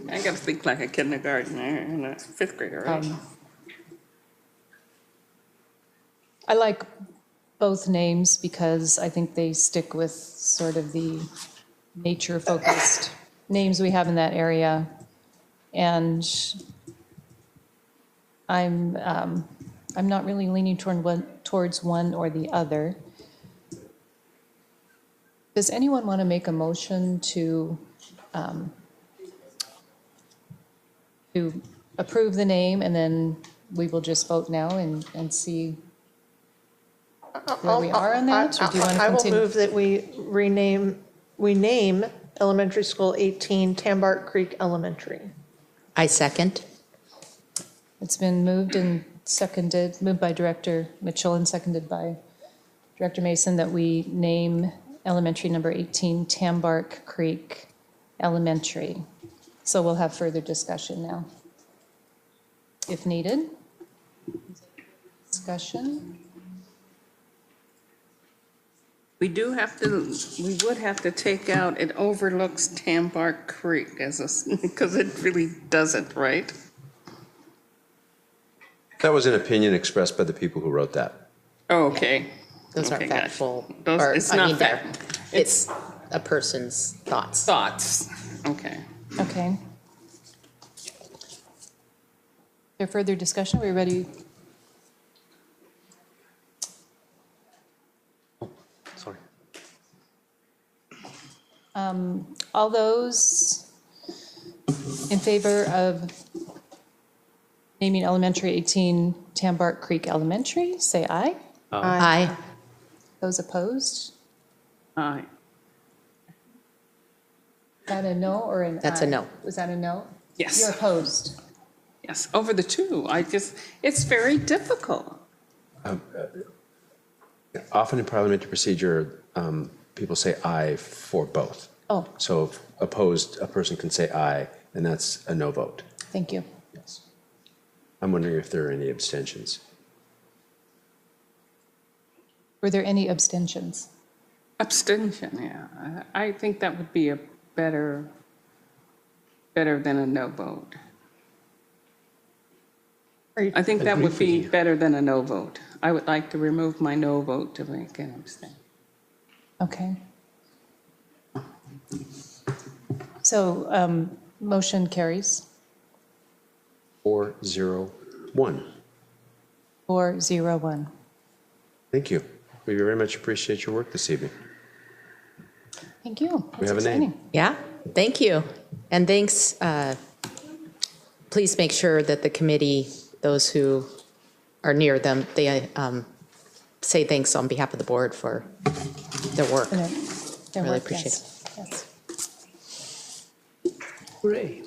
I got to think like a kindergartner and a 5th grader, right? I like both names because I think they stick with sort of the nature-focused names we have in that area. And I'm not really leaning towards one or the other. Does anyone want to make a motion to approve the name, and then we will just vote now and see where we are on that? Or do you want to I will continue? move that we name Elementary School 18 Tambark Creek Elementary. I second. It's been moved by Director Mitchell and seconded by Director Mason that we name elementary number 18 Tambark Creek Elementary. So we'll have further discussion now, if needed. Discussion. We would have to take out, it overlooks Tambark Creek because it really doesn't, right? That was an opinion expressed by the people who wrote that. Oh, okay. Those Okay, aren't gotcha. factual. It's not fact. It's a person's thoughts. Thoughts, okay. Okay. Is there further discussion? Are we ready? Sorry. All those in favor of naming elementary 18 Tambark Creek Elementary, say aye. Aye. Those opposed? Aye. Is that a no or an aye? That's a no. Was that a no? Yes. You're opposed. Yes, over the two. It's very difficult. Often in parliamentary procedure, people say aye for both. Oh. So if opposed, a person can say aye, and that's a no vote. Thank you. Yes. I'm wondering if there are any abstentions. Were there any abstentions? Abstention, yeah. I think that would be a better than a no vote. I think that would be better than a no vote. I would like to remove my no vote to make an abstain. Okay. So motion carries. 401. 401. Thank you. We very much appreciate your work this evening. Thank you. We That's have a name. exciting. Yeah, thank you. And thanks, please make sure that the committee, those who are near them, they say thanks on behalf of the board for their work. Their Really work, appreciate yes. Hooray.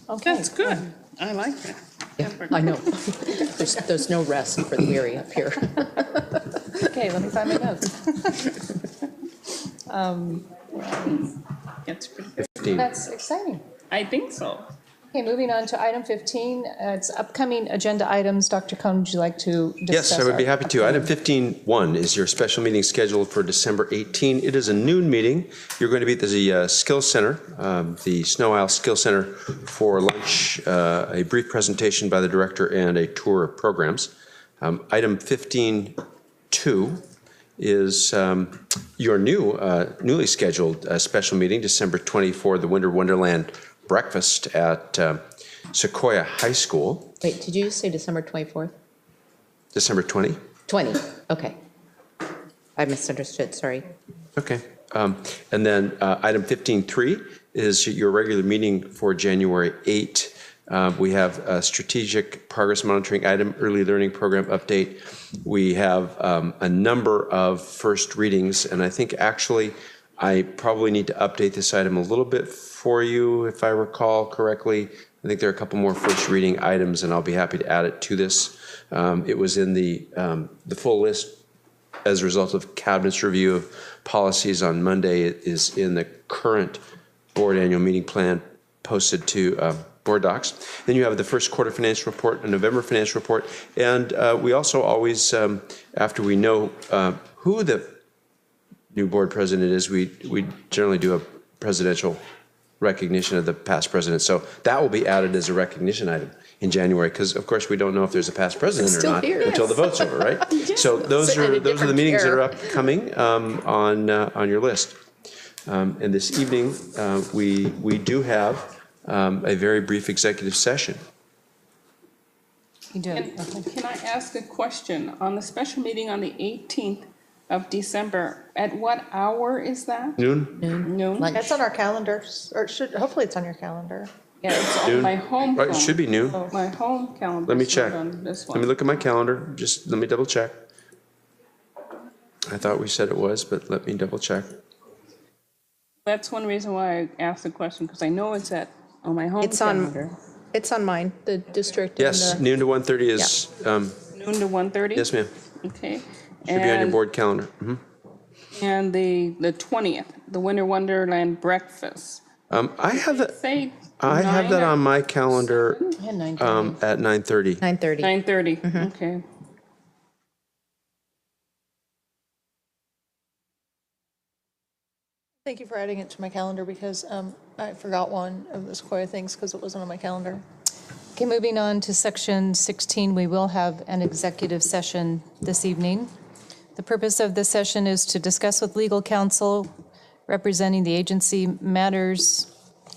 Okay. That's good. I like that. Yeah, I know. There's no rest for the weary up here. Okay, let me find my notes. That's pretty good. 15. That's exciting. I think so. Okay, moving on to item 15. It's upcoming agenda items. Dr. Cohn, would you like to discuss? Yes, I would be our happy to. Item upcoming- 15.1 is your special meeting scheduled for December 18. It is a noon meeting. You're going to be at the Skills Center, the Snow Isle Skills Center for lunch, a brief presentation by the director and a tour of programs. Item 15.2 is your newly scheduled special meeting, December 24, the Winter Wonderland breakfast at Sequoia High School. Wait, did you just say December 24th? December 20? 20, okay. I misunderstood, sorry. Okay. And then item 15.3 is your regular meeting for January 8. We have a strategic progress monitoring item, early learning program update. We have a number of first readings, and I think actually I probably need to update this item a little bit for you, if I recall correctly. I think there are a couple more first reading items, and I'll be happy to add it to this. It was in the full list as a result of Cabinet's review of policies on Monday. It is in the current board annual meeting plan posted to board docs. Then you have the first quarter financial report, a November financial report, and we also always, after we know who the new board president is, we generally do a presidential recognition of the past president. So that will be added as a recognition item in January, because of course we don't know if there's a past president or not until the vote's over, right? Yes. So those are the meetings that are chair. upcoming on your list. And this evening we do have a very brief executive session. You do. Can I ask a question? On the special meeting on the 18th of December, at what hour is that? Noon? Noon? That's on our calendar, or it should, hopefully it's on your calendar. Yeah, it's on Noon. my home Right, it phone. should be noon. Oh, my home calendar. Let me is check. not on this Let me one. look at my calendar. Just let me double check. I thought we said it was, but let me double check. That's one reason why I asked the question, because I know it's on my home calendar. It's on mine, the district. Yes, and the, noon to 1:30 is, Noon to 1:30? yes, ma'am. Okay. Should be on your And- board calendar. Mhm. And the 20th, the Winter Wonderland breakfast. I have that. Say I have 9 that or on my calendar And 9:30. at 9:30. 9:30. 9:30, okay. Thank you for adding it to my calendar, because I forgot one of the Sequoia things because it wasn't on my calendar. Okay, moving on to section 16, we will have an executive session this evening. The purpose of this session is to discuss with legal counsel representing the agency matters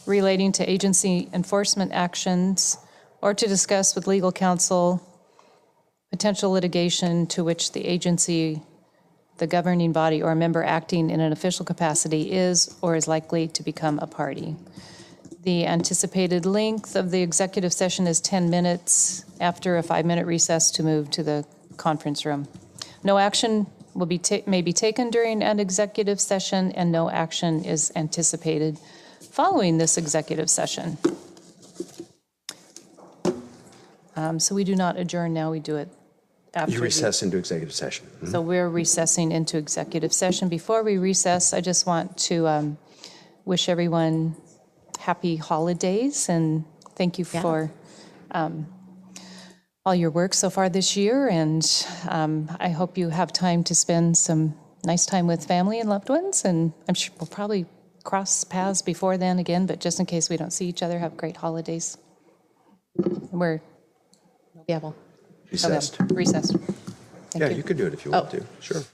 relating to agency enforcement actions, or to discuss with legal counsel potential litigation to which the agency, the governing body, or a member acting in an official capacity is or is likely to become a party. The anticipated length of the executive session is 10 minutes after a 5-minute recess to move to the conference room. No action may be taken during an executive session, and no action is anticipated following this executive session. So we do not adjourn now, we do it after. You recess into executive session. Mhm. So we're recessing into executive session. Before we recess, I just want to wish everyone happy holidays and thank you for all your work so far this year. And I hope you have time to spend some nice time with family and loved ones. And I'm sure we'll probably cross paths before then again, but just in case we don't see each other, have great holidays. We're Yeah, well. Recessed. Recessed. Thank Yeah, you. you can do it if you want to. Sure.